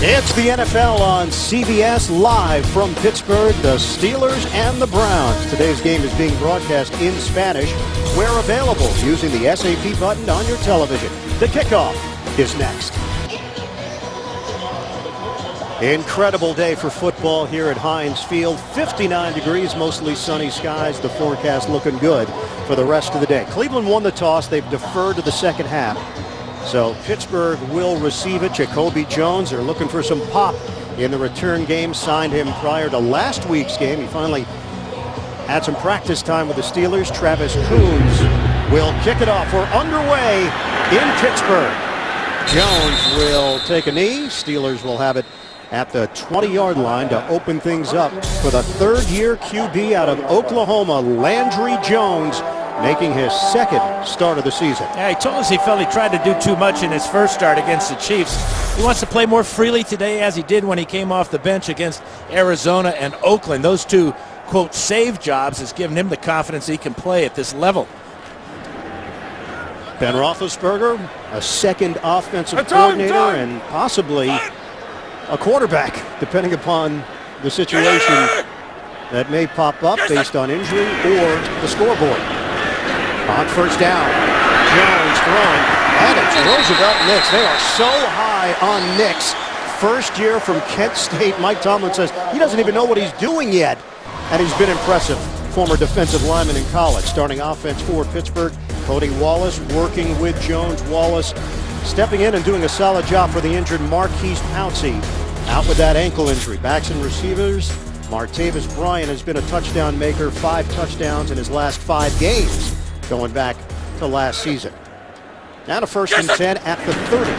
It's the NFL on CBS live from Pittsburgh, the Steelers and the Browns. Today's game is being broadcast in Spanish, where available using the SAP button on your television. The kickoff is next. Incredible day for football here at Heinz Field. 59 degrees, mostly sunny skies. The forecast looking good for the rest of the day. Cleveland won the toss. They've deferred to the second half. So Pittsburgh will receive it. Jacoby Jones, they're looking for some pop in the return game. Signed him prior to last week's game. He finally had some practice time with the Steelers. Travis Coons will kick it off. We're underway in Pittsburgh. Jones will take a knee. Steelers will have it at the 20-yard line to open things up for the third-year QB out of Oklahoma, Landry Jones, making his second start of the season. Yeah, he told us he felt he tried to do too much in his first start against the Chiefs. He wants to play more freely today, as he did when he came off the bench against Arizona and Oakland. Those two, quote, save jobs has given him the confidence he can play at this level. Ben Roethlisberger, a second offensive coordinator and possibly a quarterback, depending upon the situation that may pop up based on injury or the scoreboard. On first down, Jones throwing, and it's Roosevelt Nix. They are so high on Nix. First year from Kent State. Mike Tomlin says he doesn't even know what he's doing yet, and he's been impressive. Former defensive lineman in college. Starting offense for Pittsburgh, Cody Wallace working with Jones. Wallace stepping in and doing a solid job for the injured Marquise Pouncey. Out with that ankle injury. Backs and receivers, Martavis Bryant has been a touchdown maker. 5 touchdowns in his last 5 games, going back to last season. Now to first and 10 at the 30.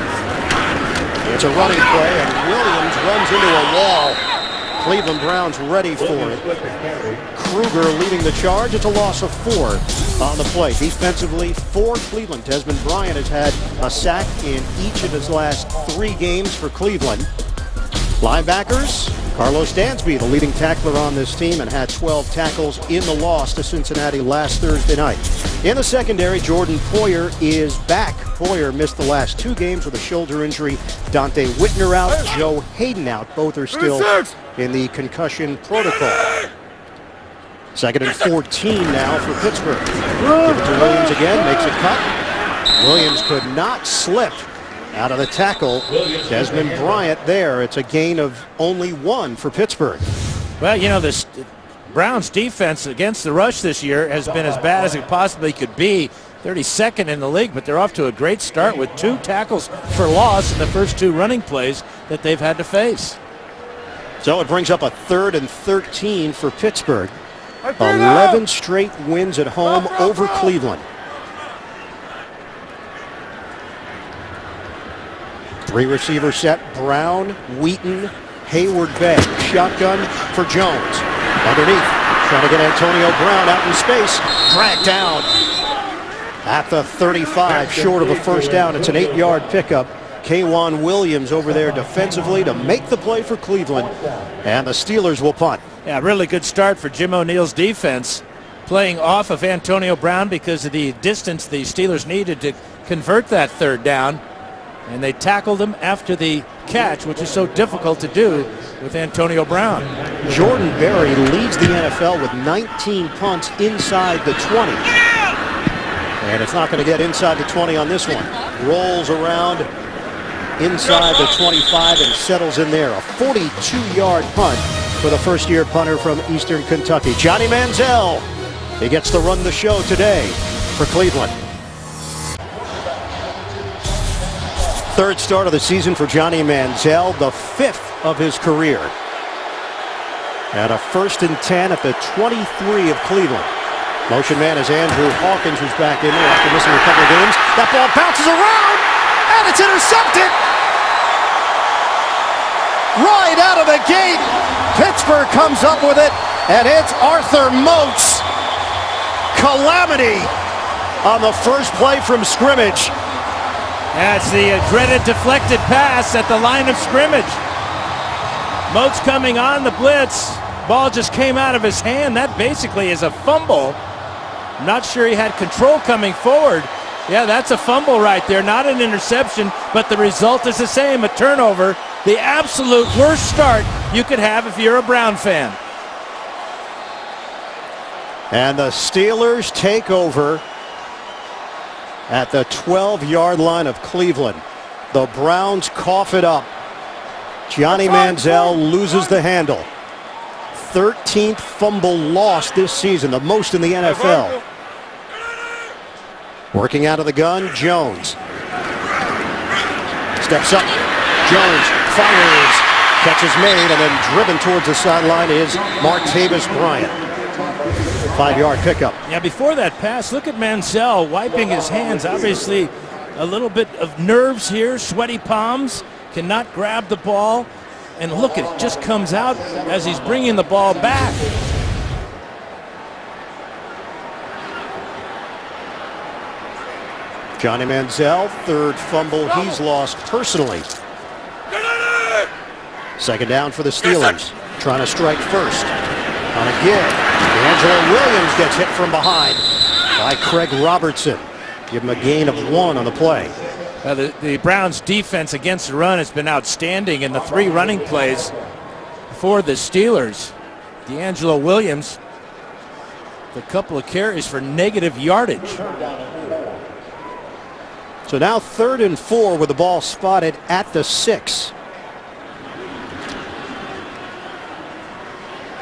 It's a running play, and Williams runs into a wall. Cleveland Browns ready for it. Kruger leading the charge. It's a loss of 4 on the play. Defensively for Cleveland, Desmond Bryant has had a sack in each of his last 3 games for Cleveland. Linebackers, Carlos Dansby, the leading tackler on this team, and had 12 tackles in the loss to Cincinnati last Thursday night. In the secondary, Jordan Poyer is back. Poyer missed the last 2 games with a shoulder injury. Dante Whitner out, Joe Hayden out. Both are still in the concussion protocol. Second and 14 now for Pittsburgh. Give it to Williams again, makes a cut. Williams could not slip out of the tackle. Desmond Bryant there. It's a gain of only 1 for Pittsburgh. Well, you know, the Browns defense against the rush this year has been as bad as it possibly could be. 32nd in the league, but they're off to a great start with 2 tackles for loss in the first 2 running plays that they've had to face. So it brings up a 3rd and 13 for Pittsburgh. 11 straight wins at home over Cleveland. 3 receiver set, Brown, Wheaton, Hayward-Bay. Shotgun for Jones. Underneath, trying to get Antonio Brown out in space. Dragged down at the 35, short of a first down. It's an 8-yard pickup. K'Wan Williams over there defensively to make the play for Cleveland. And the Steelers will punt. Yeah, really good start for Jim O'Neill's defense, playing off of Antonio Brown because of the distance the Steelers needed to convert that 3rd down. And they tackled him after the catch, which is so difficult to do with Antonio Brown. Jordan Berry leads the NFL with 19 punts inside the 20. And it's not going to get inside the 20 on this one. Rolls around inside the 25 and settles in there. A 42-yard punt for the first-year punter from Eastern Kentucky. Johnny Manziel, he gets to run the show today for Cleveland. 3rd start of the season for Johnny Manziel, the 5th of his career. And a 1st and 10 at the 23 of Cleveland. Motion man is Andrew Hawkins, who's back in there after missing a couple of games. That ball bounces around, and it's intercepted. Right out of the gate, Pittsburgh comes up with it, and it's Arthur Moats. Calamity on the first play from scrimmage. That's the dreaded deflected pass at the line of scrimmage. Moats coming on the blitz. Ball just came out of his hand. That basically is a fumble. I'm not sure he had control coming forward. Yeah, that's a fumble right there. Not an interception, but the result is the same, a turnover. the absolute worst start you could have if you're a Brown fan. And the Steelers take over at the 12-yard line of Cleveland. The Browns cough it up. Johnny Manziel loses the handle. 13th fumble loss this season, the most in the NFL. Working out of the gun, Jones. Steps up. Jones fires. Catch is made, and then driven towards the sideline is Martavis Bryant. 5-yard pickup. Yeah, before that pass, look at Manziel wiping his hands. Obviously, a little bit of nerves here, sweaty palms, cannot grab the ball. And look, it just comes out as he's bringing the ball back. Johnny Manziel, third fumble he's lost personally. Second down for the Steelers. Trying to strike first. On a give. D'Angelo Williams gets hit from behind by Craig Robertson. Give him a gain of 1 on the play. The Browns' defense against the run has been outstanding in the 3 running plays for the Steelers. D'Angelo Williams, a couple of carries for negative yardage. So now 3rd and 4 with the ball spotted at the 6.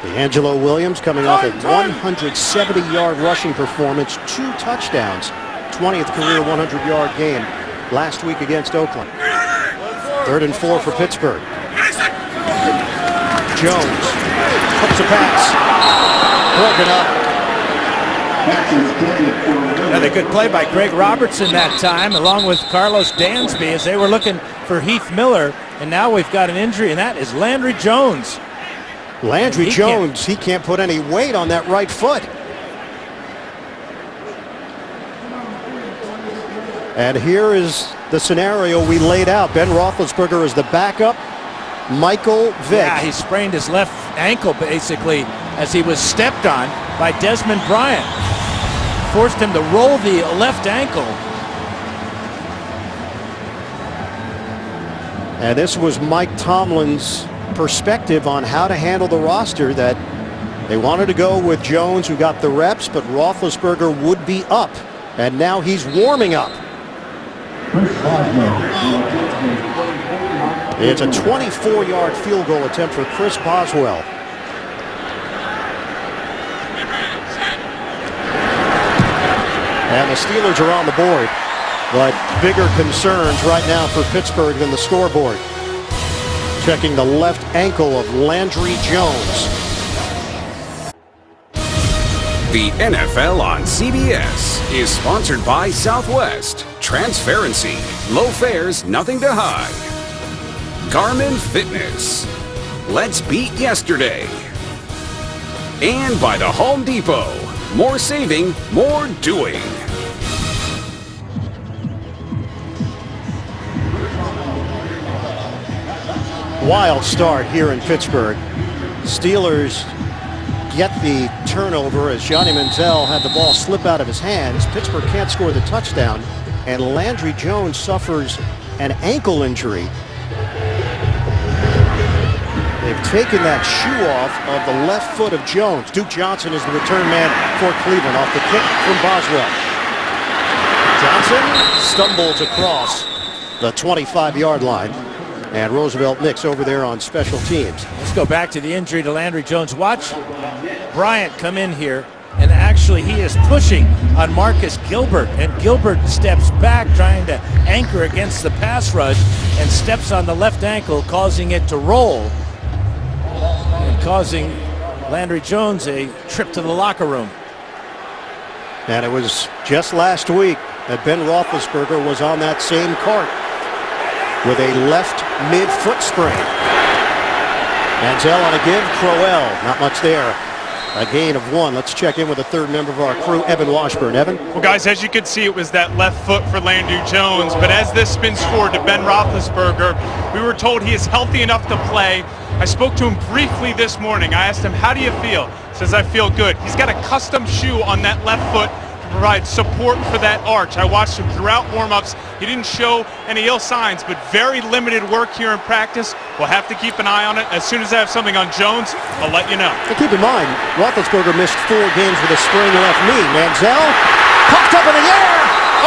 D'Angelo Williams coming off a 170-yard rushing performance, 2 touchdowns, 20th career 100-yard game last week against Oakland. 3rd and 4 for Pittsburgh. Jones hooks a pass. Broken up. Another good play by Craig Robertson that time, along with Carlos Dansby, as they were looking for Heath Miller. And now we've got an injury, and that is Landry Jones. Landry Jones, he can't put any weight on that right foot. And here is the scenario we laid out. Ben Roethlisberger is the backup. Michael Vick. Yeah, he sprained his left ankle basically as he was stepped on by Desmond Bryant. Forced him to roll the left ankle. And this was Mike Tomlin's perspective on how to handle the roster, that they wanted to go with Jones, who got the reps, but Roethlisberger would be up. And now he's warming up. It's a 24-yard field goal attempt for Chris Boswell. And the Steelers are on the board, but bigger concerns right now for Pittsburgh than the scoreboard. Checking the left ankle of Landry Jones. The NFL on CBS is sponsored by Southwest. Transparency. Low fares, nothing to hide. Garmin Fitness. Let's beat yesterday. And by the Home Depot. More saving, more doing. Wild start here in Pittsburgh. Steelers get the turnover as Johnny Manziel had the ball slip out of his hands. Pittsburgh can't score the touchdown, and Landry Jones suffers an ankle injury. They've taken that shoe off of the left foot of Jones. Duke Johnson is the return man for Cleveland off the kick from Boswell. Johnson stumbles across the 25-yard line. And Roosevelt Nix over there on special teams. Let's go back to the injury to Landry Jones. Watch Bryant come in here, and actually he is pushing on Marcus Gilbert, and Gilbert steps back trying to anchor against the pass rush and steps on the left ankle, causing it to roll and causing Landry Jones a trip to the locker room. And it was just last week that Ben Roethlisberger was on that same cart with a left mid-foot sprain. Manziel on a give, Crowell, not much there. A gain of 1. Let's check in with the third member of our crew, Evan Washburn. Evan? Well, guys, as you can see, it was that left foot for Landry Jones, but as this spins forward to Ben Roethlisberger, we were told he is healthy enough to play. I spoke to him briefly this morning. I asked him, how do you feel? He says, I feel good. He's got a custom shoe on that left foot to provide support for that arch. I watched him throughout warm-ups. He didn't show any ill signs, but very limited work here in practice. We'll have to keep an eye on it. As soon as I have something on Jones, I'll let you know. And keep in mind, Roethlisberger missed 4 games with a sprained left knee. Manziel popped up in the air,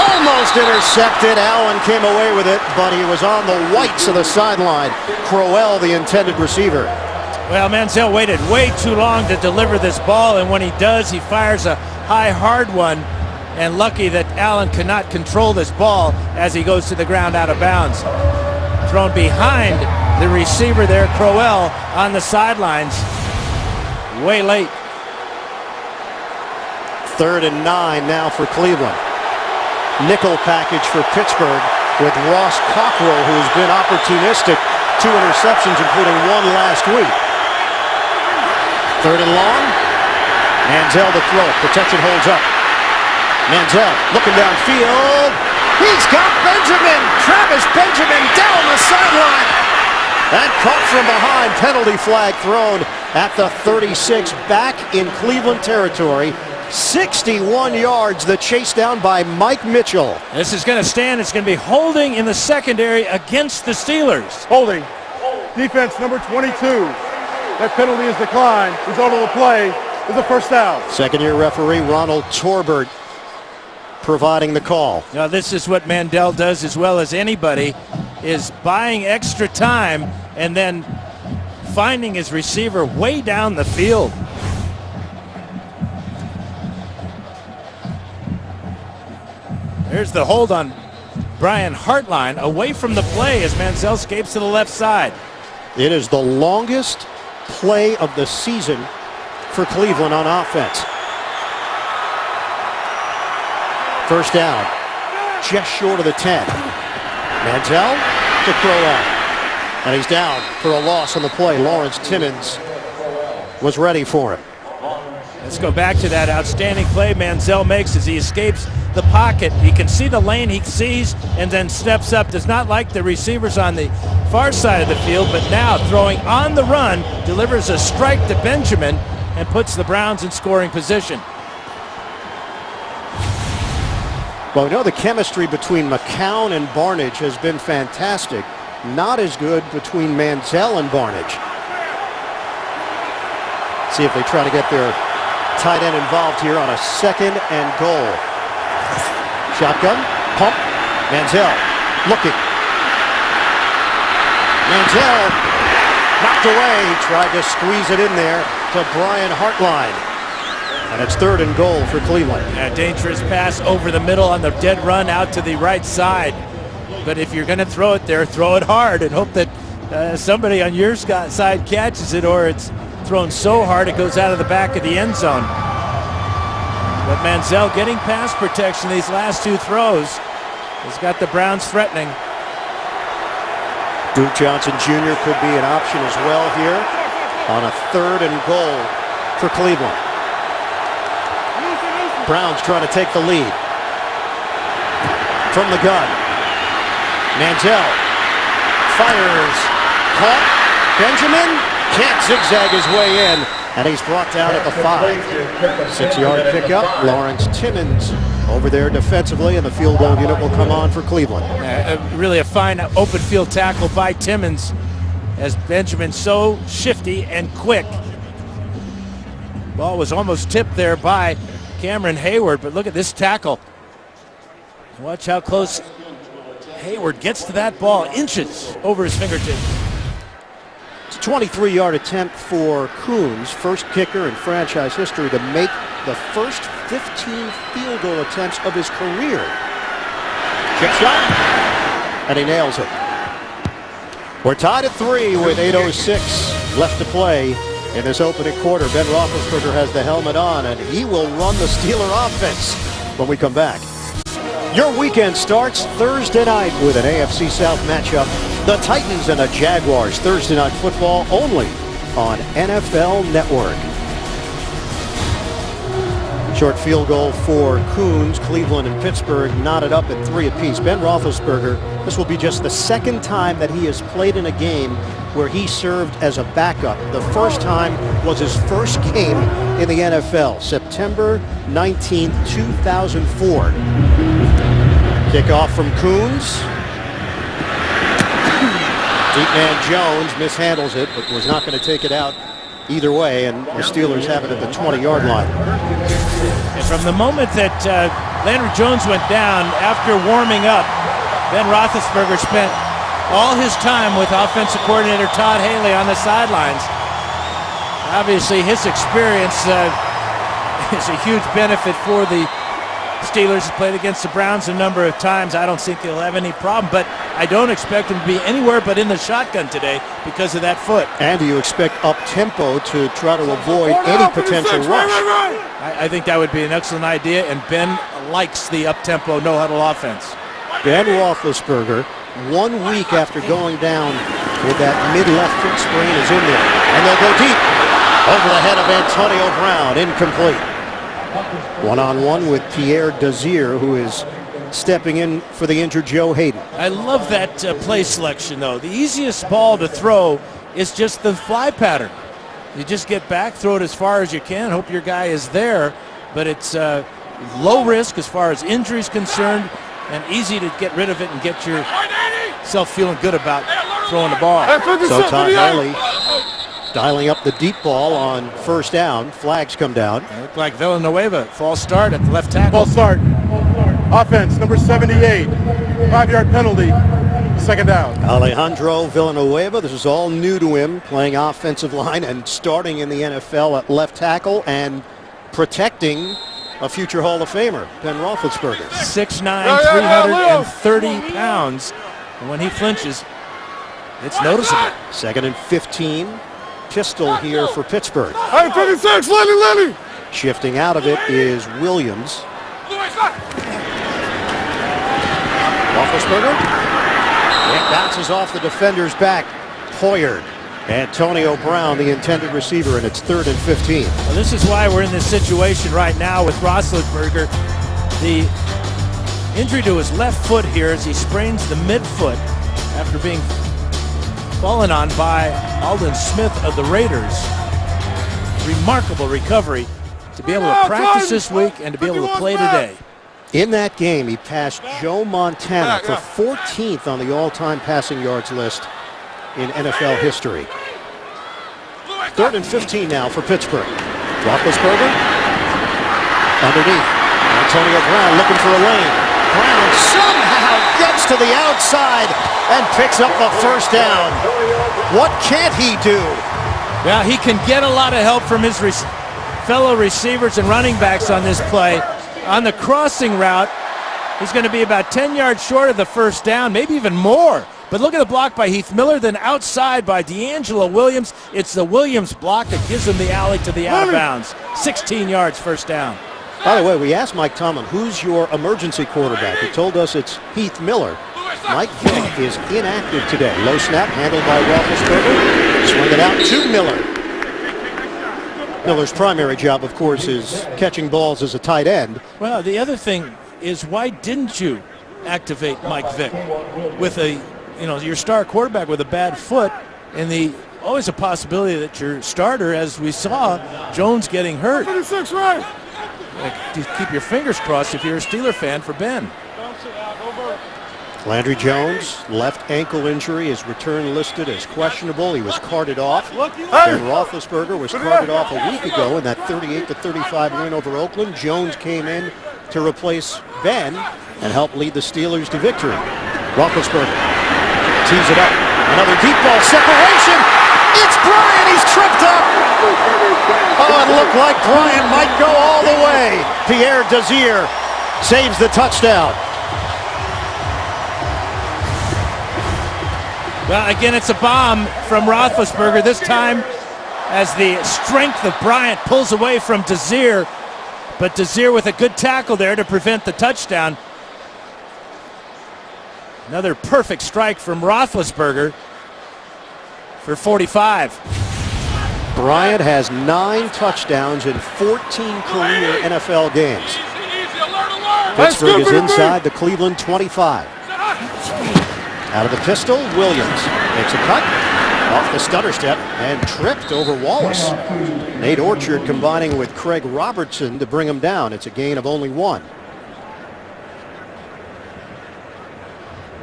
almost intercepted. Allen came away with it, but he was on the whites of the sideline. Crowell, the intended receiver. Well, Manziel waited way too long to deliver this ball, and when he does, he fires a high, hard one. And lucky that Allen cannot control this ball as he goes to the ground out of bounds. Thrown behind the receiver there, Crowell, on the sidelines. Way late. 3rd and 9 now for Cleveland. Nickel package for Pittsburgh with Ross Cockrell, who has been opportunistic. 2 interceptions, including 1 last week. 3rd and long. Manziel to throw. Protection holds up. Manziel looking downfield. He's got Benjamin. Travis Benjamin down the sideline. And caught from behind. Penalty flag thrown at the 36, back in Cleveland territory. 61 yards, the chase down by Mike Mitchell. This is going to stand. It's going to be holding in the secondary against the Steelers. Holding. Defense number 22. That penalty is declined. Result of the play is a first down. Second-year referee Ronald Torbert providing the call. Now, this is what Mandel does as well as anybody, is buying extra time and then finding his receiver way down the field. There's the hold on Brian Hartline away from the play as Manziel escapes to the left side. It is the longest play of the season for Cleveland on offense. First down, just short of the 10. Manziel to Crowell. And he's down for a loss on the play. Lawrence Timmons was ready for him. Let's go back to that outstanding play Manziel makes as he escapes the pocket. He can see the lane he sees and then steps up. Does not like the receivers on the far side of the field, but now throwing on the run, delivers a strike to Benjamin and puts the Browns in scoring position. Well, we know the chemistry between McCown and Barnidge has been fantastic. Not as good between Manziel and Barnidge. See if they try to get their tight end involved here on a 2nd and goal. Shotgun, pump, Manziel looking. Manziel knocked away, tried to squeeze it in there to Brian Hartline. And it's 3rd and goal for Cleveland. A dangerous pass over the middle on the dead run out to the right side. But if you're going to throw it there, throw it hard and hope that somebody on your side catches it, or it's thrown so hard it goes out of the back of the end zone. But Manziel getting pass protection these last 2 throws has got the Browns threatening. Duke Johnson Jr. could be an option as well here on a 3rd and goal for Cleveland. Browns trying to take the lead. From the gun. Manziel fires. Caught. Benjamin can't zigzag his way in, and he's brought down at the 5. 6-yard pickup. Lawrence Timmons over there defensively, and the field goal unit will come on for Cleveland. Really a fine open field tackle by Timmons as Benjamin so shifty and quick. Ball was almost tipped there by Cameron Hayward, but look at this tackle. Watch how close Hayward gets to that ball, inches over his fingertips. It's a 23-yard attempt for Coons, first kicker in franchise history to make the first 15 field goal attempts of his career. Chip shot, and he nails it. We're tied at 3 with 8:06 left to play in this opening quarter. Ben Roethlisberger has the helmet on, and he will run the Steeler offense when we come back. Your weekend starts Thursday night with an AFC South matchup. The Titans and the Jaguars. Thursday night football only on NFL Network. Short field goal for Coons. Cleveland and Pittsburgh knotted up at 3 apiece. Ben Roethlisberger, this will be just the 2nd time that he has played in a game where he served as a backup. The first time was his first game in the NFL, September 19th, 2004. Kickoff from Coons. Deep man Jones mishandles it, but was not going to take it out either way, and the Steelers have it at the 20-yard line. And from the moment that Landry Jones went down, after warming up, Ben Roethlisberger spent all his time with offensive coordinator Todd Haley on the sidelines. Obviously, his experience is a huge benefit for the Steelers. He played against the Browns a number of times. I don't think he'll have any problem, but I don't expect him to be anywhere but in the shotgun today because of that foot. And do you expect up-tempo to try to avoid any potential rush? I think that would be an excellent idea, and Ben likes the up-tempo, no-huddle offense. Ben Roethlisberger, 1 week after going down with that mid-left foot sprain, is in there. And they'll go deep over the head of Antonio Brown, incomplete. One-on-one with Pierre Desir, who is stepping in for the injured Joe Hayden. I love that play selection, though. The easiest ball to throw is just the fly pattern. You just get back, throw it as far as you can, hope your guy is there, but it's low risk as far as injuries concerned, and easy to get rid of it and get yourself feeling good about throwing the ball. So Todd Haley dialing up the deep ball on first down. Flags come down. It looked like Villanueva, false start at the left tackle. False start. Offense, number 78. 5-yard penalty. Second down. Alejandro Villanueva, this is all new to him, playing offensive line and starting in the NFL at left tackle and protecting a future Hall of Famer, Ben Roethlisberger. 6'9", 330 pounds. And when he flinches, it's noticeable. 2nd and 15. Pistol here for Pittsburgh. 56, Lenny. Shifting out of it is Williams. Roethlisberger. It bounces off the defender's back. Poyard. Antonio Brown, the intended receiver, and it's 3rd and 15. Well, this is why we're in this situation right now with Roethlisberger. The injury to his left foot here as he sprains the midfoot after being fallen on by Aldon Smith of the Raiders. Remarkable recovery to be able to practice this week and to be able to play today. In that game, he passed Joe Montana for 14th on the all-time passing yards list in NFL history. 3rd and 15 now for Pittsburgh. Roethlisberger underneath. Antonio Brown looking for a lane. Brown somehow gets to the outside and picks up the first down. What can't he do? Yeah, he can get a lot of help from his fellow receivers and running backs on this play. On the crossing route, he's going to be about 10 yards short of the first down, maybe even more. But look at the block by Heath Miller, then outside by D'Angelo Williams. It's the Williams block that gives him the alley to the out of bounds. 16 yards, first down. By the way, we asked Mike Tomlin, who's your emergency quarterback? He told us it's Heath Miller. Mike Vick is inactive today. Low snap handled by Roethlisberger. Swing it out to Miller. Miller's primary job, of course, is catching balls as a tight end. Well, the other thing is, why didn't you activate Mike Vick with your star quarterback with a bad foot, and always a possibility that your starter, as we saw, Jones getting hurt. 56, right. Just keep your fingers crossed if you're a Steeler fan for Ben. Landry Jones, left ankle injury, his return listed as questionable. He was carted off. Ben Roethlisberger was carted off a week ago in that 38-35 win over Oakland. Jones came in to replace Ben and help lead the Steelers to victory. Roethlisberger tees it up. Another deep ball separation. It's Bryant. He's tripped up. Oh, it looked like Bryant might go all the way. Pierre Desir saves the touchdown. Well, again, it's a bomb from Roethlisberger. This time, as the strength of Bryant pulls away from Desir, but Desir with a good tackle there to prevent the touchdown. Another perfect strike from Roethlisberger for 45. Bryant has 9 touchdowns in 14 career NFL games. Pittsburgh is inside the Cleveland 25. Out of the pistol, Williams makes a cut. Off the stutter step and tripped over Wallace. Nate Orchard combining with Craig Robertson to bring him down. It's a gain of only 1.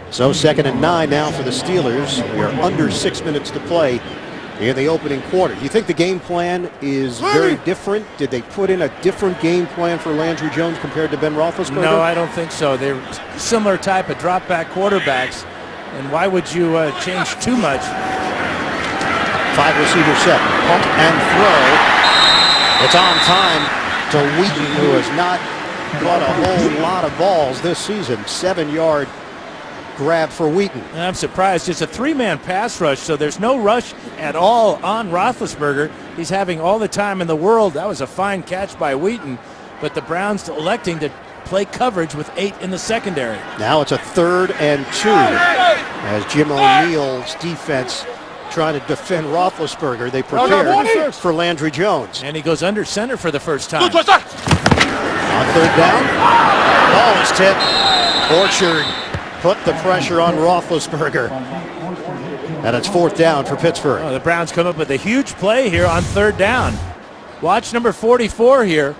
So 2nd and 9 now for the Steelers. We are under 6 minutes to play in the opening quarter. Do you think the game plan is very different? Did they put in a different game plan for Landry Jones compared to Ben Roethlisberger? No, I don't think so. They're similar type of drop back quarterbacks. And why would you change too much? 5 receiver set. Pump and throw. It's on time to Wheaton, who has not caught a whole lot of balls this season. 7-yard grab for Wheaton. And I'm surprised. It's a 3-man pass rush, so there's no rush at all on Roethlisberger. He's having all the time in the world. That was a fine catch by Wheaton, but the Browns electing to play coverage with 8 in the secondary. Now it's a 3rd and 2 as Jim O'Neill's defense trying to defend Roethlisberger. They prepared for Landry Jones. And he goes under center for the first time. On 3rd down, ball is tipped. Orchard put the pressure on Roethlisberger. And it's 4th down for Pittsburgh. Oh, the Browns come up with a huge play here on 3rd down. Watch number 44 here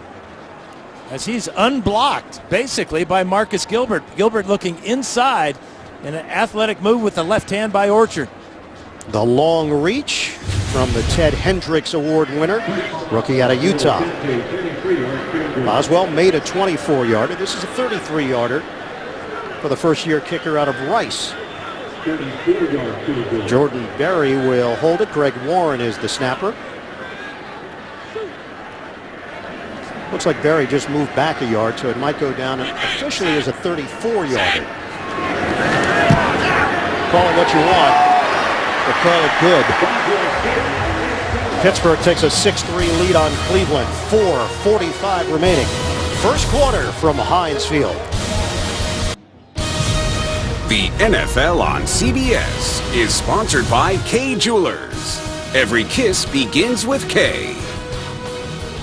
as he's unblocked basically by Marcus Gilbert. Gilbert looking inside in an athletic move with the left hand by Orchard. The long reach from the Ted Hendricks Award winner, rookie out of Utah. Boswell made a 24-yarder. This is a 33-yarder for the first-year kicker out of Rice. Jordan Berry will hold it. Greg Warren is the snapper. Looks like Berry just moved back a yard, so it might go down officially as a 34-yarder. Call it what you want, but call it good. Pittsburgh takes a 6-3 lead on Cleveland. 4:45 remaining. First quarter from Heinz Field. The NFL on CBS is sponsored by Kay Jewelers. Every kiss begins with K.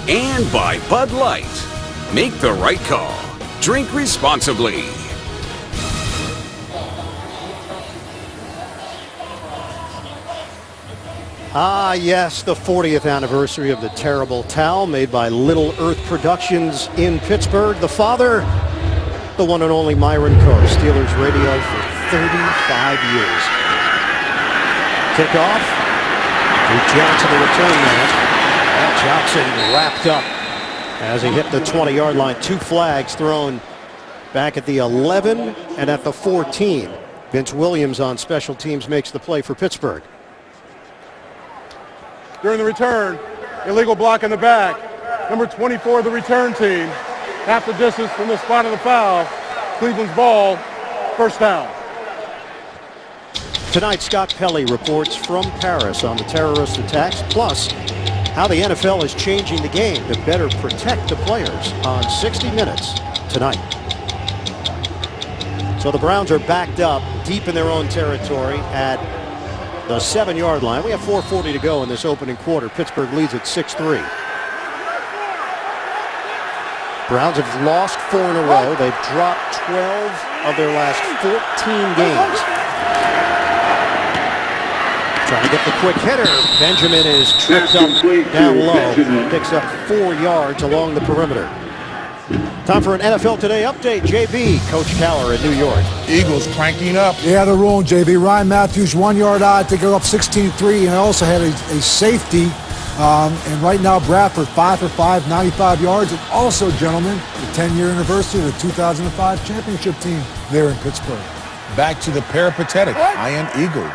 And by Bud Light. Make the right call. Drink responsibly. Ah, yes, the 40th anniversary of the terrible towel made by Little Earth Productions in Pittsburgh. The father, the one and only Myron Coe, Steelers radio for 35 years. Kickoff. Duke Johnson, the return man. And Johnson wrapped up as he hit the 20-yard line. 2 flags thrown back at the 11 and at the 14. Vince Williams on special teams makes the play for Pittsburgh. During the return, illegal block in the back. Number 24 of the return team. Half the distance from the spot of the foul. Cleveland's ball, first down. Tonight, Scott Pelley reports from Paris on the terrorist attacks, plus how the NFL is changing the game to better protect the players on 60 Minutes tonight. So the Browns are backed up deep in their own territory at the 7-yard line. We have 4:40 to go in this opening quarter. Pittsburgh leads at 6-3. Browns have lost 4 in a row. They've dropped 12 of their last 14 games. Trying to get the quick hitter. Benjamin is tripped up down low. Picks up 4 yards along the perimeter. Time for an NFL Today update. JB, Coach Cowher in New York. Eagles cranking up. Yeah, they're rolling, JB. Ryan Matthews, 1 yard out to go up 16-3, and also had a safety. And right now, Bradford, 5 for 5, 95 yards. And also, gentlemen, the 10-year anniversary of the 2005 championship team there in Pittsburgh. Back to the peripatetic. I am Eagle.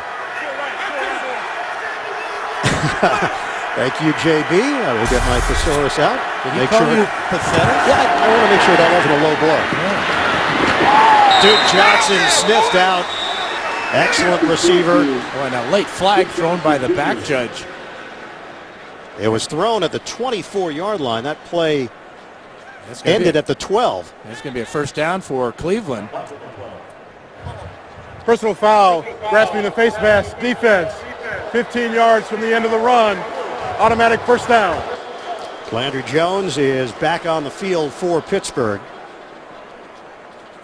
Thank you, JB. I will get my thesaurus out. Did he call you pathetic? Yeah, I want to make sure that wasn't a low blow. Yeah. Duke Johnson sniffed out. Excellent receiver. Oh, and a late flag thrown by the back judge. It was thrown at the 24-yard line. That play ended at the 12. It's going to be a first down for Cleveland. Personal foul, grasping the face mask, defense. 15 yards from the end of the run. Automatic first down. Landry Jones is back on the field for Pittsburgh.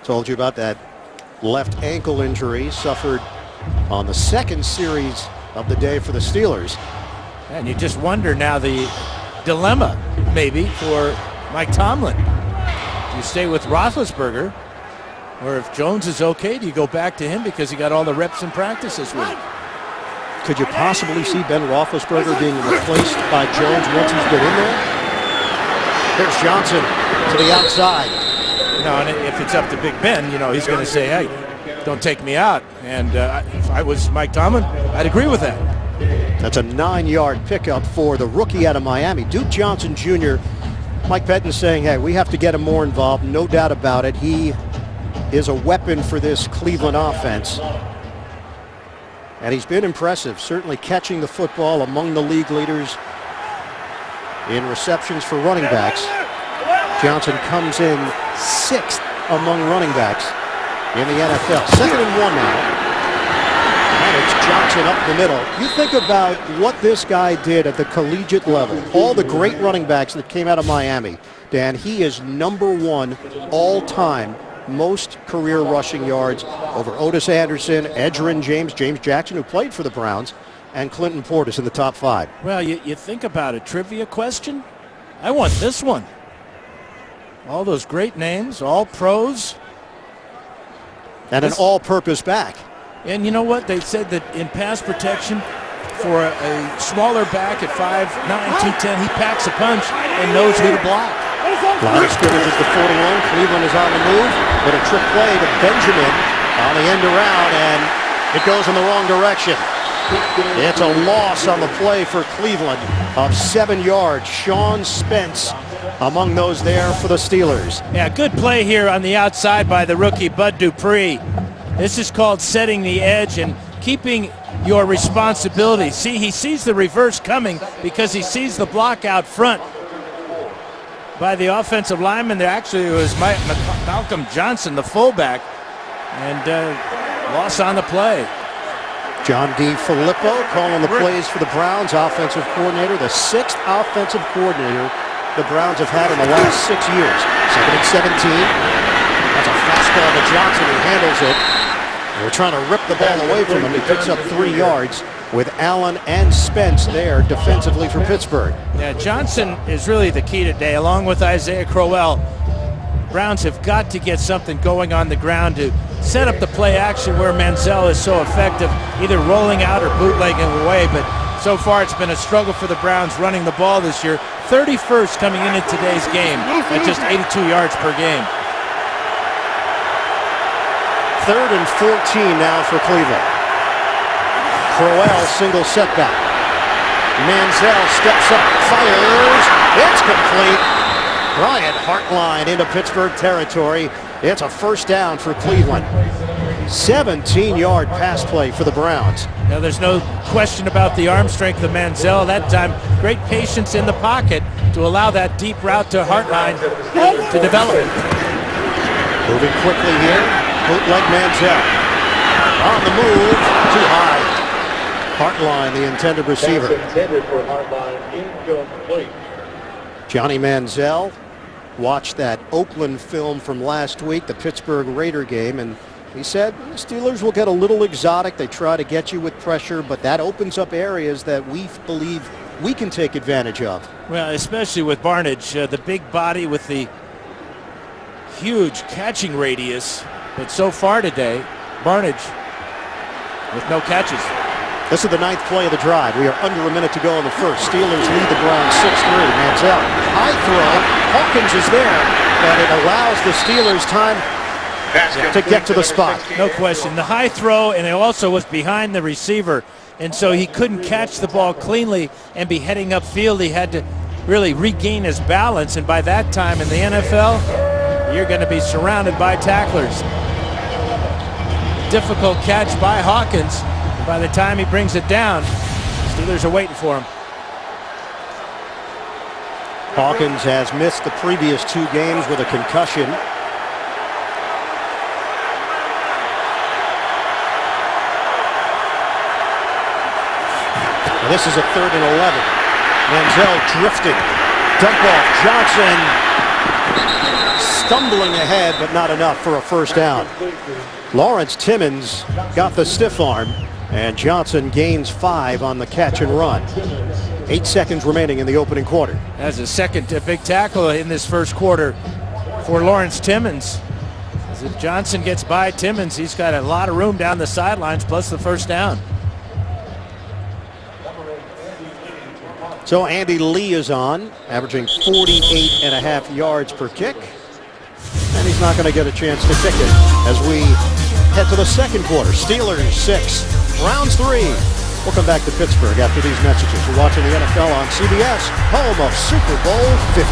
Told you about that left ankle injury suffered on the second series of the day for the Steelers. And you just wonder now the dilemma, maybe, for Mike Tomlin. Do you stay with Roethlisberger, or if Jones is okay, do you go back to him because he got all the reps in practice this week? Could you possibly see Ben Roethlisberger being replaced by Jones once he's been in there? Here's Johnson to the outside. No, and if it's up to Big Ben, he's going to say, hey, don't take me out. And if I was Mike Tomlin, I'd agree with that. That's a 9-yard pickup for the rookie out of Miami, Duke Johnson Jr. Mike Pettin saying, hey, we have to get him more involved, no doubt about it. He is a weapon for this Cleveland offense. And he's been impressive, certainly catching the football among the league leaders in receptions for running backs. Johnson comes in 6th among running backs in the NFL. 2nd and 1 now. And it's Johnson up the middle. You think about what this guy did at the collegiate level. All the great running backs that came out of Miami. Dan, he is #1 all-time most career rushing yards over Otis Anderson, Edgerrin James Jackson, who played for the Browns, and Clinton Portis in the top 5. Well, you think about a trivia question. I want this one. All those great names, all pros. And an all-purpose back. And you know what? They said that in pass protection for a smaller back at 5'9", 210, he packs a punch and knows who to block. Line of scrimmage is the 41. Cleveland is on the move, but a trick play to Benjamin on the end around, and it goes in the wrong direction. It's a loss on the play for Cleveland of 7 yards. Sean Spence among those there for the Steelers. Yeah, good play here on the outside by the rookie Bud Dupree. This is called setting the edge and keeping your responsibility. See, he sees the reverse coming because he sees the block out front by the offensive lineman. There actually was Malcolm Johnson, the fullback, and loss on the play. John D. Filippo calling the plays for the Browns, offensive coordinator, the 6th offensive coordinator the Browns have had in the last 6 years. 2nd and 17. That's a fastball to Johnson, who handles it. They're trying to rip the ball away from him. He picks up 3 yards with Allen and Spence there defensively for Pittsburgh. Yeah, Johnson is really the key today, along with Isaiah Crowell. Browns have got to get something going on the ground to set up the play action where Manziel is so effective, either rolling out or bootlegging away. But so far it's been a struggle for the Browns running the ball this year. 31st coming into today's game at just 82 yards per game. 3rd and 14 now for Cleveland. Crowell single setback. Manziel steps up, fires. It's complete. Bryant Hartline into Pittsburgh territory. It's a first down for Cleveland. 17-yard pass play for the Browns. Now, there's no question about the arm strength of Manziel. That time, great patience in the pocket to allow that deep route to Hartline to develop. Moving quickly here. Bootleg Manziel. On the move, too high. Hartline, the intended receiver. Johnny Manziel watched that Oakland film from last week, the Pittsburgh Raider game, and he said the Steelers will get a little exotic. They try to get you with pressure, but that opens up areas that we believe we can take advantage of. Well, especially with Barnidge, the big body with the huge catching radius. But so far today, Barnidge with no catches. This is the 9th play of the drive. We are under a minute to go in the first. Steelers lead the Browns 6-3. Manziel, high throw. Hawkins is there, but it allows the Steelers time to get to the spot. No question. The high throw, and it also was behind the receiver, and so he couldn't catch the ball cleanly and be heading upfield. He had to really regain his balance, and by that time in the NFL, you're going to be surrounded by tacklers. Difficult catch by Hawkins. By the time he brings it down, Steelers are waiting for him. Hawkins has missed the previous 2 games with a concussion. And this is a 3rd and 11. Manziel drifting. Dump off. Johnson stumbling ahead, but not enough for a first down. Lawrence Timmons got the stiff arm. And Johnson gains 5 on the catch and run. 8 seconds remaining in the opening quarter. That's a second big tackle in this first quarter for Lawrence Timmons. As if Johnson gets by Timmons, he's got a lot of room down the sidelines, plus the first down. So Andy Lee is on, averaging 48.5 yards per kick. And he's not going to get a chance to kick it as we head to the second quarter. Steelers 6, Browns 3. We'll come back to Pittsburgh after these messages. You're watching the NFL on CBS, home of Super Bowl 50.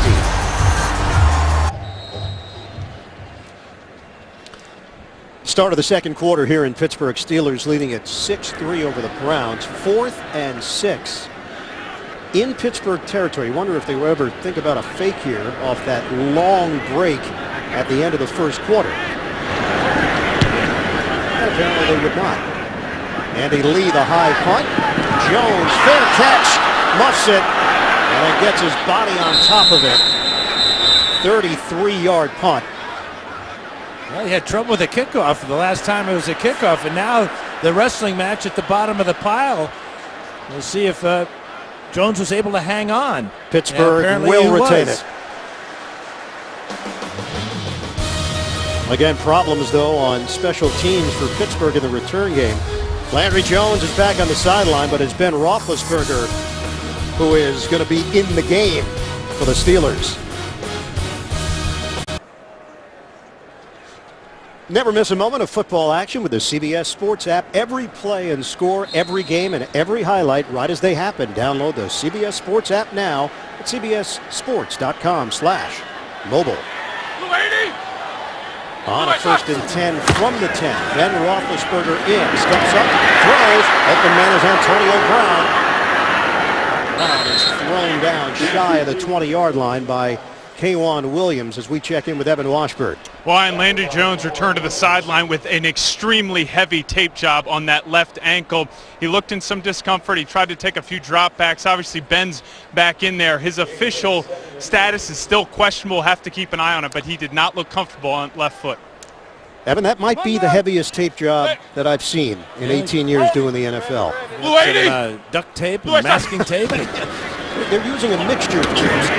Start of the second quarter here in Pittsburgh. Steelers leading at 6-3 over the Browns. 4th and 6 in Pittsburgh territory. You wonder if they will ever think about a fake here off that long break at the end of the first quarter. Apparently they would not. Andy Lee, the high punt. Jones, fair catch, muffs it, and then gets his body on top of it. 33-yard punt. Well, he had trouble with a kickoff the last time it was a kickoff, and now the wrestling match at the bottom of the pile. We'll see if Jones was able to hang on. Pittsburgh will retain it. Again, problems, though, on special teams for Pittsburgh in the return game. Landry Jones is back on the sideline, but it's Ben Roethlisberger who is going to be in the game for the Steelers. Never miss a moment of football action with the CBS Sports app. Every play and score, every game, and every highlight right as they happen. Download the CBS Sports app now at cbssports.com/mobile. On a 1st and 10 from the 10. Ben Roethlisberger in. Steps up, throws. Open man is Antonio Brown. Brown is thrown down shy of the 20-yard line by K'Waun Williams as we check in with Evan Washburn. Well, and Landry Jones returned to the sideline with an extremely heavy tape job on that left ankle. He looked in some discomfort. He tried to take a few dropbacks. Obviously, Ben's back in there. His official status is still questionable. Have to keep an eye on it, but he did not look comfortable on left foot. Evan, that might be the heaviest tape job that I've seen in 18 years doing the NFL. Duct tape and masking tape. They're using a mixture of tapes.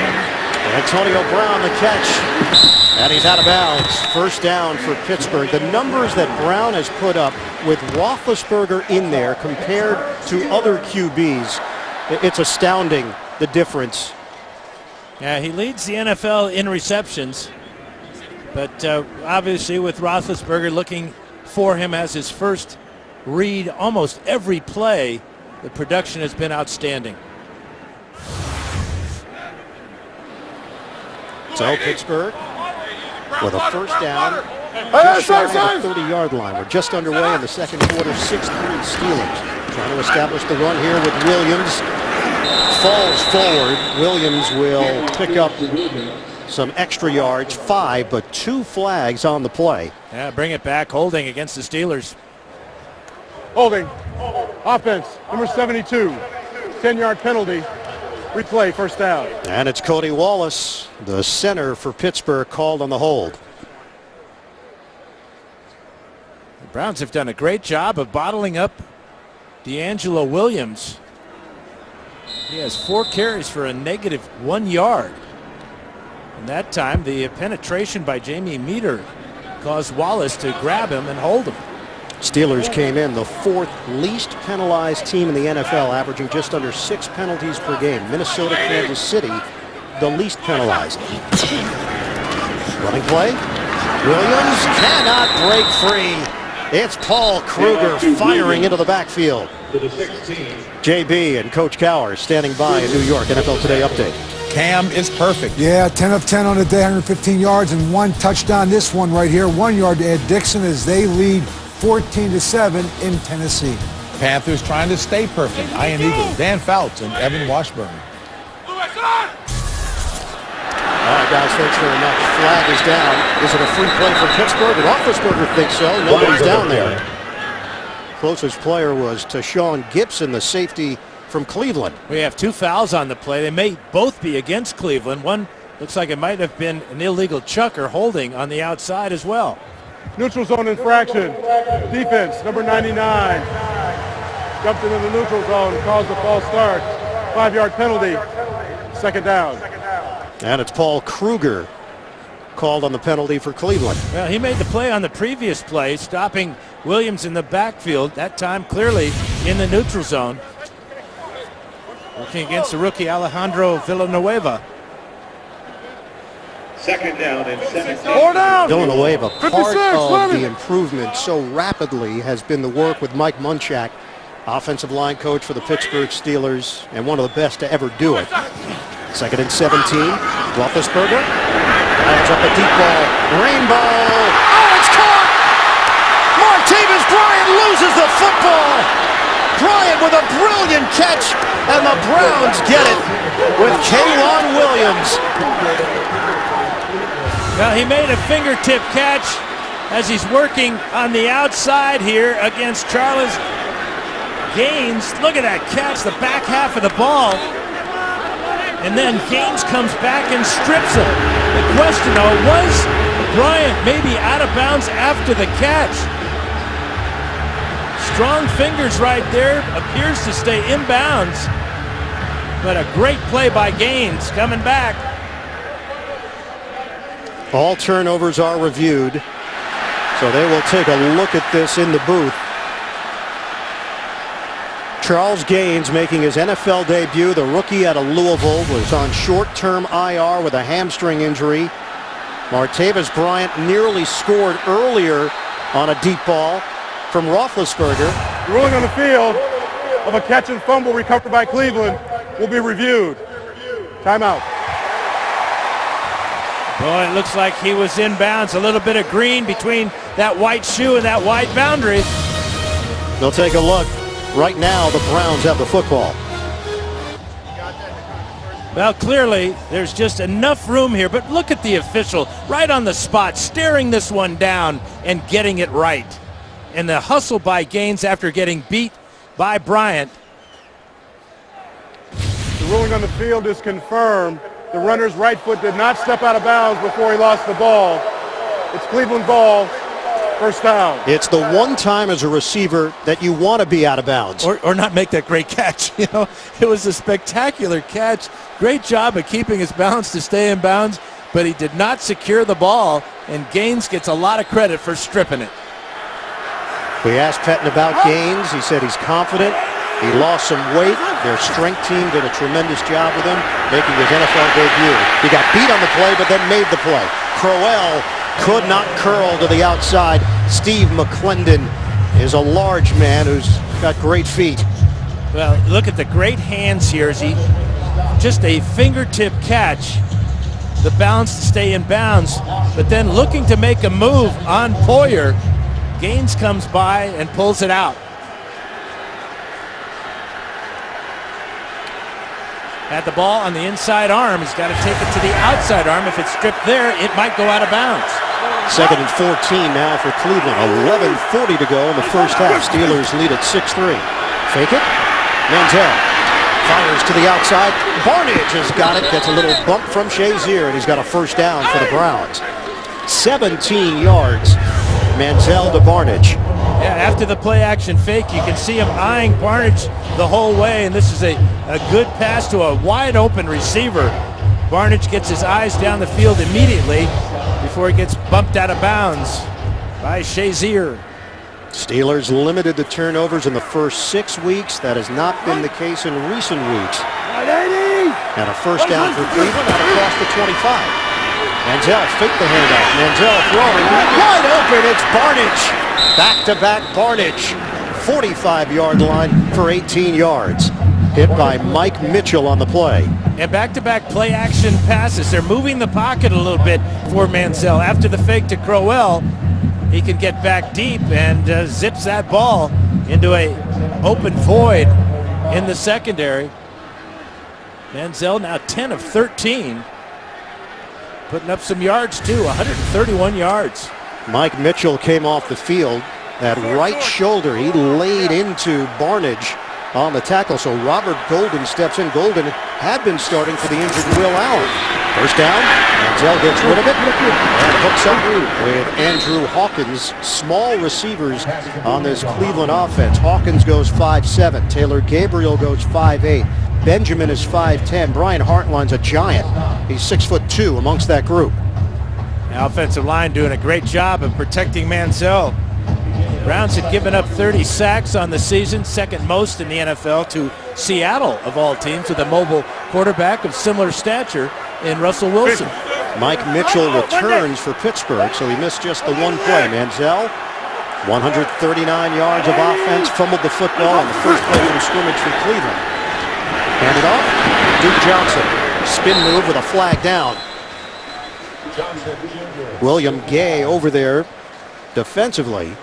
Antonio Brown, the catch, and he's out of bounds. First down for Pittsburgh. The numbers that Brown has put up with Roethlisberger in there compared to other QBs, it's astounding, the difference. Yeah, he leads the NFL in receptions, but obviously with Roethlisberger looking for him as his first read almost every play, the production has been outstanding. So Pittsburgh with a first down just shy of the 30-yard line. We're just underway in the second quarter. 6-3 Steelers trying to establish the run here with Williams. Falls forward. Williams will pick up some extra yards, 5, but 2 flags on the play. Yeah, bring it back. Holding against the Steelers. Holding. Offense, number 72. 10-yard penalty. Replay, first down. And it's Cody Wallace, the center for Pittsburgh, called on the hold. The Browns have done a great job of bottling up DeAngelo Williams. He has 4 carries for a negative -1 yard. And that time, the penetration by Jamie Meter caused Wallace to grab him and hold him. Steelers came in the 4th least penalized team in the NFL, averaging just under 6 penalties per game. Minnesota, Kansas City, the least penalized. Running play. Williams cannot break free. It's Paul Kruger firing into the backfield. JB and Coach Cowher standing by in New York. NFL Today update. Cam is perfect. Yeah, 10 of 10 on the day, 115 yards and 1 touchdown. This one right here, 1 yard to Ed Dixon as they lead 14-7 in Tennessee. Panthers trying to stay perfect. Ian Eagles, Dan Fouts, and Evan Washburn. All right, guys, thanks very much. Flag is down. Is it a free play for Pittsburgh? Roethlisberger thinks so. Nobody's down there. Closest player was Tashawn Gibson, the safety from Cleveland. We have 2 fouls on the play. They may both be against Cleveland. One looks like it might have been an illegal chuck or holding on the outside as well. Neutral zone infraction. Defense, number 99. jumped into the neutral zone, caused a false start. 5-yard penalty, second down. And it's Paul Kruger called on the penalty for Cleveland. Well, he made the play on the previous play, stopping Williams in the backfield, that time clearly in the neutral zone. Working against the rookie Alejandro Villanueva. Second down and 17. Villanueva, part 56, of Lennon. the improvement so rapidly has been the work with Mike Munchak, offensive line coach for the Pittsburgh Steelers, and one of the best to ever do it. Second and 17, Roethlisberger lines up a deep ball, rainbow, oh, it's caught! Martavis Bryant loses the football! Bryant with a brilliant catch, and the Browns get it with K'Waun Williams. Well, he made a fingertip catch as he's working on the outside here against Charles Gaines. Look at that catch, the back half of the ball. And then Gaines comes back and strips him. The question, though, was Bryant maybe out of bounds after the catch? Strong fingers right there, appears to stay inbounds. But a great play by Gaines coming back. All turnovers are reviewed, so they will take a look at this in the booth. Charles Gaines making his NFL debut. The rookie out of Louisville was on short-term IR with a hamstring injury. Martavis Bryant nearly scored earlier on a deep ball from Roethlisberger. The ruling on the field of a catch and fumble recovered by Cleveland will be reviewed. Timeout. Boy, it looks like he was inbounds. A little bit of green between that white shoe and that white boundary. They'll take a look. Right now, the Browns have the football. Well, clearly, there's just enough room here, but look at the official right on the spot, staring this one down and getting it right. And the hustle by Gaines after getting beat by Bryant. The ruling on the field is confirmed. The runner's right foot did not step out of bounds before he lost the ball. It's Cleveland ball, first down. It's the one time as a receiver that you want to be out of bounds. Or not make that great catch. You know, it was a spectacular catch. Great job of keeping his balance to stay in bounds, but he did not secure the ball, and Gaines gets a lot of credit for stripping it. We asked Pettine about Gaines. He said he's confident. He lost some weight. Their strength team did a tremendous job with him, making his NFL debut. He got beat on the play, but then made the play. Crowell could not curl to the outside. Steve McClendon is a large man who's got great feet. Well, look at the great hands here as he just a fingertip catch. The balance to stay in bounds, but then looking to make a move on Poyer. Gaines comes by and pulls it out. Had the ball on the inside arm. He's got to take it to the outside arm. If it's stripped there, it might go out of bounds. Second and 14 now for Cleveland. 11:40 to go in the first half. Steelers lead at 6-3. Fake it. Manziel fires to the outside. Barnidge has got it. Gets a little bump from Shazier, and he's got a first down for the Browns. 17 yards. Manziel to Barnidge. Yeah, after the play-action fake, you can see him eyeing Barnidge the whole way, and this is a good pass to a wide-open receiver. Barnidge gets his eyes down the field immediately before he gets bumped out of bounds by Shazier. Steelers limited the turnovers in the first 6 weeks. That has not been the case in recent weeks. And a first down for Cleveland out across the 25. Manziel faked the handoff. Manziel throwing wide open. It's Barnidge. Back-to-back Barnidge. 45-yard line for 18 yards. Hit by Mike Mitchell on the play. And back-to-back play-action passes. They're moving the pocket a little bit for Manziel. After the fake to Crowell, he can get back deep and zips that ball into a open void in the secondary. Manziel now 10 of 13. Putting up some yards, too. 131 yards. Mike Mitchell came off the field. That right shoulder, he laid into Barnidge on the tackle. So Robert Golden steps in. Golden had been starting for the injured Will Allen. First down. Manziel gets rid of it and hooks up with Andrew Hawkins. Small receivers on this Cleveland offense. Hawkins goes 5'7". Taylor Gabriel goes 5'8". Benjamin is 5'10". Brian Hartline's a giant. He's 6'2" amongst that group. The offensive line doing a great job of protecting Manziel. Browns had given up 30 sacks on the season, second most in the NFL to Seattle of all teams, with a mobile quarterback of similar stature in Russell Wilson. Mike Mitchell returns for Pittsburgh, so he missed just the one play. Manziel, 139 yards of offense, fumbled the football on the first play from scrimmage for Cleveland. Handed off, Duke Johnson, spin move with a flag down. William Gay over there defensively.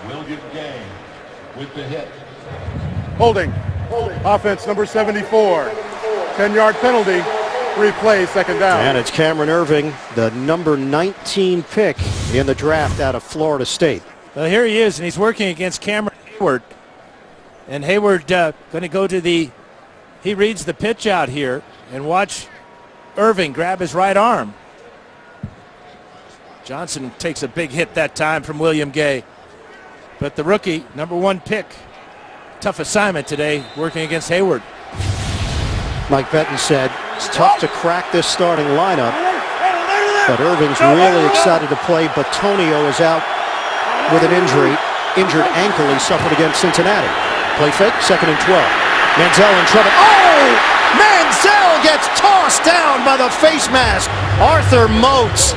Holding. Offense number 74. 10-yard penalty. Replay, second down. And it's Cameron Irving, the number 19 pick in the draft out of Florida State. Well, here he is, and he's working against Cameron Hayward. And Hayward going to go to the, he reads the pitch out here, and watch Irving grab his right arm. Johnson takes a big hit that time from William Gay. But the rookie, number 1 pick, tough assignment today working against Hayward. Mike Benton said it's tough to crack this starting lineup, but Irving's really excited to play. Batonio is out with an injured ankle he suffered against Cincinnati. Play fake, 2nd and 12. Manziel in trouble. Oh! Manziel gets tossed down by the face mask. Arthur Moats.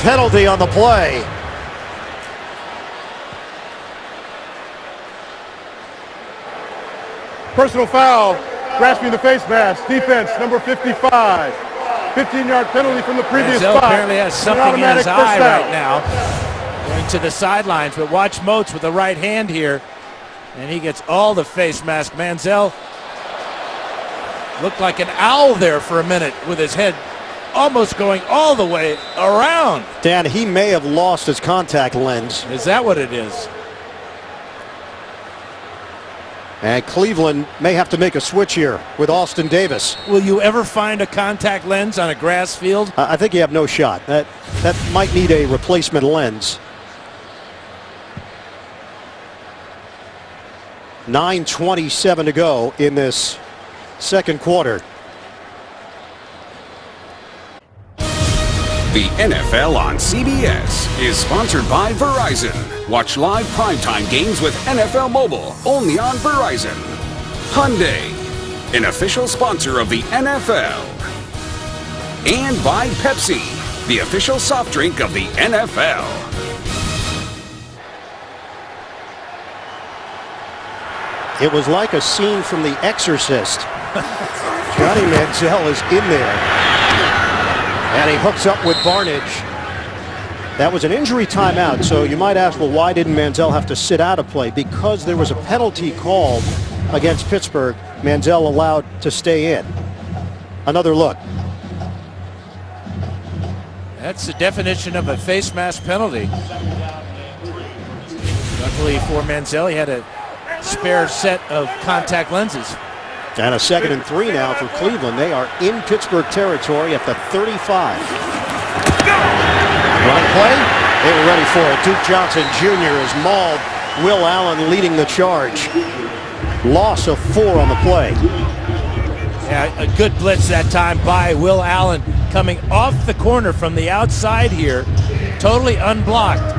Penalty on the play. Personal foul, grasping the face mask. Defense, number 55. 15-yard penalty from the previous Manziel spot. apparently has something in his eye right now. Going to the sidelines, but watch Moats with the right hand here. And he gets all the face mask. Manziel looked like an owl there for a minute with his head almost going all the way around. Dan, he may have lost his contact lens. Is that what it is? And Cleveland may have to make a switch here with Austin Davis. Will you ever find a contact lens on a grass field? I think you have no shot. That might need a replacement lens. 9:27 to go in this second quarter. The NFL on CBS is sponsored by Verizon. Watch live primetime games with NFL Mobile only on Verizon. Hyundai, an official sponsor of the NFL. And by Pepsi, the official soft drink of the NFL. It was like a scene from The Exorcist. Johnny Manziel is in there. And he hooks up with Barnidge. That was an injury timeout, so you might ask, well, why didn't Manziel have to sit out of play? Because there was a penalty called against Pittsburgh. Manziel allowed to stay in. Another look. That's the definition of a face mask penalty. Luckily for Manziel, he had a spare set of contact lenses. And a 2nd and 3 now for Cleveland. They are in Pittsburgh territory at the 35. Running play. They were ready for it. Duke Johnson Jr. is mauled. Will Allen leading the charge. Loss of 4 on the play. Yeah, a good blitz that time by Will Allen, coming off the corner from the outside here, totally unblocked.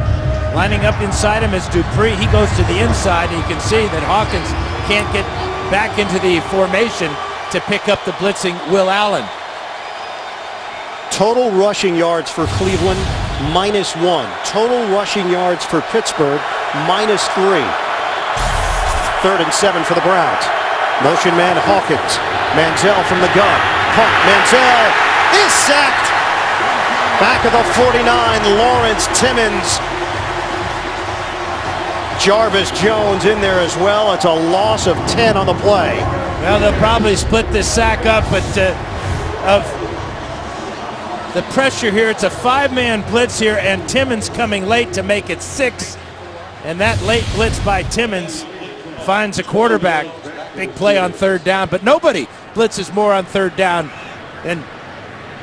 Lining up inside him is Dupree. He goes to the inside, and you can see that Hawkins can't get back into the formation to pick up the blitzing Will Allen. Total rushing yards for Cleveland, -1. Total rushing yards for Pittsburgh, -3. 3rd and 7 for the Browns. Motion man Hawkins. Manziel from the gun. Punt. Manziel is sacked. Back of the 49, Lawrence Timmons. Jarvis Jones in there as well. It's a loss of 10 on the play. Well, they'll probably split this sack up, but of the pressure here, it's a 5-man blitz here, and Timmons coming late to make it 6. And that late blitz by Timmons finds a quarterback. Big play on 3rd down, but nobody blitzes more on 3rd down than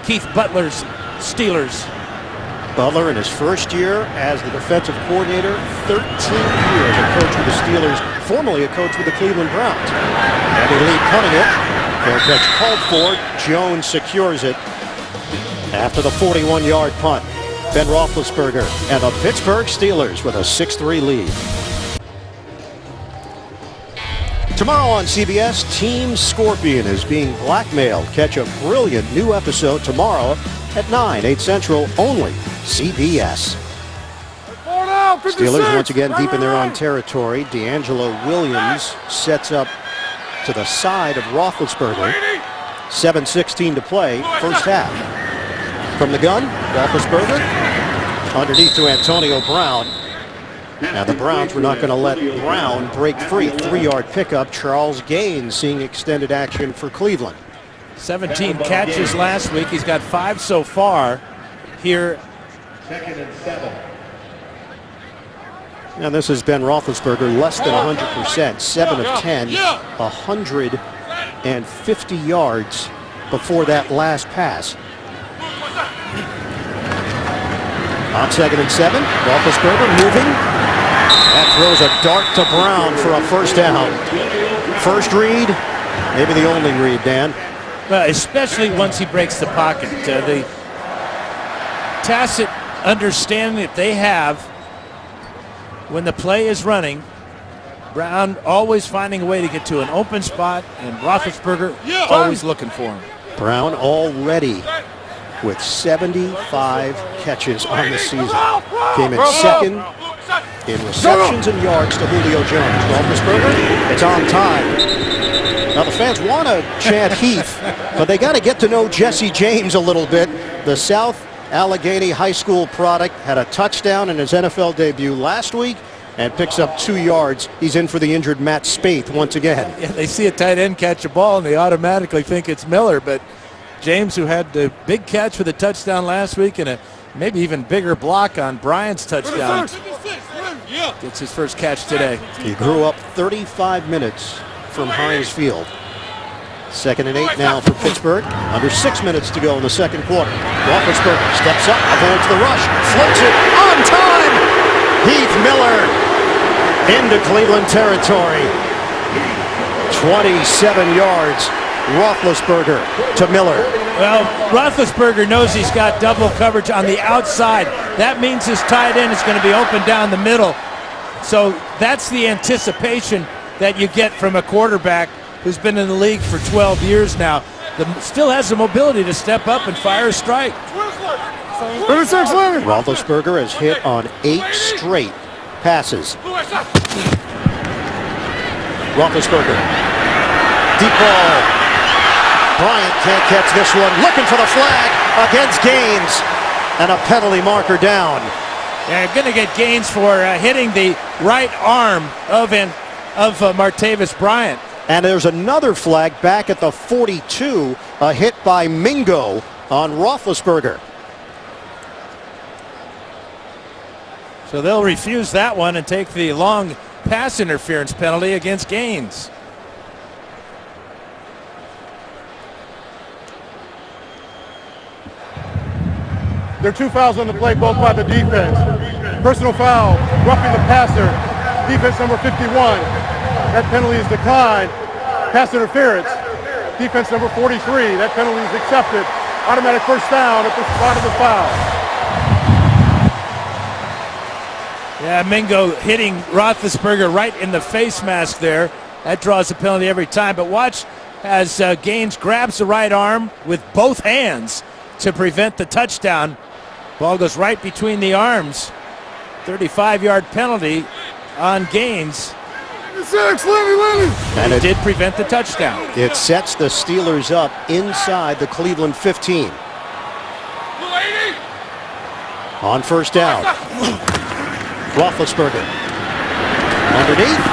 Keith Butler's Steelers. Butler in his first year as the defensive coordinator, 13 years a coach with the Steelers, formerly a coach with the Cleveland Browns. Andy Lee punting it. Fair catch called for. Jones secures it after the 41-yard punt. Ben Roethlisberger and the Pittsburgh Steelers with a 6-3 lead. Tomorrow on CBS, Team Scorpion is being blackmailed. Catch a brilliant new episode tomorrow at 9, 8 Central, only CBS. Steelers once again deep in their own territory. DeAngelo Williams sets up to the side of Roethlisberger. 7:16 to play, first half. From the gun, Roethlisberger underneath to Antonio Brown. Now the Browns were not going to let Brown break free. 3-yard pickup. Charles Gaines seeing extended action for Cleveland. 17 catches last week. He's got 5 so far here. Now this has been Roethlisberger less than 100%. 7 of 10, 150 yards before that last pass. On 2nd and 7, Roethlisberger moving. That throws a dart to Brown for a first down. First read, maybe the only read, Dan. Well, especially once he breaks the pocket. The tacit understanding that they have when the play is running, Brown always finding a way to get to an open spot, and Roethlisberger always looking for him. Brown already with 75 catches on the season. Came in second in receptions and yards to Julio Jones. Roethlisberger, it's on time. Now the fans want to chant Heath, but they got to get to know Jesse James a little bit. The South Allegheny High School product had a touchdown in his NFL debut last week and picks up 2 yards. He's in for the injured Matt Spaeth once again. Yeah, they see a tight end catch a ball and they automatically think it's Miller, but James, who had the big catch for the touchdown last week and a maybe even bigger block on Bryant's touchdown, gets his first catch today. He grew up 35 minutes from Heinz Field. 2nd and 8 now for Pittsburgh. Under 6 minutes to go in the second quarter. Roethlisberger steps up, avoids the rush, floats it on time. Heath Miller into Cleveland territory. 27 yards. Roethlisberger to Miller. Well, Roethlisberger knows he's got double coverage on the outside. That means his tight end is going to be open down the middle. So that's the anticipation that you get from a quarterback who's been in the league for 12 years now. Still has the mobility to step up and fire a strike. Roethlisberger has hit on 8 straight passes. Roethlisberger. Deep ball. Bryant can't catch this one. Looking for the flag against Gaines. And a penalty marker down. They're going to get Gaines for hitting the right arm of Martavis Bryant. And there's another flag back at the 42. A hit by Mingo on Roethlisberger. So they'll refuse that one and take the long pass interference penalty against Gaines. There are 2 fouls on the play, both by the defense. Personal foul, roughing the passer. Defense number 51. That penalty is declined. Pass interference. Defense number 43. That penalty is accepted. Automatic first down at the spot of the foul. Yeah, Mingo hitting Roethlisberger right in the face mask there. That draws a penalty every time. But watch as Gaines grabs the right arm with both hands to prevent the touchdown. Ball goes right between the arms. 35-yard penalty on Gaines. And it did prevent the touchdown. It sets the Steelers up inside the Cleveland 15. On first down. Roethlisberger. Underneath.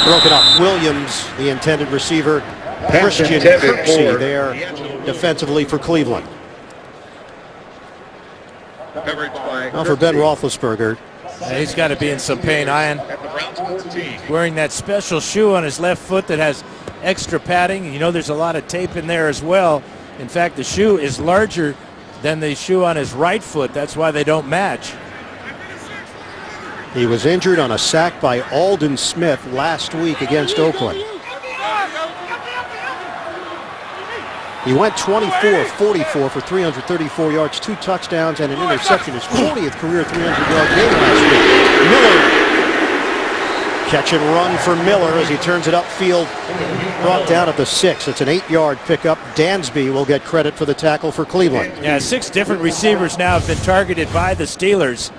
Broken up. Williams, the intended receiver. Christian Kirksey there defensively for Cleveland. Now for Ben Roethlisberger. He's got to be in some pain, Ian. Wearing that special shoe on his left foot that has extra padding. You know there's a lot of tape in there as well. In fact, the shoe is larger than the shoe on his right foot. That's why they don't match. He was injured on a sack by Aldon Smith last week against Oakland. He went 24-44 for 334 yards, 2 touchdowns, and an interception. His 40th career 300-yard game last week. Miller. Catch and run for Miller as he turns it upfield, brought down at the 6. It's an 8-yard pickup. Dansby will get credit for the tackle for Cleveland. Yeah, 6 different receivers now have been targeted by the Steelers.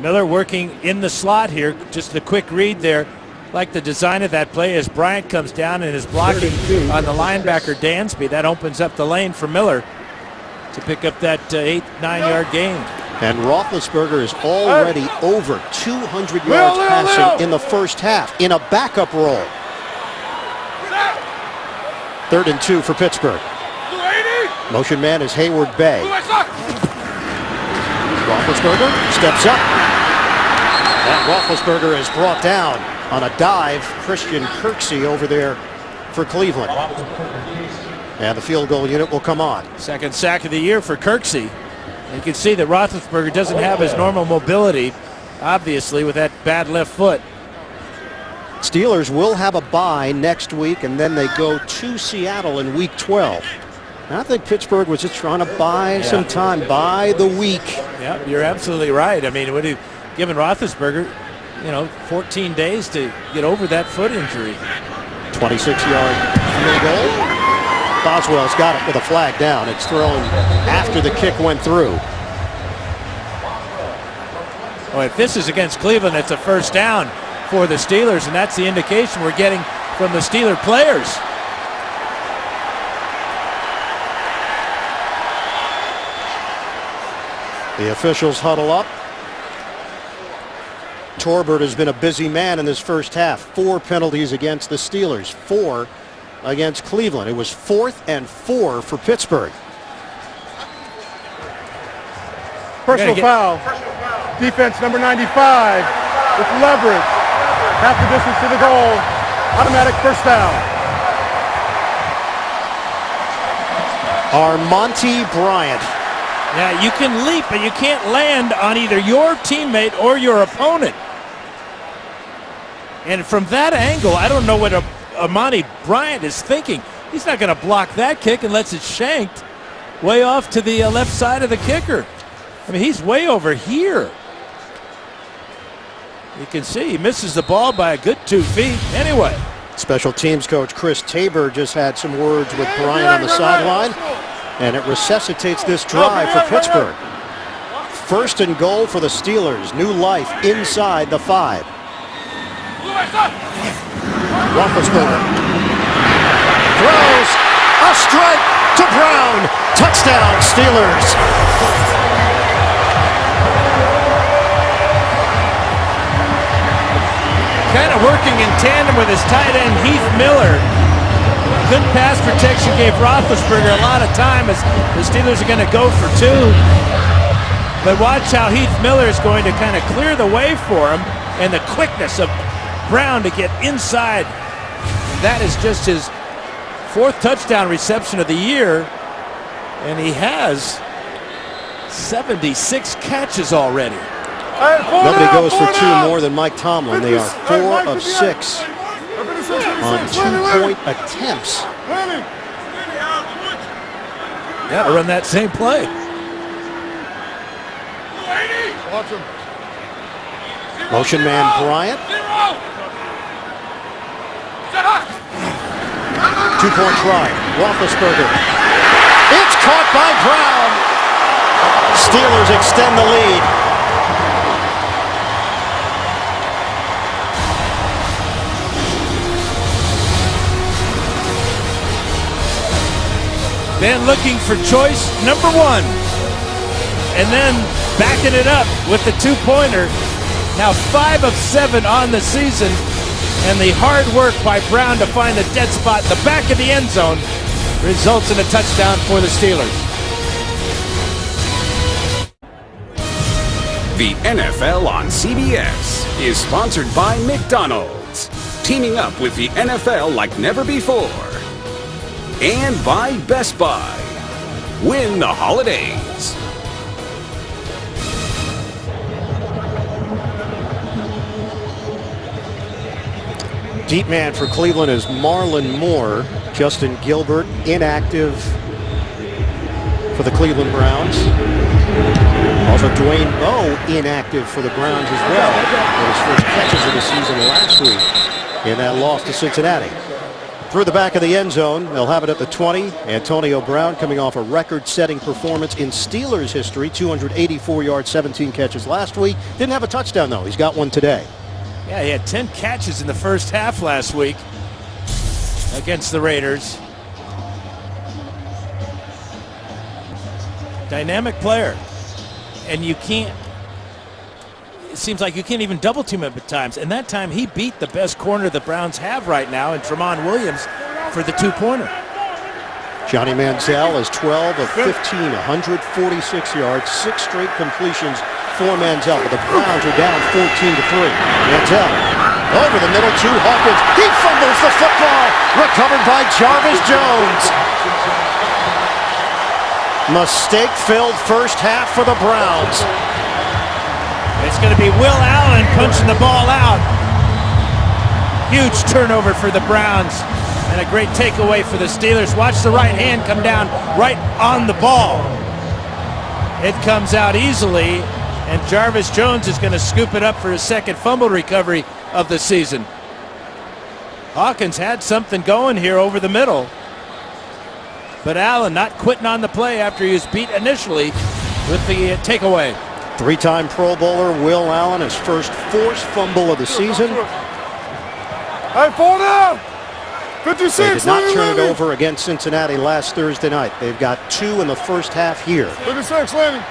Miller working in the slot here. Just a quick read there. Like the design of that play as Bryant comes down and is blocking on the linebacker Dansby. That opens up the lane for Miller to pick up that 8-9-yard gain. And Roethlisberger is already over 200 yards passing in the first half in a backup role. 3rd and 2 for Pittsburgh. Motion man is Hayward Bay. Roethlisberger steps up. And Roethlisberger is brought down on a dive. Christian Kirksey over there for Cleveland. And the field goal unit will come on. 2nd sack of the year for Kirksey. You can see that Roethlisberger doesn't have his normal mobility, obviously, with that bad left foot. Steelers will have a bye next week, and then they go to Seattle in Week 12. And I think Pittsburgh was just trying to buy some time, buy the week. Yeah, you're absolutely right. I mean, would have given Roethlisberger, 14 days to get over that foot injury. 26-yard field goal. Boswell's got it with a flag down. It's thrown after the kick went through. Well, if this is against Cleveland, it's a first down for the Steelers, and that's the indication we're getting from the Steeler players. The officials huddle up. Torbert has been a busy man in this first half. 4 penalties against the Steelers, 4 against Cleveland. It was 4th and 4 for Pittsburgh. Personal foul. Defense number 95 with leverage. Half the distance to the goal. Automatic first down. Armonte Bryant. Yeah, you can leap, but you can't land on either your teammate or your opponent. And from that angle, I don't know what Armonte Bryant is thinking. He's not going to block that kick unless it's shanked way off to the left side of the kicker. I mean, he's way over here. You can see he misses the ball by a good 2 feet. Anyway. Special teams coach Chris Tabor just had some words with Bryant on the sideline, and it resuscitates this drive for Pittsburgh. 1st and goal for the Steelers. New life inside the 5. Roethlisberger throws a strike to Brown. Touchdown, Steelers. Kind of working in tandem with his tight end, Heath Miller. Good pass protection gave Roethlisberger a lot of time as the Steelers are going to go for 2. But watch how Heath Miller is going to kind of clear the way for him, and the quickness of Brown to get inside. That is just his 4th touchdown reception of the year, and he has 76 catches already. Nobody goes for 2 more than Mike Tomlin. They are 4 of 6 on 2-point attempts. Yeah, to run that same play. Motion man Bryant. 2-point try. Roethlisberger. It's caught by Brown. Steelers extend the lead. Then looking for choice number 1. And then backing it up with the 2-pointer. Now 5 of 7 on the season. And the hard work by Brown to find the dead spot in the back of the end zone results in a touchdown for the Steelers. The NFL on CBS is sponsored by McDonald's, teaming up with the NFL like never before. And by Best Buy. win the holidays. Deep man for Cleveland is Marlon Moore. Justin Gilbert inactive for the Cleveland Browns. Also Dwayne Bowe inactive for the Browns as well. For his first catches of the season last week in that loss to Cincinnati. Through the back of the end zone, they'll have it at the 20. Antonio Brown coming off a record-setting performance in Steelers history. 284 yards, 17 catches last week. Didn't have a touchdown though. He's got one today. Yeah, he had 10 catches in the first half last week against the Raiders. Dynamic player. And you can't, it seems like you can't even double team him at times. And that time he beat the best corner the Browns have right now in Tramon Williams for the two-pointer. Johnny Manziel is 12 of 15, 146 yards, 6 straight completions for Manziel. But the Browns are down 14-3. Manziel over the middle to Hawkins. He fumbles the football. Recovered by Jarvis Jones. Mistake-filled first half for the Browns. It's going to be Will Allen punching the ball out. Huge turnover for the Browns. And a great takeaway for the Steelers. Watch the right hand come down right on the ball. It comes out easily, and Jarvis Jones is going to scoop it up for his second fumble recovery of the season. Hawkins had something going here over the middle, but Allen not quitting on the play after he was beat initially with the takeaway. Three-time Pro Bowler Will Allen, his first forced fumble of the season. Hey, fall down! 56, They did not turn it over against Cincinnati last Thursday night. They've got 2 in the first half here. 56, landing.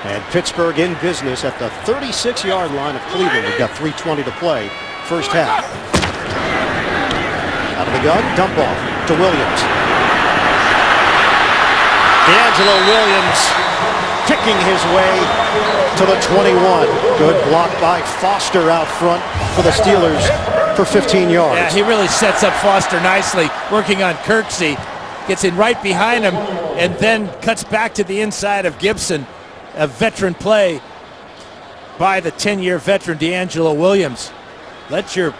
And Pittsburgh in business at the 36-yard line of Cleveland. We've got 3:20 to play, first half. Out of the gun, dump off to Williams. D'Angelo Williams picking his way to the 21. Good block by Foster out front for the Steelers for 15 yards. Yeah, he really sets up Foster nicely, working on Kirksey. Gets in right behind him and then cuts back to the inside of Gibson. A veteran play by the 10-year veteran D'Angelo Williams. Let your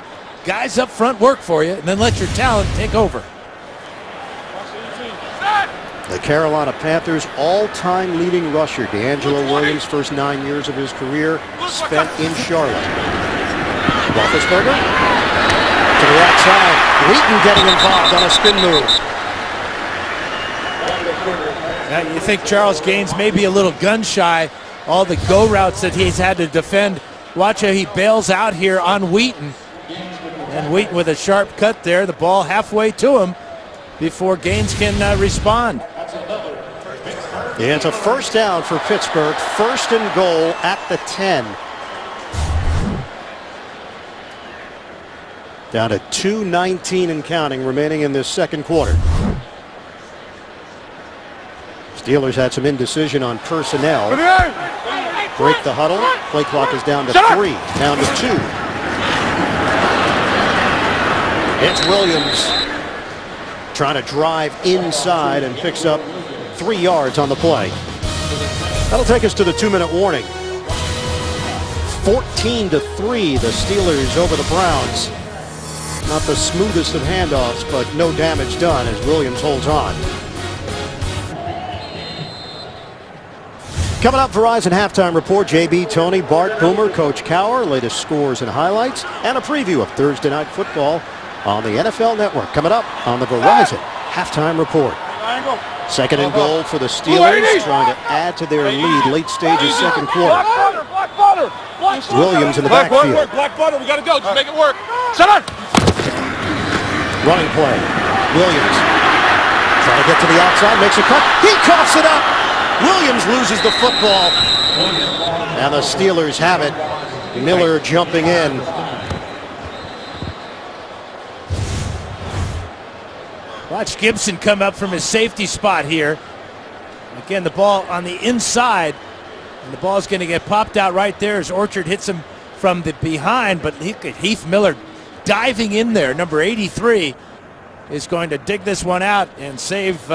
guys up front work for you, and then let your talent take over. The Carolina Panthers' all-time leading rusher, D'Angelo Williams, first 9 years of his career spent in Charlotte. Roethlisberger to the right side. Wheaton getting involved on a spin move. Now, you think Charles Gaines may be a little gun-shy. All the go routes that he's had to defend. Watch how he bails out here on Wheaton. And Wheaton with a sharp cut there. The ball halfway to him before Gaines can respond. Yeah, it's a first down for Pittsburgh. First and goal at the 10. Down to 2:19 and counting remaining in this second quarter. Steelers had some indecision on personnel. Break the huddle. Play clock is down to 3. Down to 2. It's Williams trying to drive inside and picks up 3 yards on the play. That'll take us to the 2-minute warning. 14-3, the Steelers over the Browns. Not the smoothest of handoffs, but no damage done as Williams holds on. Coming up, Verizon Halftime Report, JB, Tony, Bart, Boomer, Coach Cowher, latest scores and highlights, and a preview of Thursday Night Football on the NFL Network. Coming up on the Verizon Halftime Report. Second and goal for the Steelers, trying to add to their lead late stages second quarter. Williams in the backfield. Black butter, we got to go. Just make it work. Shut up! Running play. Williams trying to get to the outside, makes a cut. He coughs it up. Williams loses the football. And the Steelers have it. Miller jumping in. Watch Gibson come up from his safety spot here. Again, the ball on the inside. And the ball's going to get popped out right there as Orchard hits him from the behind. But Heath Miller diving in there. Number 83 is going to dig this one out and save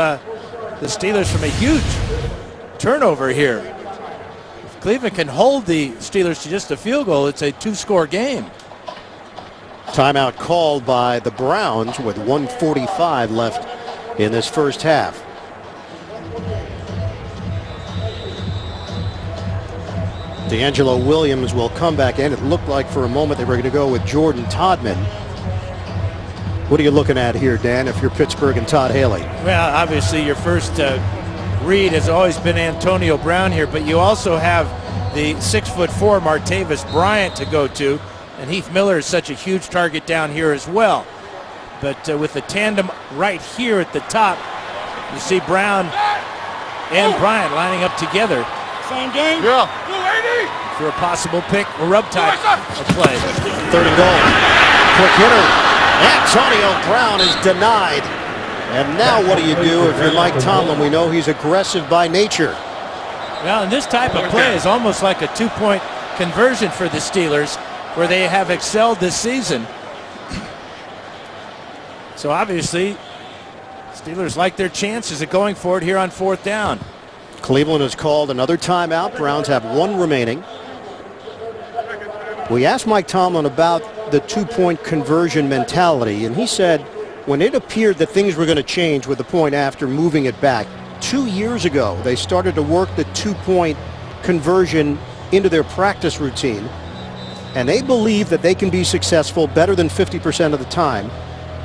the Steelers from a huge turnover here. If Cleveland can hold the Steelers to just a field goal, it's a 2-score game. Timeout called by the Browns with 1:45 left in this first half. D'Angelo Williams will come back in. It looked like for a moment they were going to go with Jordan Todman. What are you looking at here, Dan, if you're Pittsburgh and Todd Haley? Well, obviously your first read has always been Antonio Brown here, but you also have the 6'4" Martavis Bryant to go to, and Heath Miller is such a huge target down here as well. But with the tandem right here at the top, you see Brown and Bryant lining up together. Same game? Yeah. For a possible pick or rub type of play. 3rd and goal. Quick hitter. Antonio Brown is denied. And now what do you do if you're Mike Tomlin? We know he's aggressive by nature. Well, and this type of play is almost like a 2-point conversion for the Steelers, where they have excelled this season. So obviously, Steelers like their chances of going for it here on 4th down. Cleveland has called another timeout. Browns have 1 remaining. We asked Mike Tomlin about the 2-point conversion mentality, and he said when it appeared that things were going to change with the point after moving it back, 2 years ago they started to work the 2-point conversion into their practice routine, and they believe that they can be successful better than 50% of the time.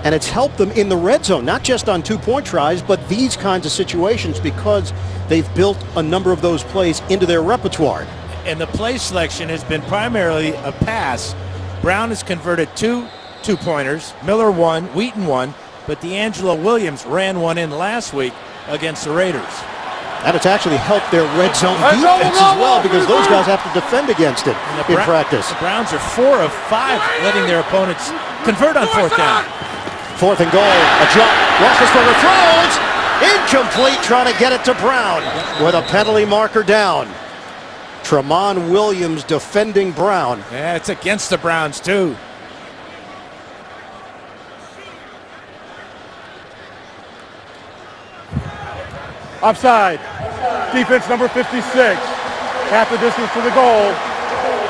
And it's helped them in the red zone, not just on 2-point tries, but these kinds of situations, because they've built a number of those plays into their repertoire. And the play selection has been primarily a pass. Brown has converted 2 2-pointers, Miller 1, Wheaton 1, but D'Angelo Williams ran one in last week against the Raiders. And it's actually helped their red zone defense as well, because those guys have to defend against it in practice. The Browns are 4 of 5 letting their opponents convert on 4th down. 4th and goal, a jump, Roethlisberger throws, incomplete, trying to get it to Brown with a penalty marker down. Tramon Williams defending Brown. Yeah, it's against the Browns too. Offside. Defense number 56. Half the distance to the goal.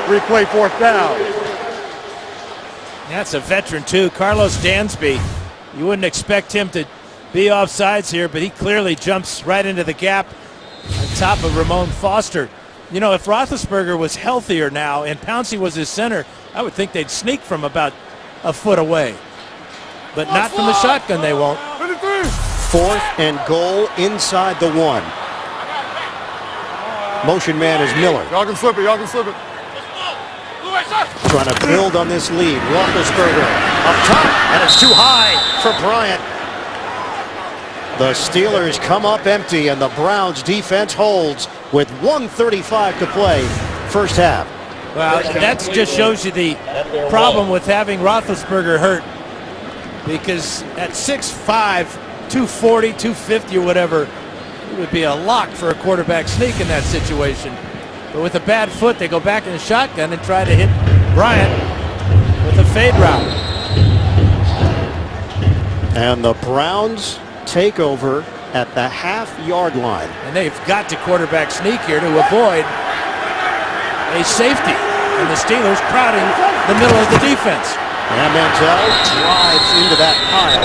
Replay 4th down. That's a veteran too, Carlos Dansby. You wouldn't expect him to be offsides here, but he clearly jumps right into the gap on top of Ramon Foster. You know, if Roethlisberger was healthier now and Pouncey was his center, I would think they'd sneak from about a foot away. But not from the shotgun, they won't. 4th and goal inside the 1. Motion man is Miller. Y'all can slip it, y'all can slip it. Trying to build on this lead. Roethlisberger up top, and it's too high for Bryant. The Steelers come up empty, and the Browns defense holds with 1:35 to play, first half. Well, that just shows you the problem with having Roethlisberger hurt, because at 6'5", 240, 250 or whatever, it would be a lock for a quarterback sneak in that situation. But with a bad foot, they go back in the shotgun and try to hit Bryant with a fade route. And the Browns take over at the half-yard line. And they've got to quarterback sneak here to avoid a safety. And the Steelers crowding the middle of the defense. And Manziel drives into that pile.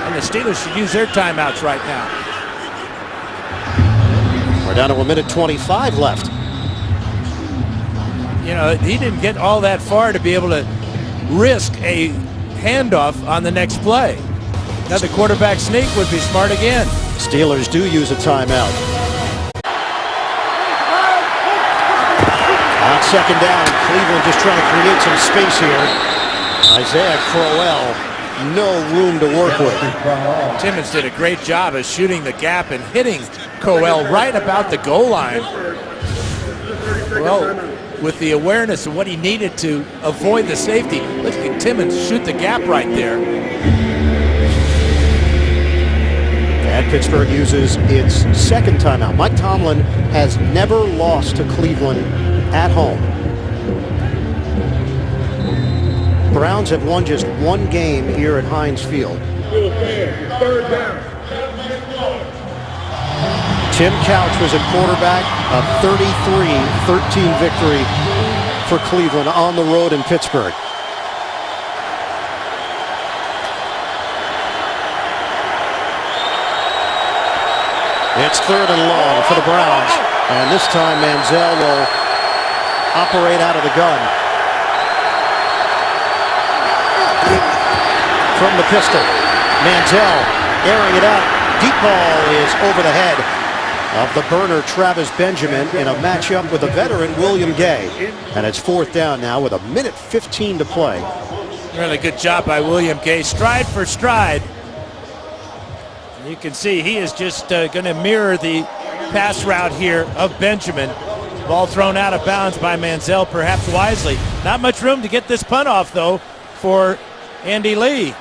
And the Steelers should use their timeouts right now. We're down to 1:25 left. You know, he didn't get all that far to be able to risk a handoff on the next play. Now the quarterback sneak would be smart again. Steelers do use a timeout. On 2nd down, Cleveland just trying to create some space here. Isaiah Crowell, no room to work with. Timmons did a great job of shooting the gap and hitting Crowell right about the goal line. Well, with the awareness of what he needed to avoid the safety, look at Timmons shoot the gap right there. And Pittsburgh uses its 2nd timeout. Mike Tomlin has never lost to Cleveland at home. Browns have won just 1 game here at Heinz Field. Tim Couch was at quarterback. A 33-13 victory for Cleveland on the road in Pittsburgh. It's 3rd and long for the Browns. And this time Manziel will operate out of the gun. From the pistol. Manziel airing it out. Deep ball is over the head of the burner Travis Benjamin in a matchup with a veteran William Gay. And it's 4th down now with 1:15 to play. Really good job by William Gay, stride for stride. You can see he is just going to mirror the pass route here of Benjamin. Ball thrown out of bounds by Manziel, perhaps wisely. Not much room to get this punt off, though, for Andy Lee.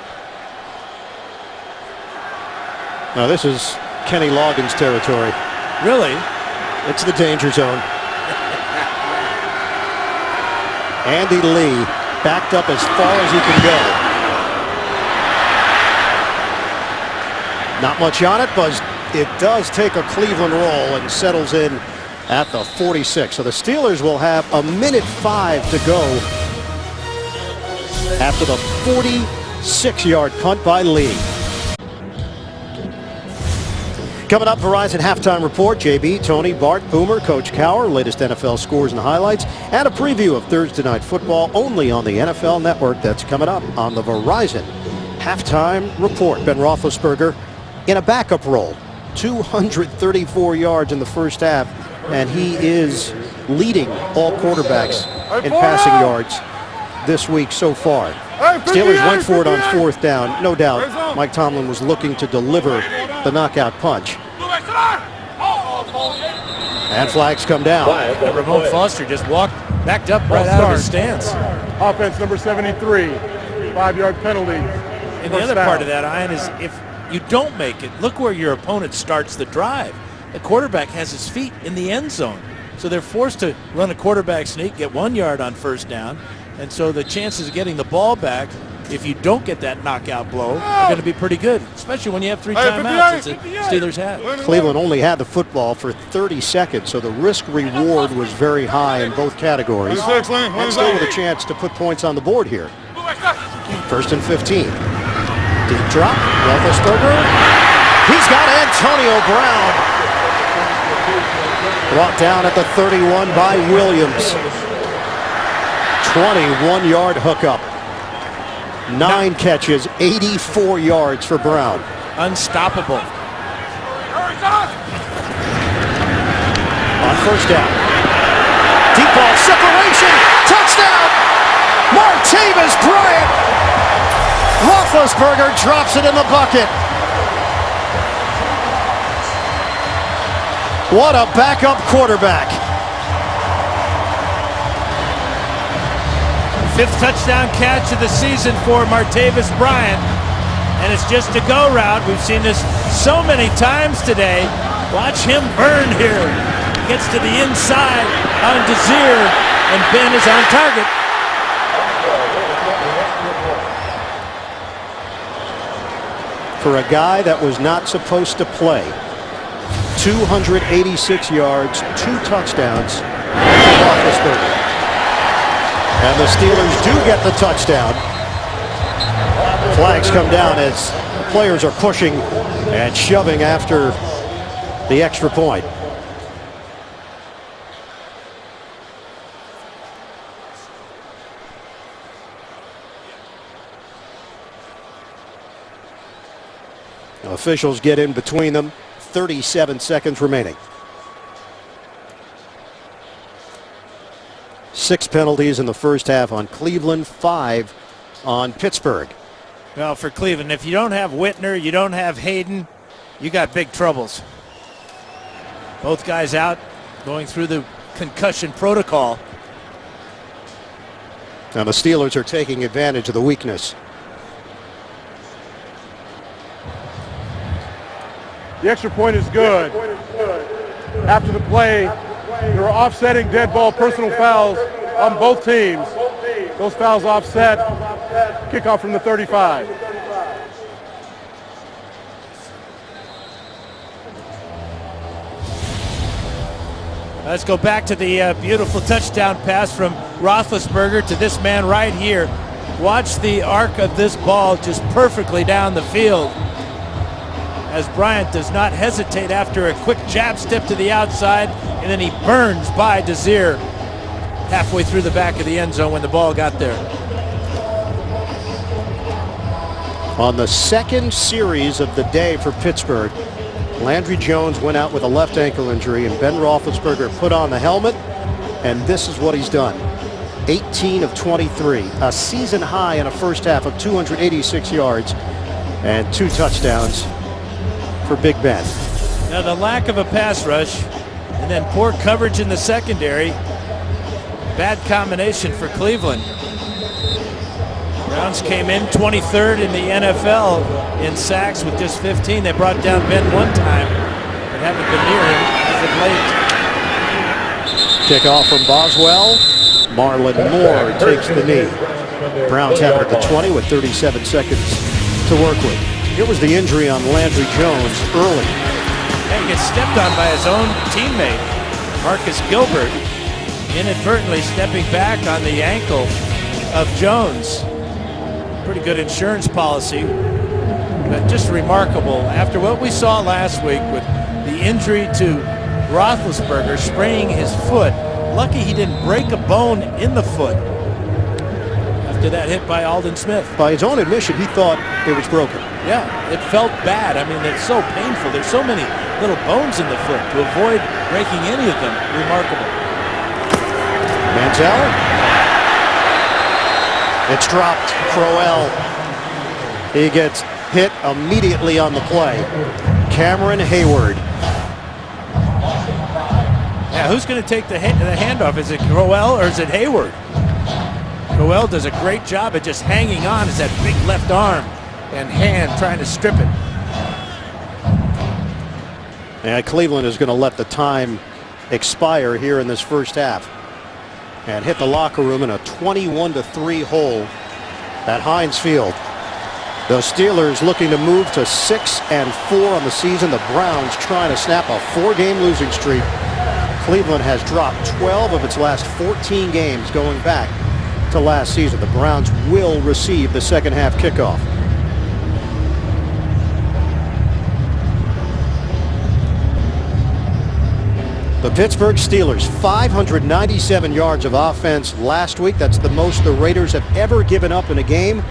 Now this is Kenny Loggins territory. Really? It's the danger zone. Andy Lee backed up as far as he can go. Not much on it, but it does take a Cleveland roll and settles in at the 46. So the Steelers will have 1:05 to go after the 46-yard punt by Lee. Coming up, Verizon Halftime Report. JB, Tony, Bart, Boomer, Coach Cowher, latest NFL scores and highlights, and a preview of Thursday Night Football only on the NFL Network. That's coming up on the Verizon Halftime Report. Ben Roethlisberger in a backup role. 234 yards in the first half, and he is leading all quarterbacks in passing yards this week so far. Steelers went for it on 4th down. No doubt Mike Tomlin was looking to deliver the knockout punch. And flags come down. Ramon Foster just backed up right out of his stance. Offense number 73, 5-yard penalty. And the other part of that, Ian, is if you don't make it, look where your opponent starts the drive. The quarterback has his feet in the end zone. So they're forced to run a quarterback sneak, get 1 yard on 1st down. And so the chances of getting the ball back, if you don't get that knockout blow, are going to be pretty good, especially when you have 3 timeouts, as the Steelers had. Cleveland only had the football for 30 seconds, so the risk-reward was very high in both categories. And still with a chance to put points on the board here. 1st and 15. Deep drop. Roethlisberger. He's got Antonio Brown. Brought down at the 31 by Williams. 21-yard hookup. 9 catches, 84 yards for Brown. Unstoppable. On 1st down. Deep ball, separation, touchdown! Martavis Bryant! Roethlisberger drops it in the bucket. What a backup quarterback. 5th touchdown catch of the season for Martavis Bryant. And it's just a go route. We've seen this so many times today. Watch him burn here. He gets to the inside on Desir, and Ben is on target. For a guy that was not supposed to play, 286 yards, 2 touchdowns for Roethlisberger. And the Steelers do get the touchdown. Flags come down as players are pushing and shoving after the extra point. Officials get in between them. 37 seconds remaining. 6 penalties in the first half on Cleveland, 5 on Pittsburgh. Well, for Cleveland, if you don't have Whitner, you don't have Hayden, you got big troubles. Both guys out, going through the concussion protocol. And the Steelers are taking advantage of the weakness. The extra point is good. After the play, there were offsetting dead ball personal fouls on both teams. Those fouls offset. Kickoff from the 35. Let's go back to the beautiful touchdown pass from Roethlisberger to this man right here. Watch the arc of this ball just perfectly down the field, as Bryant does not hesitate after a quick jab step to the outside, and then he burns by Desir halfway through the back of the end zone when the ball got there. On the second series of the day for Pittsburgh, Landry Jones went out with a left ankle injury, and Ben Roethlisberger put on the helmet, and this is what he's done. 18 of 23, a season high in a first half of 286 yards and 2 touchdowns for Big Ben. Now the lack of a pass rush and then poor coverage in the secondary, bad combination for Cleveland. Browns came in 23rd in the NFL in sacks with just 15. They brought down Ben one time, but haven't been near him as of late. Kickoff from Boswell. Marlon Moore takes the knee. Browns have it at the 20 with 37 seconds to work with. Here was the injury on Landry Jones early. And he gets stepped on by his own teammate, Marcus Gilbert, inadvertently stepping back on the ankle of Jones. Pretty good insurance policy, but just remarkable. After what we saw last week with the injury to Roethlisberger spraining his foot, lucky he didn't break a bone in the foot after that hit by Aldon Smith. By his own admission, he thought it was broken. Yeah, it felt bad. I mean, it's so painful. There's so many little bones in the foot. To avoid breaking any of them, remarkable. Manziel. It's dropped. Crowell. He gets hit immediately on the play. Cameron Hayward. Yeah, who's going to take the handoff? Is it Crowell or is it Hayward? Crowell does a great job at just hanging on as that big left arm and hand trying to strip it. Yeah, Cleveland is going to let the time expire here in this first half and hit the locker room in a 21-3 hole at Heinz Field. The Steelers looking to move to 6-4 on the season. The Browns trying to snap a 4-game losing streak. Cleveland has dropped 12 of its last 14 games going back to last season. The Browns will receive the second half kickoff. The Pittsburgh Steelers, 597 yards of offense last week. That's the most the Raiders have ever given up in a game.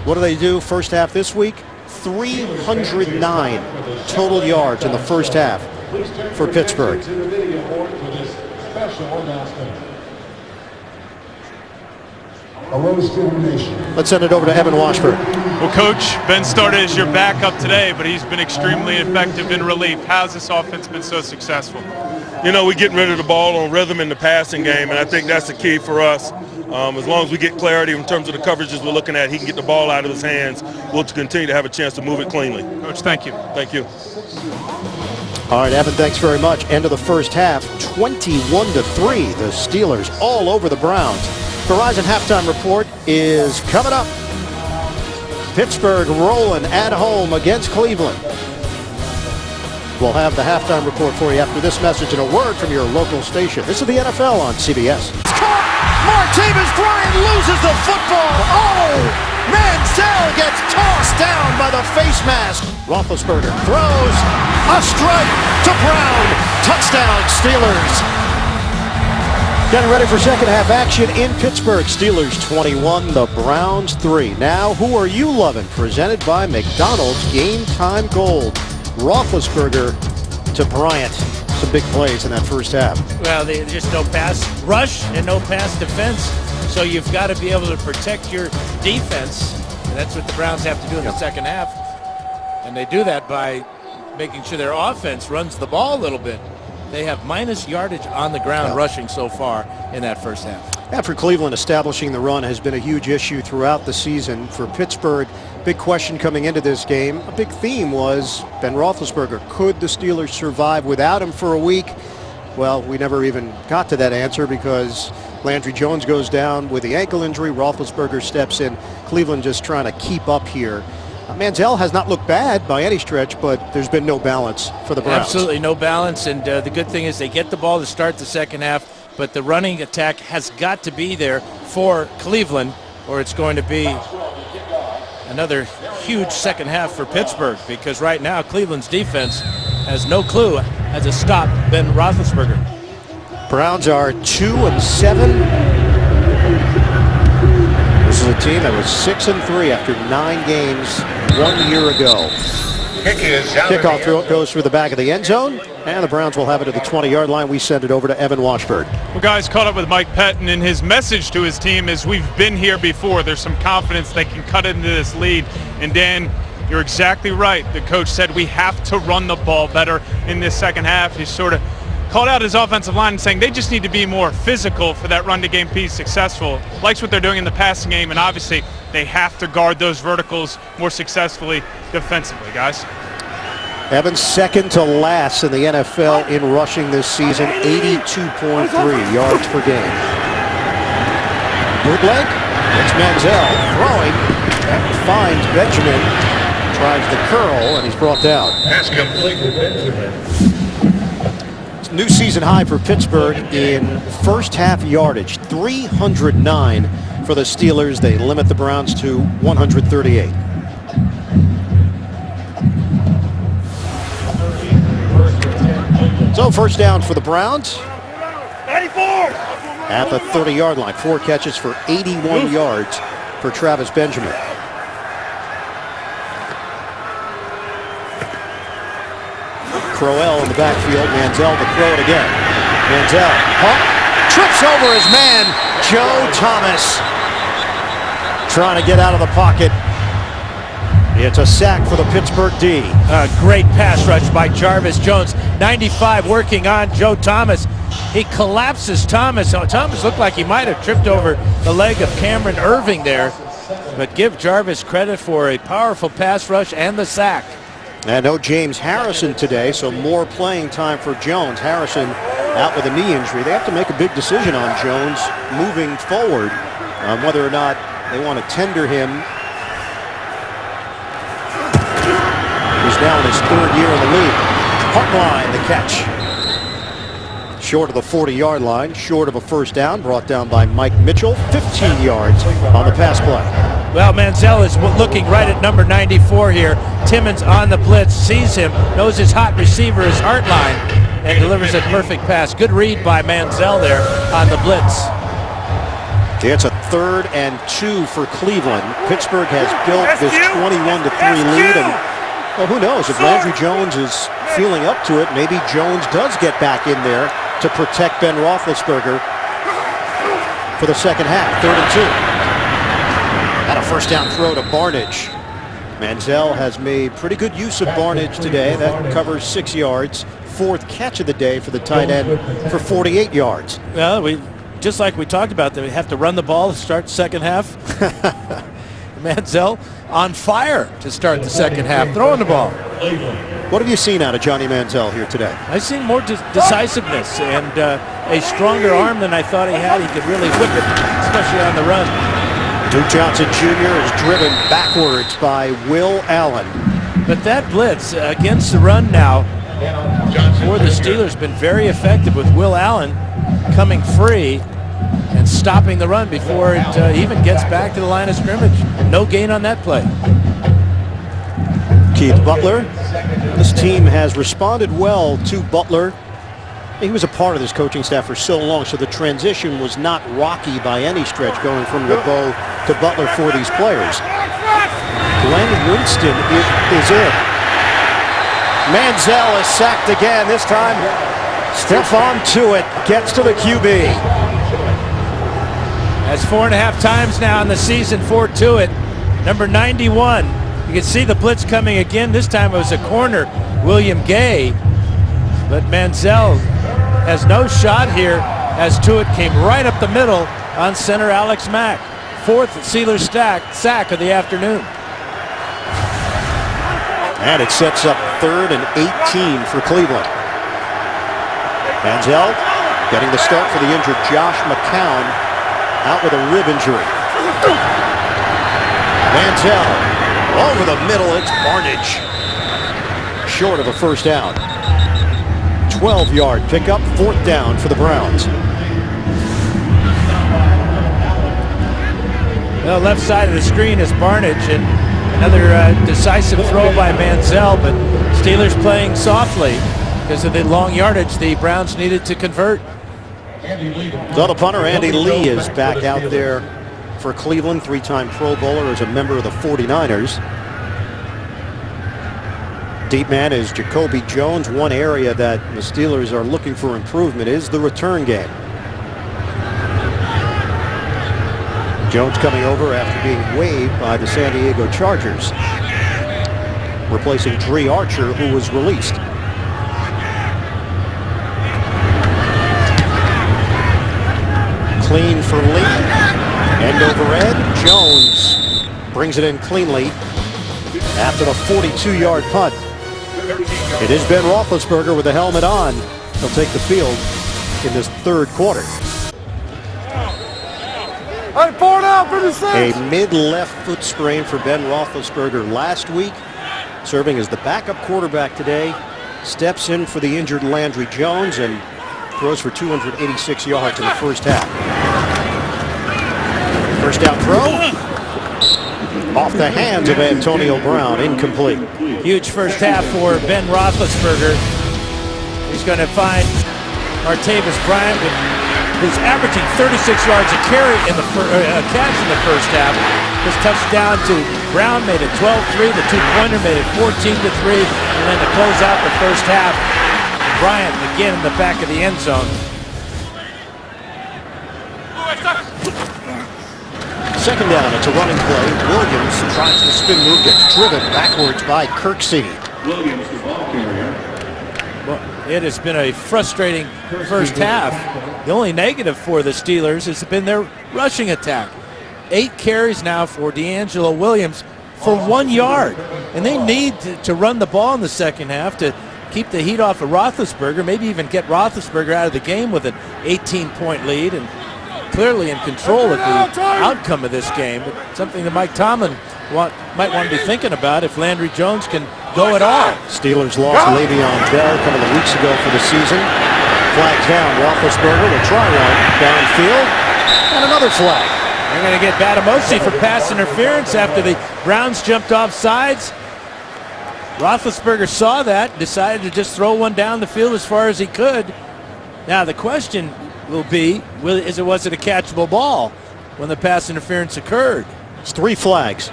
What do they do first half this week? 309 total yards in the first half for Pittsburgh. Let's send it over to Evan Washburn. Well, Coach, Ben started as your backup today, but he's been extremely effective in relief. How's this offense been so successful? You know, we're getting rid of the ball on rhythm in the passing game, and I think that's the key for us. As long as we get clarity in terms of the coverages we're looking at, he can get the ball out of his hands. We'll continue to have a chance to move it cleanly. Coach, thank you. Thank you. All right, Evan, thanks very much. End of the first half, 21-3. The Steelers all over the Browns. Verizon halftime report is coming up. Pittsburgh rolling at home against Cleveland. We'll have the halftime report for you after this message and a word from your local station. This is the NFL on CBS. It's caught! Martavis Bryant loses the football. Oh! Manziel gets tossed down by the face mask. Roethlisberger throws a strike to Brown. Touchdown, Steelers. Getting ready for second half action in Pittsburgh. Steelers 21, the Browns 3. Now, who are you loving? Presented by McDonald's Game Time Gold. Roethlisberger to Bryant. Some big plays in that first half. Well, there's just no pass rush and no pass defense. So you've got to be able to protect your defense. And that's what the Browns have to do in the second half. And they do that by making sure their offense runs the ball a little bit. They have minus yardage on the ground rushing so far in that first half. After Cleveland, establishing the run has been a huge issue throughout the season. For Pittsburgh, big question coming into this game. A big theme was Ben Roethlisberger. Could the Steelers survive without him for a week? Well, we never even got to that answer because Landry Jones goes down with the ankle injury. Roethlisberger steps in. Cleveland just trying to keep up here Manziel has not looked bad by any stretch, but there's been no balance for the Browns. Absolutely no balance, and the good thing is they get the ball to start the second half, but the running attack has got to be there for Cleveland, or it's going to be another huge second half for Pittsburgh, because right now Cleveland's defense has no clue how to stop Ben Roethlisberger. Browns are 2-7. This is a team that was 6-3 after 9 games 1 year ago. Kickoff throw goes through the back of the end zone, and the Browns will have it at the 20-yard line. We send it over to Evan Washburn. Well, guys, caught up with Mike Pettin, and his message to his team is we've been here before. There's some confidence they can cut into this lead. And Dan, you're exactly right. The coach said we have to run the ball better in this second half. He sort of called out his offensive line and saying they just need to be more physical for that run-to-game piece successful. Likes what they're doing in the passing game, and obviously they have to guard those verticals more successfully defensively, guys. Evans second to last in the NFL in rushing this season, 82.3 yards per game. Bootleg, it's Manziel throwing, finds Benjamin, tries the curl, and he's brought down. Pass complete to Benjamin. New season high for Pittsburgh in first half yardage, 309 for the Steelers. They limit the Browns to 138. So first down for the Browns. 94! At the 30-yard line, 4 catches for 81 yards for Travis Benjamin. Crowell in the backfield. Manziel to throw it again. Manziel trips over his man, Joe Thomas. Trying to get out of the pocket. It's a sack for the Pittsburgh D. A great pass rush by Jarvis Jones. 95 working on Joe Thomas. He collapses Thomas. Oh, Thomas looked like he might have tripped over the leg of Cameron Irving there. But give Jarvis credit for a powerful pass rush and the sack. And no James Harrison today, so more playing time for Jones. Harrison out with a knee injury. They have to make a big decision on Jones moving forward on whether or not they want to tender him. He's now in his 3rd year in the league. Hartline, the catch. Short of the 40-yard line, short of a first down, brought down by Mike Mitchell. 15 yards on the pass play. Well, Manziel is looking right at number 94 here. Timmons on the blitz, sees him, knows his hot receiver is Hartline, and delivers a perfect pass. Good read by Manziel there on the blitz. It's a 3rd and 2 for Cleveland. Pittsburgh has built this 21-3 lead, and well, who knows if Landry Jones is feeling up to it. Maybe Jones does get back in there to protect Ben Roethlisberger for the second half. 3rd and 2. And a first down throw to Barnidge. Manziel has made pretty good use of Barnidge today. That covers 6 yards. 4th catch of the day for the tight end for 48 yards. Well, just like we talked about, they have to run the ball to start the second half. Manziel on fire to start the second half, throwing the ball. What have you seen out of Johnny Manziel here today? I've seen more decisiveness and a stronger arm than I thought he had. He could really whip it, especially on the run. Duke Johnson Jr. is driven backwards by Will Allen. But that blitz against the run now for the Steelers been very effective with Will Allen coming free and stopping the run before it even gets back to the line of scrimmage. No gain on that play. Keith Butler. This team has responded well to Butler. He was a part of this coaching staff for so long, so the transition was not rocky by any stretch going from LeBeau to Butler for these players. Glenn Winston is in. Manziel is sacked again. This time, Stephon Tuitt gets to the QB. That's 4.5 times now in the season for Tuitt. Number 91. You can see the blitz coming again. This time it was a corner, William Gay. But Manziel has no shot here as Tuitt came right up the middle on center Alex Mack. 4th Steelers sack of the afternoon. And it sets up 3rd and 18 for Cleveland. Manziel getting the start for the injured Josh McCown out with a rib injury. Manziel Over the middle, it's Barnidge. Short of a first down. 12-yard pickup, 4th down for the Browns. Well, left side of the screen is Barnidge, and another decisive throw by Manziel, but Steelers playing softly because of the long yardage the Browns needed to convert. So the punter, Andy Lee, is back out there for Cleveland, 3-time Pro Bowler as a member of the 49ers. Deep man is Jacoby Jones. One area that the Steelers are looking for improvement is the return game. Jones coming over after being waived by the San Diego Chargers, replacing Dre Archer, who was released. Clean for Lee. End over end. Jones brings it in cleanly after the 42-yard punt. It is Ben Roethlisberger with the helmet on. He'll take the field in this 3rd quarter. A mid-left foot sprain for Ben Roethlisberger last week, serving as the backup quarterback today. Steps in for the injured Landry Jones and throws for 286 yards in the first half. First down throw. Off the hands of Antonio Brown, incomplete. Huge first half for Ben Roethlisberger. He's going to find Martavis Bryant with who's averaging 36 yards a carry in the catch in the first half. His touchdown to Brown made it 12-3. The 2-pointer made it 14-3. And then to close out the first half, Bryant again in the back of the end zone. Second down, it's a running play. Williams tries the spin move, gets driven backwards by Kirksey. Williams, the ball carrier. Well, it has been a frustrating first half. The only negative for the Steelers has been their rushing attack. 8 carries now for D'Angelo Williams for 1 yard. And they need to run the ball in the second half to keep the heat off of Roethlisberger, maybe even get Roethlisberger out of the game with an 18-point lead and clearly in control of the outcome of this game. But something that Mike Tomlin might want to be thinking about if Landry Jones can go at all. Steelers lost Le'Veon Bell a couple of weeks ago for the season. Flag down, Roethlisberger will try one downfield, and another flag. They're going to get Batamosi for pass interference after the Browns jumped off sides. Roethlisberger saw that, decided to just throw one down the field as far as he could. Now the question will be, was it a catchable ball when the pass interference occurred? It's 3 flags.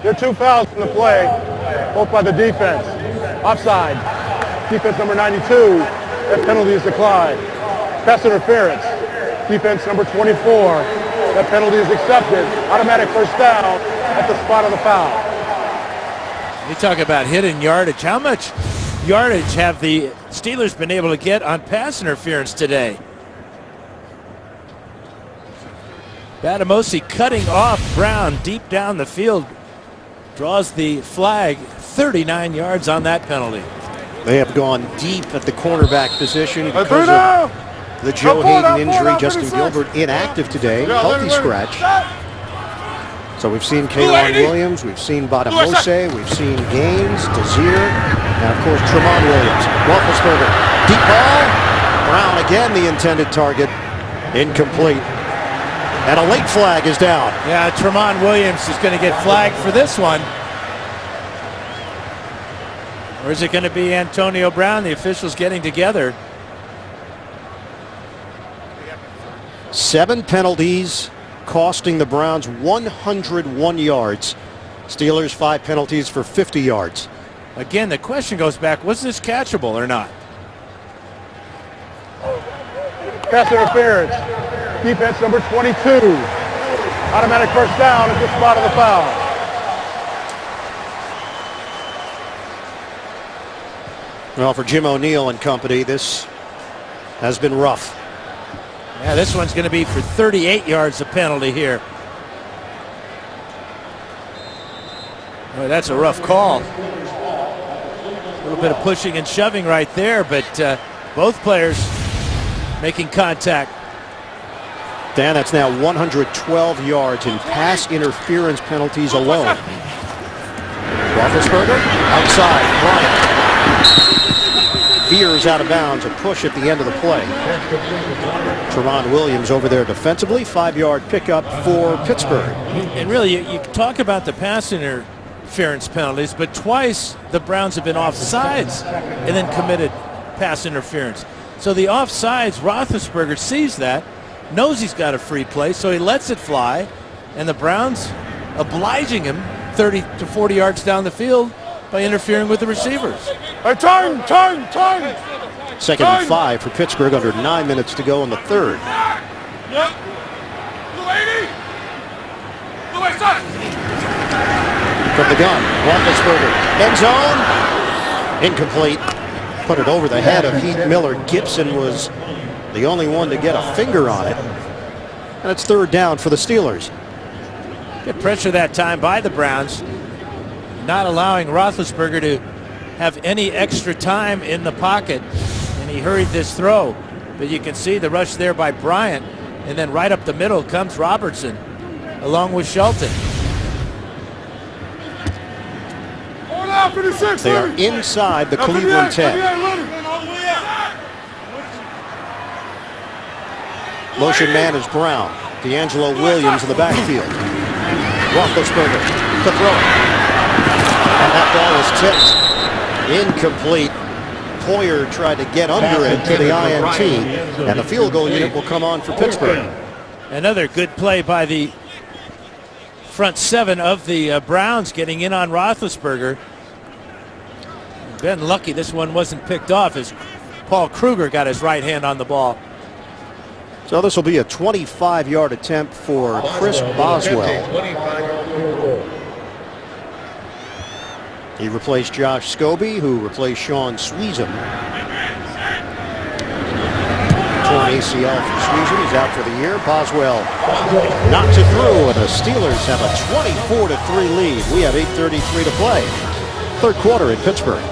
There are 2 fouls in the play, both by the defense. Offside. Defense number 92. That penalty is declined. Pass interference. Defense number 24. That penalty is accepted. Automatic first down at the spot of the foul. You talk about hidden yardage. How much yardage have the Steelers been able to get on pass interference today? Batamosi cutting off Brown deep down the field. Draws the flag, 39 yards on that penalty. They have gone deep at the cornerback position because of the Joe Hayden injury. Justin Gilbert inactive today, healthy scratch. So we've seen K'Lon Williams, we've seen Batamose, we've seen Gaines, Desir, and of course Tramon Williams. Roethlisberger, deep ball. Brown again the intended target, incomplete. And a late flag is down. Yeah, Tramon Williams is going to get flagged for this one. Or is it going to be Antonio Brown? The officials getting together. 7 penalties costing the Browns 101 yards. Steelers 5 penalties for 50 yards. Again, the question goes back, was this catchable or not? Pass interference. Defense number 22. Automatic first down at the spot of the foul. Well, for Jim O'Neill and company, this has been rough. Yeah, this one's going to be for 38 yards, the penalty here. Boy, that's a rough call. A little bit of pushing and shoving right there, but both players making contact. Dan, that's now 112 yards in pass interference penalties alone. Roethlisberger outside. Bryant veers out of bounds. A push at the end of the play. Teron Williams over there defensively. 5-yard pickup for Pittsburgh. And really, you talk about the pass interference penalties, but twice the Browns have been offsides and then committed pass interference. So the offsides, Roethlisberger sees that, knows he's got a free play, so he lets it fly, and the Browns obliging him 30 to 40 yards down the field by interfering with the receivers. Time! Second and 5 for Pittsburgh, under 9 minutes to go in the third. From the gun, Roethlisberger, end zone, incomplete. Put it over the head of Heath Miller. Gibson was the only one to get a finger on it. And it's third down for the Steelers. Good pressure that time by the Browns, not allowing Roethlisberger to have any extra time in the pocket, and he hurried this throw. But you can see the rush there by Bryant, and then right up the middle comes Robertson along with Shelton. They are inside the Cleveland 10. Motion man is Brown. D'Angelo Williams in the backfield. Roethlisberger to throw it. And that ball is tipped. Incomplete. Poyer tried to get under it to the INT. And the field goal unit will come on for Pittsburgh. Another good play by the front seven of the Browns, getting in on Roethlisberger. Been lucky this one wasn't picked off as Paul Kruger got his right hand on the ball. So this will be a 25-yard attempt for Chris Boswell. He replaced Josh Scobie, who replaced Sean Sweezum. Torn ACL for Sweezum. He's out for the year. Boswell knocks it through, and the Steelers have a 24-3 lead. We have 8:33 to play. Third quarter in Pittsburgh.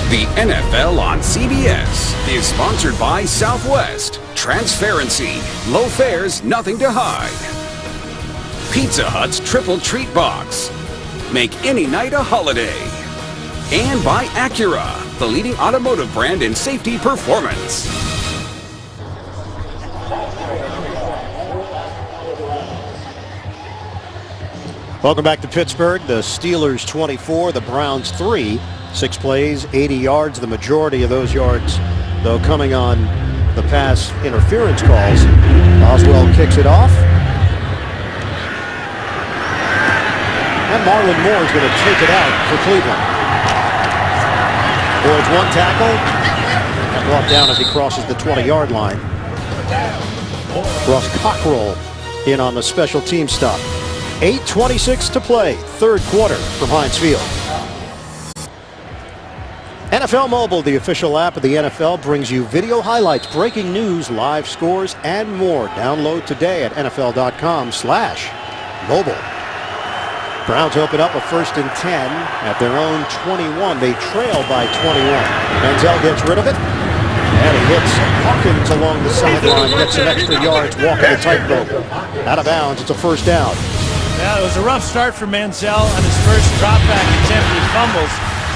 The NFL on CBS is sponsored by Southwest. Transparency. Low fares, nothing to hide. Pizza Hut's Triple Treat Box. Make any night a holiday. And by Acura, the leading automotive brand in safety performance. Welcome back to Pittsburgh. The Steelers 24, the Browns 3. 6 plays, 80 yards. The majority of those yards, though, coming on the pass interference calls. Boswell kicks it off. And Marlon Moore is going to take it out for Cleveland. Boyd's one tackle. And brought down as he crosses the 20-yard line. Ross Cockrell in on the special team stop. 8:26 to play. Third quarter from Heinz Field. NFL Mobile, the official app of the NFL, brings you video highlights, breaking news, live scores, and more. Download today at NFL.com/mobile. Browns open up a 1st and 10 at their own 21. They trail by 21. Manziel gets rid of it. And he hits Hawkins along the sideline, gets some extra yards, walking the tightrope. Out of bounds, it's a first down. Yeah, it was a rough start for Manziel on his first dropback attempt. He fumbles.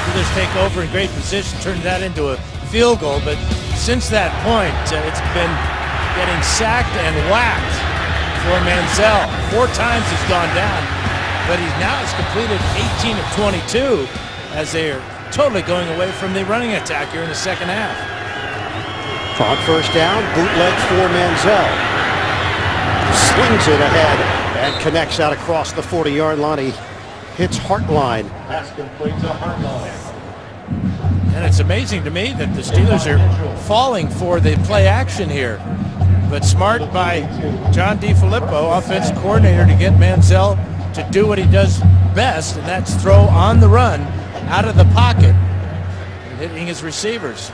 Steelers take over in great position, turn that into a field goal. But since that point, it's been getting sacked and whacked for Manziel. 4 times he's gone down, but he now has completed 18 of 22 as they are totally going away from the running attack here in the second half. On first down, bootleg for Manziel. Slings it ahead and connects out across the 40-yard line. He hits Hartline. And it's amazing to me that the Steelers are falling for the play action here. But smart by John DeFilippo, offensive coordinator, to get Manziel to do what he does best, and that's throw on the run out of the pocket and hitting his receivers.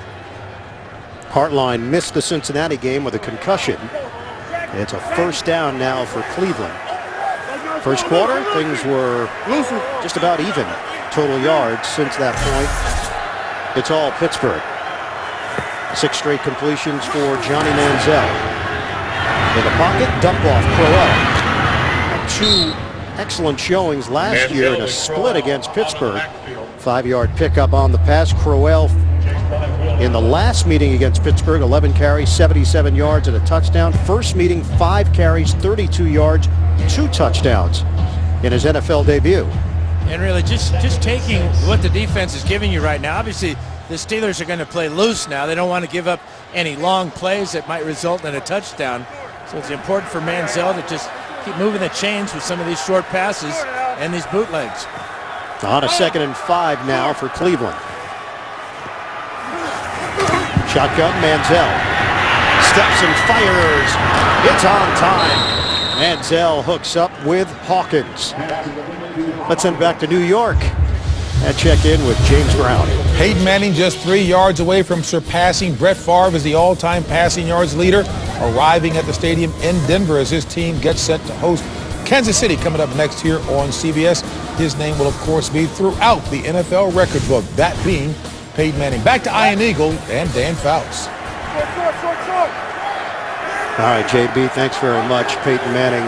Hartline missed the Cincinnati game with a concussion. It's a first down now for Cleveland. First quarter, things were just about even total yards. Since that point, it's all Pittsburgh. 6 straight completions for Johnny Manziel. In the pocket, dump off Crowell. Two excellent showings last year in a split against Pittsburgh. 5-yard pickup on the pass. Crowell in the last meeting against Pittsburgh, 11 carries, 77 yards and a touchdown. First meeting, 5 carries, 32 yards, 2 touchdowns in his NFL debut. And really just taking what the defense is giving you right now. Obviously, the Steelers are going to play loose now. They don't want to give up any long plays that might result in a touchdown. So it's important for Manziel to just keep moving the chains with some of these short passes and these bootlegs. On a 2nd and 5 now for Cleveland. Shotgun, Manziel. Steps and fires. It's on time. Manziel hooks up with Hawkins. Let's send back to New York and check in with James Brown. Peyton Manning just 3 yards away from surpassing Brett Favre as the all-time passing yards leader, arriving at the stadium in Denver as his team gets set to host Kansas City coming up next here on CBS. His name will, of course, be throughout the NFL record book, that being Peyton Manning. Back to Ian Eagle and Dan Fouts. All right, JB, thanks very much. Peyton Manning,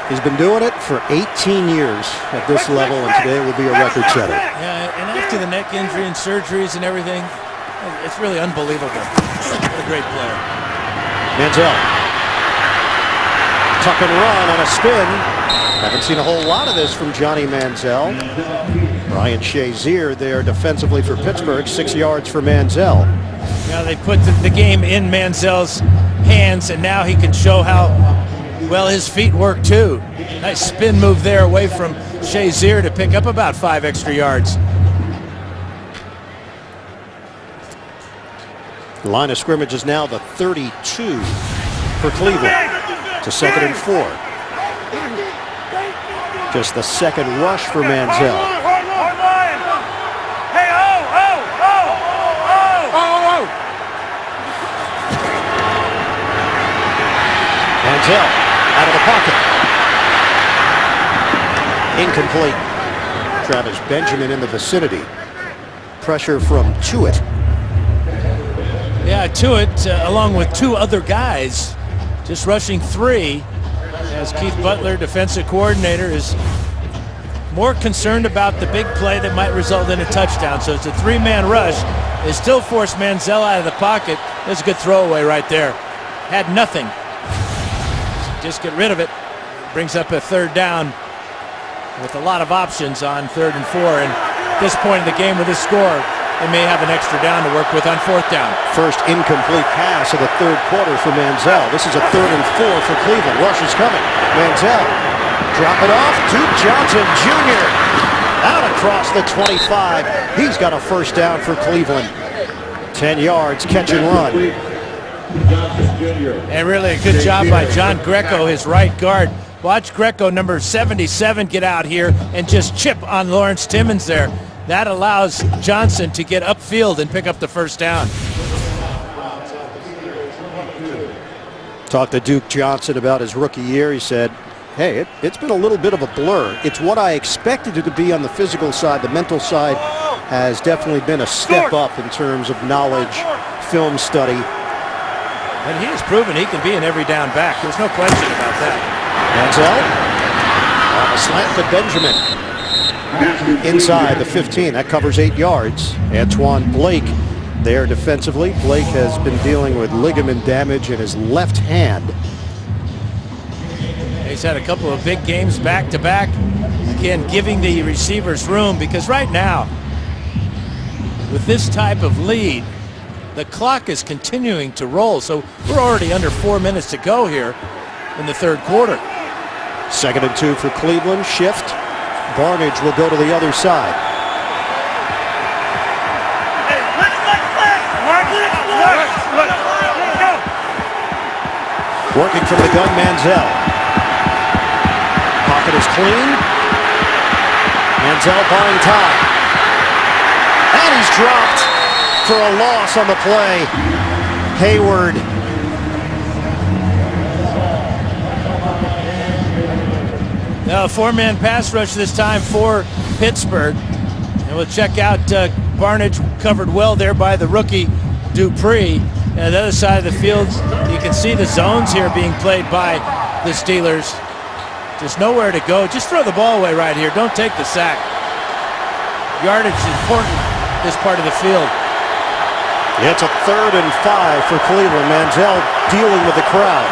he's been doing it for 18 years at this level, and today will be a record setter. Yeah, and after the neck injury and surgeries and everything, it's really unbelievable. What a great player. Manziel. Tuck and run on a spin. Haven't seen a whole lot of this from Johnny Manziel. Ryan Shazier there defensively for Pittsburgh, 6 yards for Manziel. Now they put the game in Manziel's hands, and now he can show how well his feet work too. Nice spin move there away from Shazier to pick up about 5 extra yards. The line of scrimmage is now the 32 for Cleveland. It's a 2nd and 4. Just the second rush for Manziel. Manziel out of the pocket. Incomplete. Travis Benjamin in the vicinity. Pressure from Tuitt. Yeah, Tuitt along with 2 other guys, just rushing 3, as Keith Butler, defensive coordinator, is more concerned about the big play that might result in a touchdown. So it's a 3-man rush. They still force Manziel out of the pocket. There's a good throwaway right there. Had nothing. Just get rid of it. Brings up a 3rd down with a lot of options on 3rd and 4. And at this point in the game with this score, they may have an extra down to work with on 4th down. First incomplete pass of the 3rd quarter for Manziel. This is a 3rd and 4 for Cleveland. Rush is coming. Manziel. Drop it off. Duke Johnson Jr. out across the 25. He's got a 1st down for Cleveland. 10 yards, catch and run. And really a good job by John Greco, his right guard. Watch Greco, number 77, get out here and just chip on Lawrence Timmons there. That allows Johnson to get upfield and pick up the 1st down. Talked to Duke Johnson about his rookie year. He said, hey, it's been a little bit of a blur. It's what I expected it to be on the physical side. The mental side has definitely been a step up in terms of knowledge, film study. And he has proven he can be an every down back. There's no question about that. Manziel on a slant to Benjamin. Inside the 15. That covers 8 yards. Antoine Blake there defensively. Blake has been dealing with ligament damage in his left hand. He's had a couple of big games back to back. Again, giving the receivers room, because right now, with this type of lead, the clock is continuing to roll. So we're already under 4 minutes to go here in the 3rd quarter. 2nd and 2 for Cleveland. Shift. Barnage will go to the other side. Working from the gun, Manziel. Pocket is clean. Manziel buying time. And he's dropped for a loss on the play. Hayward. Now a 4-man pass rush this time for Pittsburgh. And we'll check out Barnage, covered well there by the rookie Dupree. And the other side of the field, you can see the zones here being played by the Steelers. There's nowhere to go. Just throw the ball away right here. Don't take the sack. Yardage is important this part of the field. It's a 3rd and 5 for Cleveland. Manziel dealing with the crowd.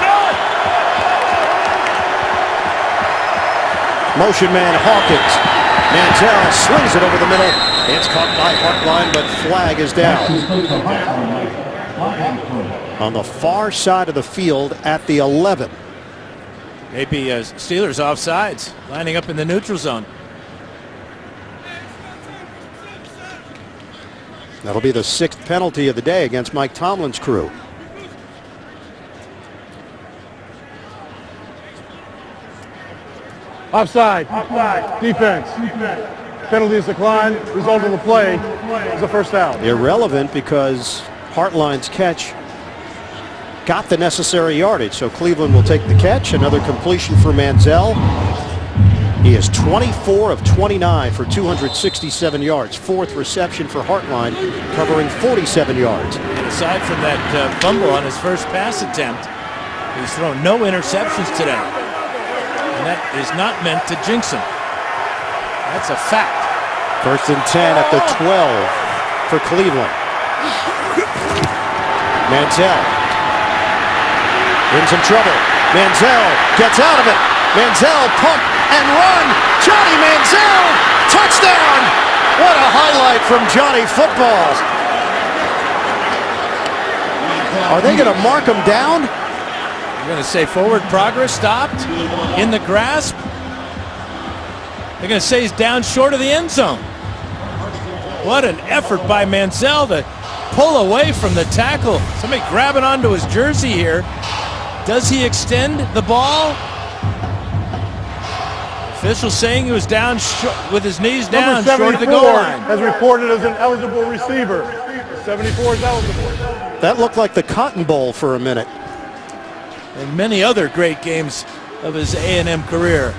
Motion man Hawkins. Manziel slings it over the middle. It's caught by Hartline, but flag is down. On the far side of the field at the 11. Maybe Steelers offsides, lining up in the neutral zone. That'll be the 6th penalty of the day against Mike Tomlin's crew. Offside. Defense. Penalty is declined. Result of the play is a first down. Irrelevant because Hartline's catch got the necessary yardage. So Cleveland will take the catch. Another completion for Manziel. He is 24 of 29 for 267 yards. 4th reception for Hartline, covering 47 yards. And aside from that fumble on his first pass attempt, he's thrown no interceptions today. And that is not meant to jinx him. That's a fact. 1st and 10 at the 12 for Cleveland. Manziel in some trouble. Manziel gets out of it. Manziel pump and run. Johnny Manziel, touchdown. What a highlight from Johnny Football. Are they going to mark him down? I'm going to say forward progress stopped in the grasp. They're going to say he's down short of the end zone. What an effort by Manziel to pull away from the tackle. Somebody grabbing onto his jersey here. Does he extend the ball? Official saying he was down with his knees down short of the goal line. Has reported as an eligible receiver. 74 is eligible. That looked like the Cotton Bowl for a minute. And many other great games of his A&M career.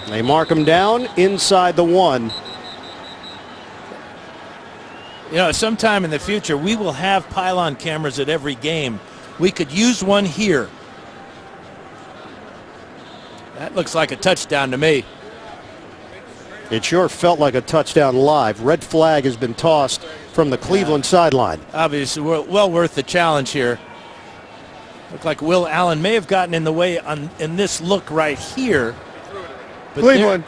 They mark him down inside the 1. You know, sometime in the future, we will have pylon cameras at every game. We could use one here. That looks like a touchdown to me. It sure felt like a touchdown live. Red flag has been tossed from the Cleveland sideline. Obviously, well worth the challenge here. Looked like Will Allen may have gotten in the way in this look right here. But Cleveland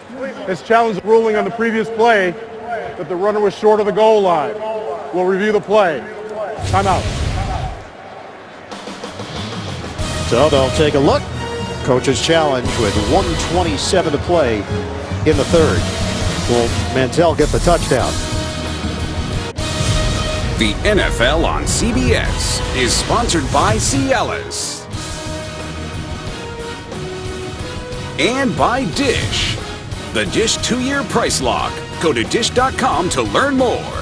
has challenged the ruling on the previous play that the runner was short of the goal line. We'll review the play. Timeout. So they'll take a look. Coach's challenge with 1:27 to play in the 3rd. Will Manziel get the touchdown? The NFL on CBS is sponsored by Cialis and by Dish. The Dish 2-year price lock. Go to dish.com to learn more.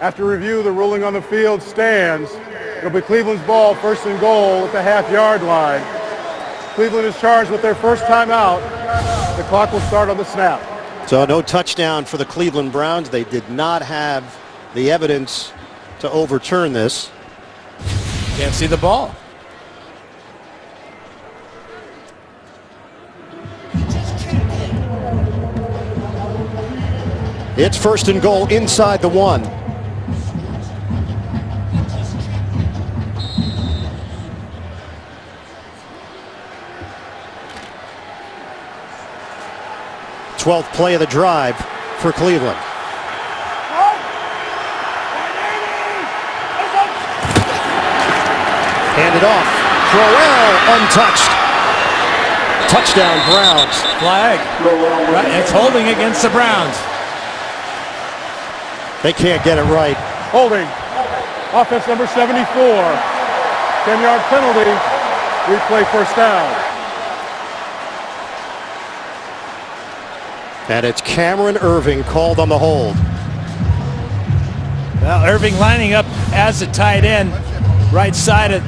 After review, the ruling on the field stands. It'll be Cleveland's ball, 1st and goal at the half-yard line. Cleveland is charged with their first timeout. The clock will start on the snap. So no touchdown for the Cleveland Browns. They did not have the evidence to overturn this. Can't see the ball. It's 1st and goal inside the 1. Twelfth play of the drive for Cleveland. Handed off. Crowell untouched. Touchdown Browns. Flag. Right, it's holding against the Browns. They can't get it right. Holding. Offense number 74. 10-yard penalty. Replay first down. And it's Cameron Irving called on the hold. Well, Irving lining up as a tight end. Left side of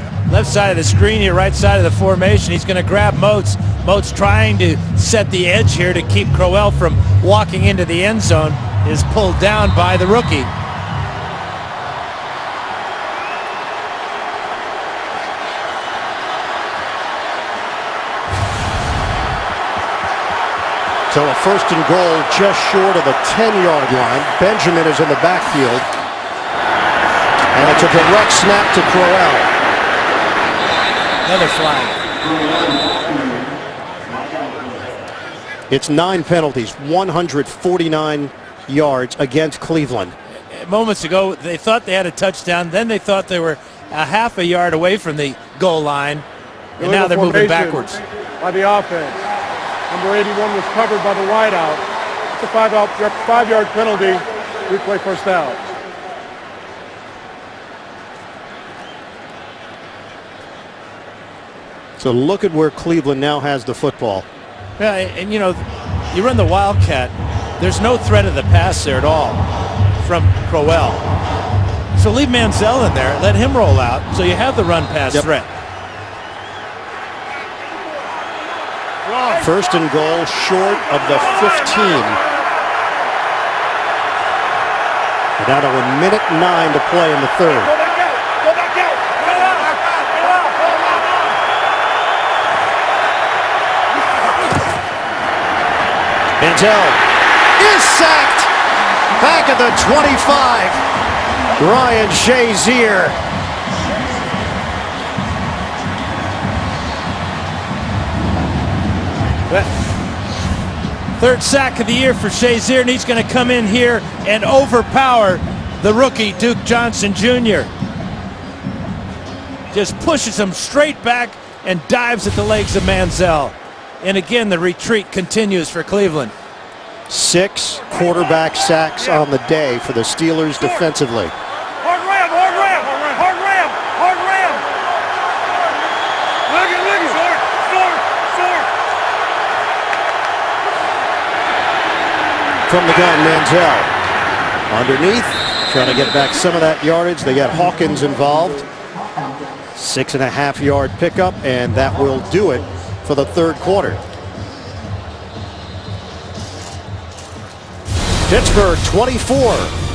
the screen here, right side of the formation. He's going to grab Moats. Moats trying to set the edge here to keep Crowell from walking into the end zone, is pulled down by the rookie. So a first and goal just short of the 10-yard line. Benjamin is in the backfield. And it's a direct snap to Crowell. Another flag. It's 9 penalties, 149 yards against Cleveland. Moments ago, they thought they had a touchdown. Then they thought they were a half a yard away from the goal line. And now they're moving backwards. By the offense. Number 81 was covered by the wideout. It's a 5-yard penalty. Replay first out. So look at where Cleveland now has the football. Yeah, and you know, you run the Wildcat, there's no threat of the pass there at all from Crowell. So leave Manziel in there, let him roll out, so you have the run-pass threat. First and goal short of the 15. And now to 1:09 to play in the third. Manziel is sacked back at the 25. Ryan Shazier. Third sack of the year for Shazier, and he's going to come in here and overpower the rookie Duke Johnson Jr. Just pushes him straight back and dives at the legs of Manziel. And again, the retreat continues for Cleveland. 6 quarterback sacks on the day for the Steelers defensively. Hard ram, hard ram, hard ram, hard ram. Look at From the gun, Manziel. Underneath, trying to get back some of that yardage. They got Hawkins involved. 6.5-yard pickup, and that will do it for the third quarter. Pittsburgh 24,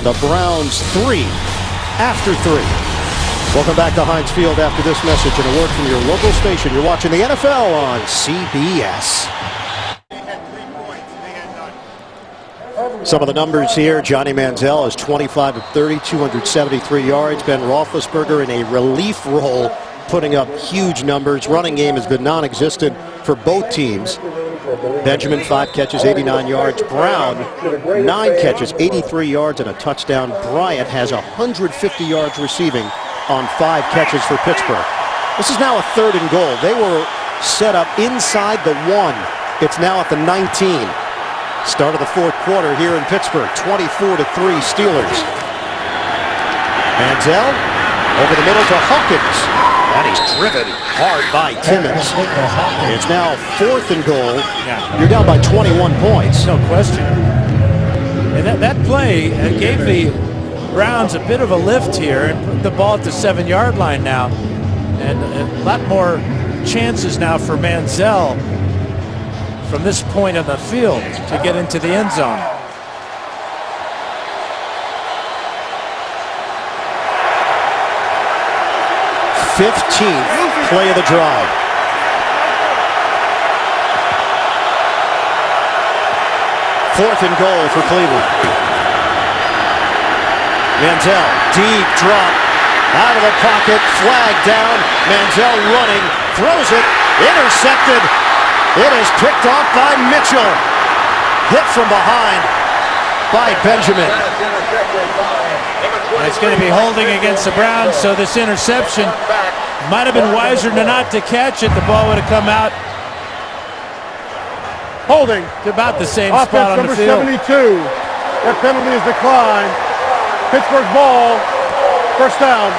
the Browns 3 after 3. Welcome back to Heinz Field after this message and a word from your local station. You're watching the NFL on CBS. Some of the numbers here. Johnny Manziel is 25 of 30, 273 yards. Ben Roethlisberger in a relief role, putting up huge numbers. Running game has been non-existent for both teams. Benjamin, 5 catches, 89 yards. Brown, 9 catches, 83 yards and a touchdown. Bryant has 150 yards receiving on 5 catches for Pittsburgh. This is now a third and goal. They were set up inside the 1. It's now at the 19. Start of the fourth quarter here in Pittsburgh, 24-3 Steelers. Manziel over the middle to Hawkins. And he's driven hard by Timmons. It's now 4th and goal. You're down by 21 points. No question. And that play gave the Browns a bit of a lift here and put the ball at the 7-yard line now. And a lot more chances now for Manziel from this point on the field to get into the end zone. '15th play of the drive. Fourth and goal for Cleveland. Manziel, deep drop, out of the pocket, flag down. Manziel running, throws it, intercepted. It is picked off by Mitchell. Hit from behind by Benjamin. It's going to be holding against the Browns, so this interception might have been wiser not to catch it. The ball would have come out. Holding. To about the same Offense spot on the field. number 72. That penalty is declined. Pittsburgh ball. First down.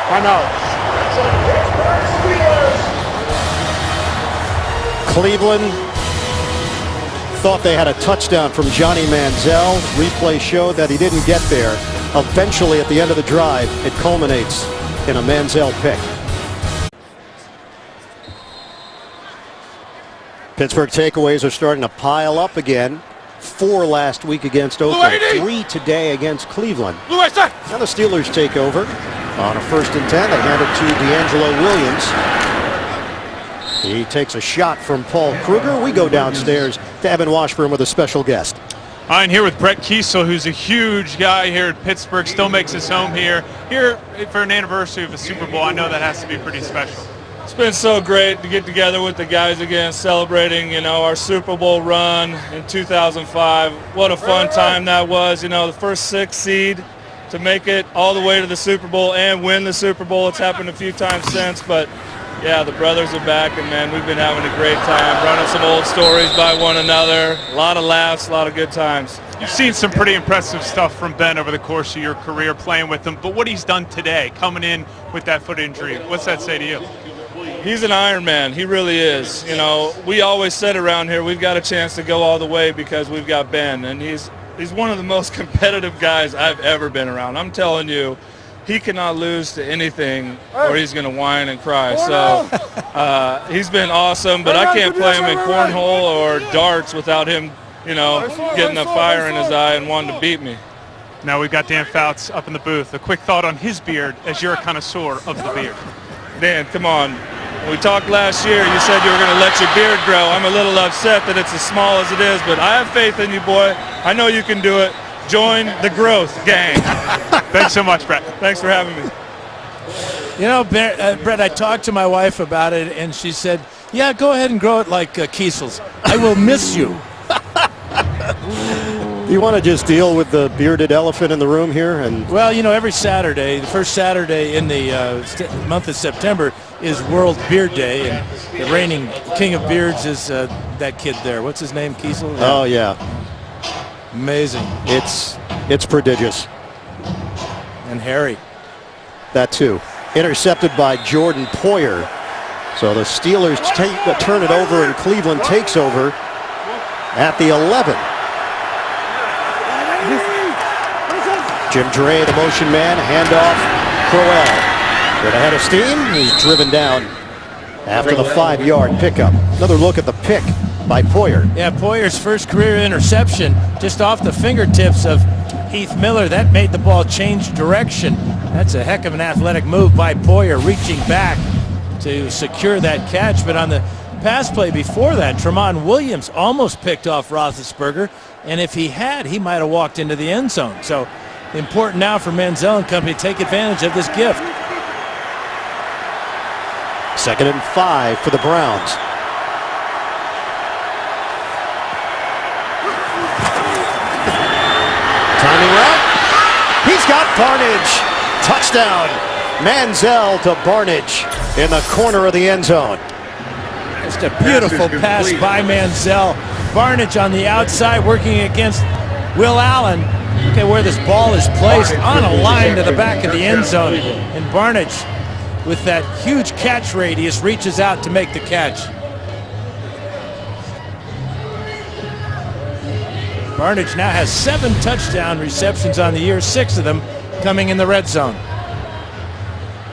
Timeout. Cleveland thought they had a touchdown from Johnny Manziel. Replay showed that he didn't get there. Eventually, at the end of the drive, it culminates in a Manziel pick. Pittsburgh takeaways are starting to pile up again. 4 last week against Oakland, 3 today against Cleveland. Now the Steelers take over on a 1st and 10. They hand it to D'Angelo Williams. He takes a shot from Paul Kruger. We go downstairs to Evan Washburn with a special guest. I'm here with Brett Kiesel, who's a huge guy here at Pittsburgh, still makes his home here. Here for an anniversary of a Super Bowl, I know that has to be pretty special. It's been so great to get together with the guys again, celebrating, our Super Bowl run in 2005. What a fun time that was. The first 6 seed to make it all the way to the Super Bowl and win the Super Bowl. It's happened a few times since, but yeah, the brothers are back, and man, we've been having a great time, running some old stories by one another. A lot of laughs, a lot of good times. You've seen some pretty impressive stuff from Ben over the course of your career playing with him, but what he's done today, coming in with that foot injury, what's that say to you? He's an Iron Man. He really is. We always said around here we've got a chance to go all the way because we've got Ben, and he's one of the most competitive guys I've ever been around. I'm telling you, he cannot lose to anything or he's going to whine and cry. So he's been awesome, but I can't play him in cornhole or darts without him, getting a fire in his eye and wanting to beat me. Now we've got Dan Fouts up in the booth. A quick thought on his beard as you're a connoisseur of the beard. Dan, come on. When we talked last year, you said you were going to let your beard grow. I'm a little upset that it's as small as it is, but I have faith in you, boy. I know you can do it. Join the growth gang. Thanks so much, Brett. Thanks for having me. Brett, I talked to my wife about it, and she said, yeah, go ahead and grow it like Kiesel's. I will miss you. You want to just deal with the bearded elephant in the room here? Well, every Saturday, the first Saturday in the month of September is World Beard Day, and the reigning king of beards is that kid there. What's his name, Kiesel? Yeah. Oh, yeah. Amazing. It's prodigious. And Harry. That too. Intercepted by Jordan Poyer. So the Steelers turn it over, and Cleveland takes over at the 11. Jim Dre, the motion man, handoff, Crowell. With a head of steam, he's driven down after the 5-yard pickup. Another look at the pick by Poyer. Yeah, Poyer's first career interception just off the fingertips of Heath Miller. That made the ball change direction. That's a heck of an athletic move by Poyer, reaching back to secure that catch. But on the pass play before that, Tramon Williams almost picked off Roethlisberger, and if he had, he might have walked into the end zone. So important now for Manziel and company to take advantage of this gift. 2nd and 5 for the Browns. Timing route. He's got Barnidge. Touchdown. Manziel to Barnidge in the corner of the end zone. Just a beautiful pass by Manziel. Barnidge on the outside working against Will Allen. Look at where this ball is placed, on a line to the back of the end zone. And Barnidge, with that huge catch radius, reaches out to make the catch. Barnidge now has 7 touchdown receptions on the year, 6 of them coming in the red zone.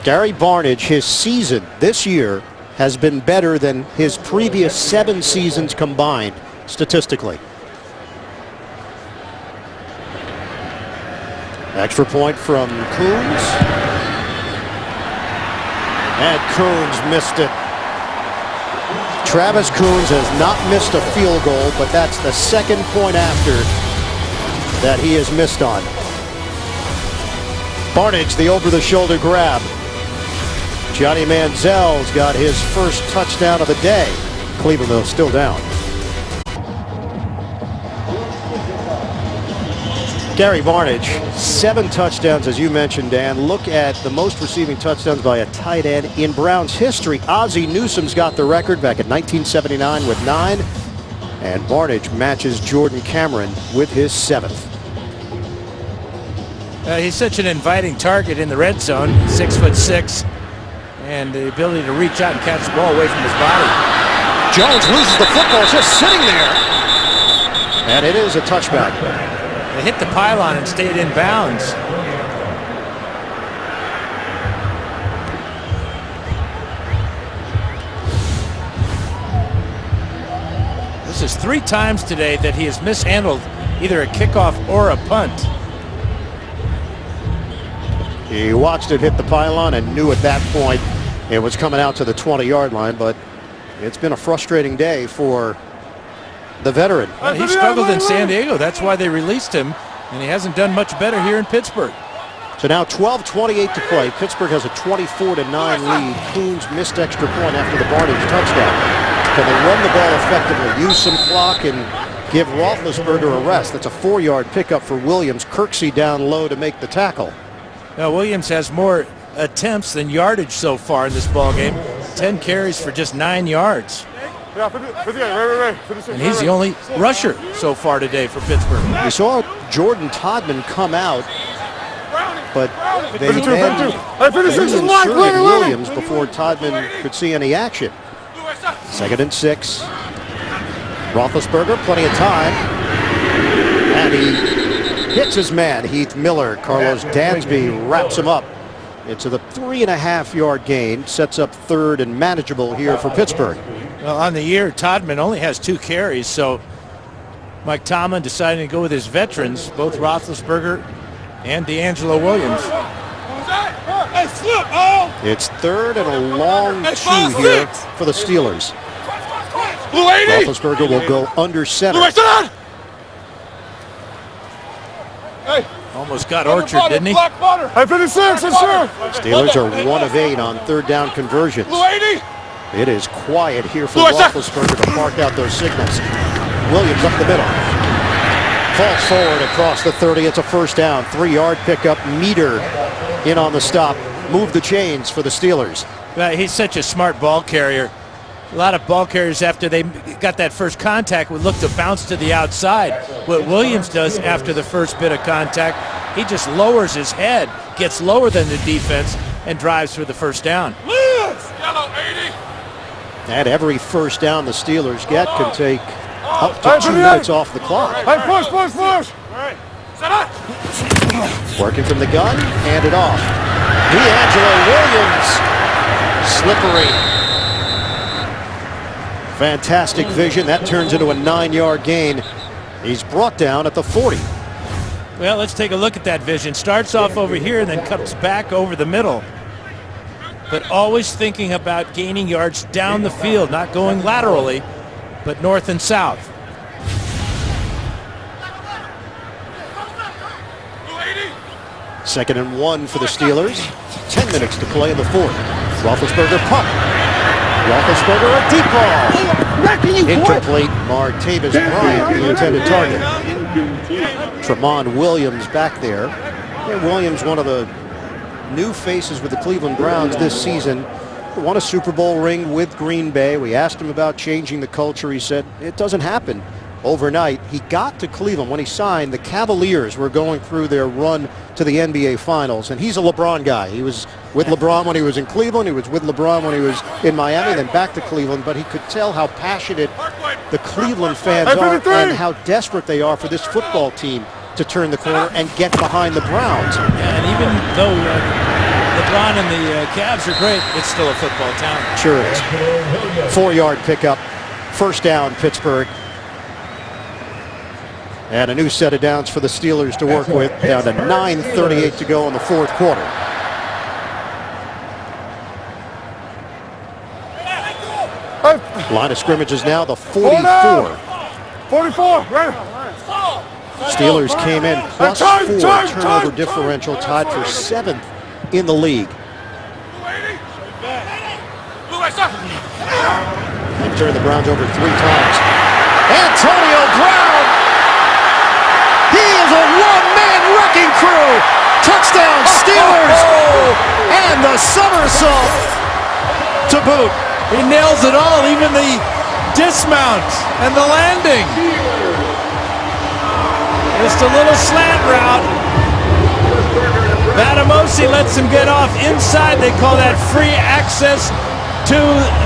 Gary Barnidge, his season this year has been better than his previous 7 seasons combined statistically. Extra point from Coons. And Coons missed it. Travis Coons has not missed a field goal, but that's the 2nd point after that he has missed on. Barnidge, the over-the-shoulder grab. Johnny Manziel's got his first touchdown of the day. Cleveland, though, still down. Gary Barnidge, 7 touchdowns, as you mentioned, Dan. Look at the most receiving touchdowns by a tight end in Browns history. Ozzie Newsome's got the record back in 1979 with 9. And Barnidge matches Jordan Cameron with his 7th. He's such an inviting target in the red zone, 6'6", and the ability to reach out and catch the ball away from his body. Jones loses the football, just sitting there. And it is a touchback. It hit the pylon and stayed in bounds. says 3 times today that he has mishandled either a kickoff or a punt. He watched it hit the pylon and knew at that point it was coming out to the 20-yard line, but it's been a frustrating day for the veteran. Well, he struggled in San Diego. That's why they released him, and he hasn't done much better here in Pittsburgh. So now 12:28 to play. Pittsburgh has a 24-9 lead. Coons missed extra point after the Barnage touchdown. Can they run the ball effectively, use some clock, and give Roethlisberger a rest? That's a 4-yard pickup for Williams. Kirksey down low to make the tackle. Now Williams has more attempts than yardage so far in this ball game. 10 carries for just 9 yards. And he's the only rusher so far today for Pittsburgh. We saw Jordan Todman come out, but they then reinserted Williams before Todman could see any action. 2nd and 6. Roethlisberger, plenty of time. And he hits his man, Heath Miller. Carlos Dansby wraps him up. It's a 3.5-yard gain. Sets up 3rd and manageable here for Pittsburgh. Well, on the year, Todman only has 2 carries, so Mike Tomlin decided to go with his veterans, both Roethlisberger and D'Angelo Williams. It's 3rd and a long 2 here for the Steelers. Roethlisberger will go under center. Almost got Orchard, didn't he? Steelers are 1 of 8 on 3rd down conversions. It is quiet here for Roethlisberger to mark out those signals. Williams up the middle. Falls forward across the 30. It's a 1st down. 3-yard pickup. Meter in on the stop. Move the chains for the Steelers. Well, he's such a smart ball carrier. A lot of ball carriers, after they got that first contact, would look to bounce to the outside. What Williams does after the first bit of contact, he just lowers his head, gets lower than the defense, and drives for the 1st down. And every 1st down the Steelers get can take up to 2 minutes off the clock. Push. Working from the gun, hand it off. D'Angelo Williams, slippery. Fantastic vision. That turns into a 9-yard gain. He's brought down at the 40. Well, let's take a look at that vision. Starts off over here and then comes back over the middle. But always thinking about gaining yards down the field, not going laterally, but north and south. Second and 1 for the Steelers. 10 minutes to play in the 4th. Roethlisberger pump. Roethlisberger a deep ball. Incomplete. Martavis Bryant, the intended target. Tramon Williams back there. And Williams, one of the new faces with the Cleveland Browns this season. Won a Super Bowl ring with Green Bay. We asked him about changing the culture. He said it doesn't happen overnight. He got to Cleveland when he signed. The Cavaliers were going through their run to the NBA Finals, and he's a LeBron guy. He was with LeBron when he was in Cleveland. He was with LeBron when he was in Miami, then back to Cleveland. But he could tell how passionate the Cleveland fans are and how desperate they are for this football team to turn the corner and get behind the Browns. And even though LeBron and the Cavs are great, it's still a football town. Sure is. 4-yard pickup. 1st down, Pittsburgh. And a new set of downs for the Steelers to work with. Down to 9:38 to go in the 4th quarter. Line of scrimmage is now the 44. 44, right? Steelers came in +4 turnover differential, tied for 7th in the league. They've turned the Browns over 3 times. Antonio Brown! He is a one-man wrecking crew! Touchdown Steelers! And the somersault to boot. He nails it all, even the dismount and the landing. Just a little slant route. Batamosi lets him get off inside. They call that free access to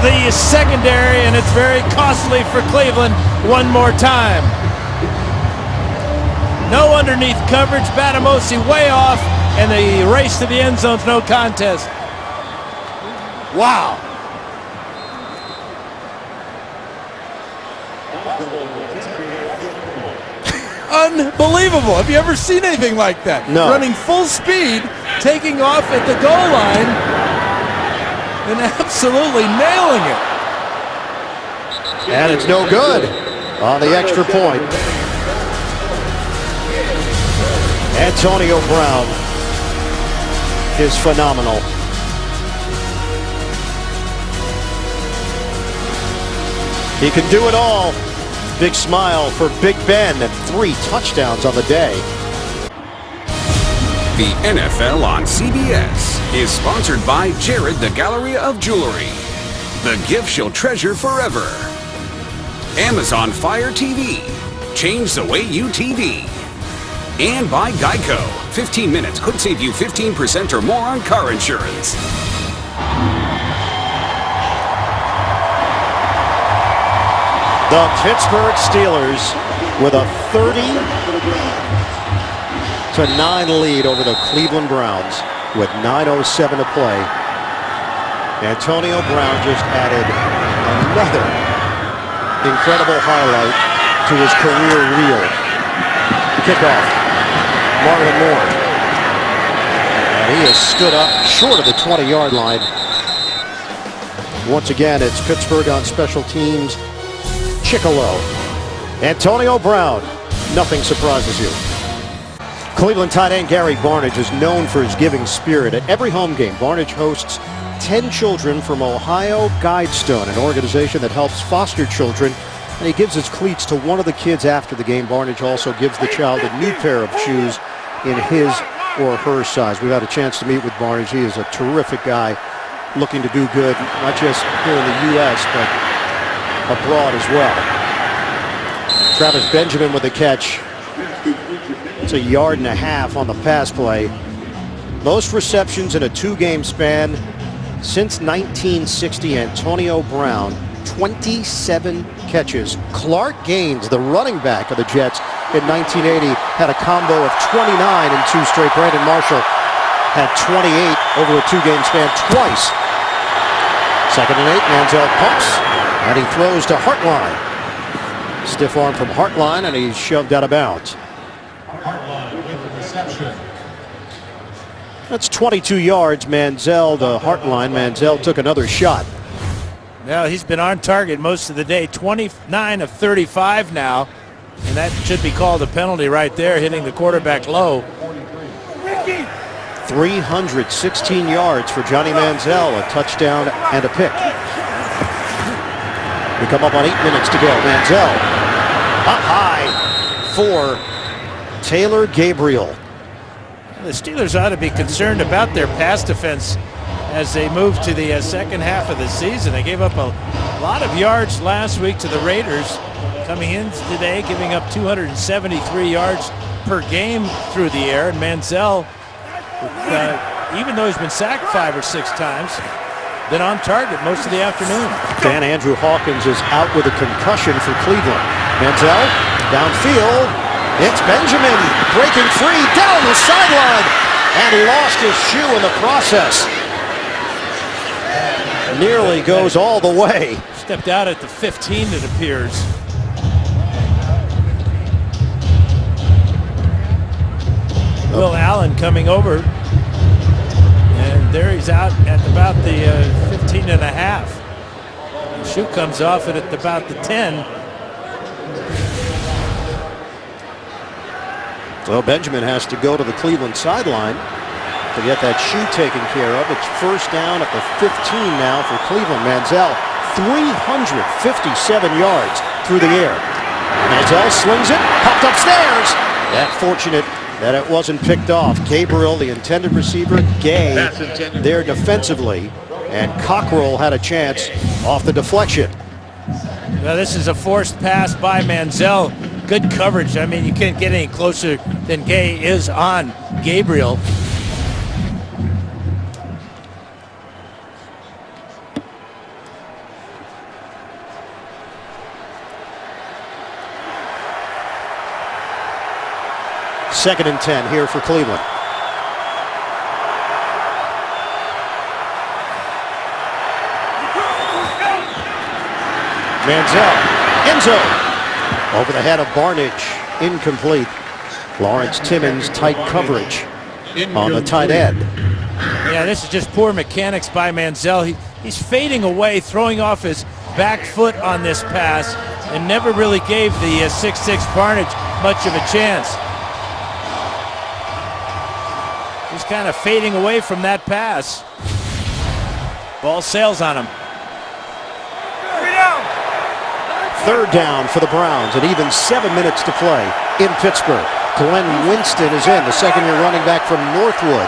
the secondary, and it's very costly for Cleveland one more time. No underneath coverage. Batamosi way off, and the race to the end zone's no contest. Wow. unbelievable. Have you ever seen anything like that? No. Running full speed, taking off at the goal line, and absolutely nailing it. And it's no good on the extra point. Antonio Brown is phenomenal. He can do it all. Big smile for Big Ben and 3 touchdowns on the day. The NFL on CBS is sponsored by Jared the Galleria of Jewelry, the gift you'll treasure forever. Amazon Fire TV, change the way you TV. And by Geico, 15 minutes could save you 15% or more on car insurance. The Pittsburgh Steelers with a 30-9 lead over the Cleveland Browns with 9:07 to play. Antonio Brown just added another incredible highlight to his career reel. Kickoff, Marlon Moore. And he has stood up short of the 20-yard line. Once again, it's Pittsburgh on special teams. Chicolo. Antonio Brown. Nothing surprises you. Cleveland tight end Gary Barnidge is known for his giving spirit. At every home game, Barnidge hosts 10 children from Ohio Guidestone, an organization that helps foster children, and he gives his cleats to one of the kids after the game. Barnidge also gives the child a new pair of shoes in his or her size. We've had a chance to meet with Barnidge. He is a terrific guy looking to do good, not just here in the U.S., but abroad as well. Travis Benjamin with the catch. It's a 1.5 yards on the pass play. Most receptions in a 2-game span since 1960. Antonio Brown, 27 catches. Clark Gaines, the running back of the Jets in 1980, had a combo of 29 in 2 straight. Brandon Marshall had 28 over a 2-game span twice. 2nd and 8, Manziel pumps, and he throws to Hartline. Stiff arm from Hartline, and he's shoved out of bounds. Hartline with the reception. That's 22 yards, Manziel to Hartline. Manziel took another shot. Now he's been on target most of the day, 29 of 35 now, and that should be called a penalty right there, hitting the quarterback low. 316 yards for Johnny Manziel, a touchdown and a pick. We come up on 8 minutes to go. Manziel up high for Taylor Gabriel. The Steelers ought to be concerned about their pass defense as they move to the second half of the season. They gave up a lot of yards last week to the Raiders, coming in today giving up 273 yards per game through the air. And Manziel, even though he's been sacked 5 or 6 times, been on target most of the afternoon. Dan Andrew Hawkins is out with a concussion for Cleveland. Manziel downfield. It's Benjamin breaking free down the sideline and lost his shoe in the process. Nearly goes all the way. Stepped out at the 15, it appears. Will Allen coming over. And there he's out at about the 15 and a half. The shoe comes off at about the 10. Well, Benjamin has to go to the Cleveland sideline to get that shoe taken care of. It's first down at the 15 now for Cleveland. Manziel, 357 yards through the air. Manziel slings it, popped upstairs. That fortunate that it wasn't picked off. Gabriel, the intended receiver, Gay there defensively, and Cockrell had a chance off the deflection. Now this is a forced pass by Manziel. Good coverage. I mean, you can't get any closer than Gay is on Gabriel. Second and 10 here for Cleveland. Manziel, end zone. Over the head of Barnidge incomplete. Lawrence Timmons tight coverage on the tight end. Yeah, this is just poor mechanics by Manziel. He's fading away, throwing off his back foot on this pass, and never really gave the 6'6" Barnidge much of a chance. He's kind of fading away from that pass. Ball sails on him. Third down for the Browns, and even 7 minutes to play in Pittsburgh. Glenn Winston is in, the second-year running back from Northwood.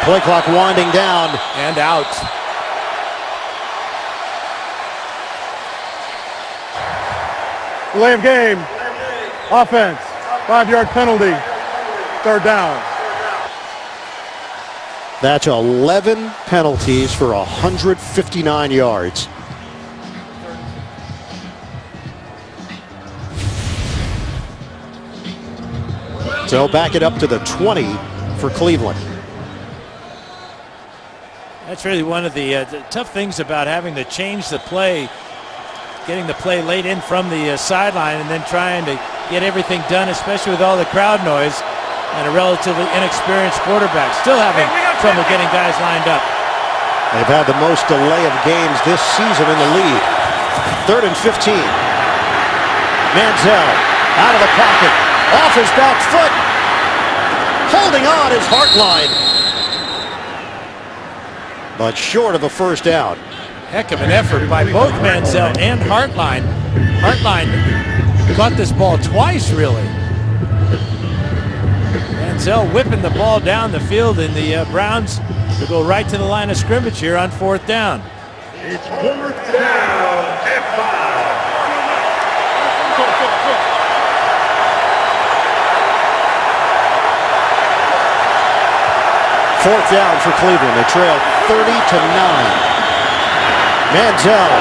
Play clock winding down. And out. Delay of game. Offense. 5-yard penalty. Third down. That's 11 penalties for 159 yards. So back it up to the 20 for Cleveland. That's really one of the tough things about having to change the play, getting the play late in from the sideline and then trying to get everything done, especially with all the crowd noise and a relatively inexperienced quarterback. Still having trouble getting guys lined up. They've had the most delay of games this season in the league. 3rd and 15. Manziel out of the pocket, off his back foot. Holding on is Hartline. But short of a first down. Heck of an effort by both Manziel and Hartline. Hartline caught this ball twice, really. Manziel whipping the ball down the field, and the Browns will go right to the line of scrimmage here on 4th down. It's 4th down and 5. Fourth down for Cleveland. They trail 30-9. Manziel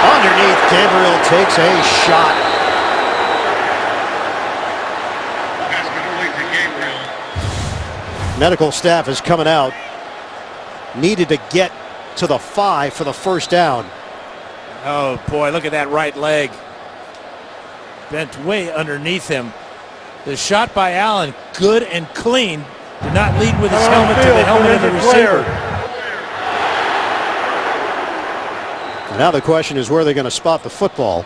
underneath. Gabriel takes a shot. Medical staff is coming out. Needed to get to the 5 for the first down. Oh boy, look at that right leg. Bent way underneath him. The shot by Allen, good and clean. Did not lead with his helmet to the helmet of the receiver. Now the question is where they're going to spot the football.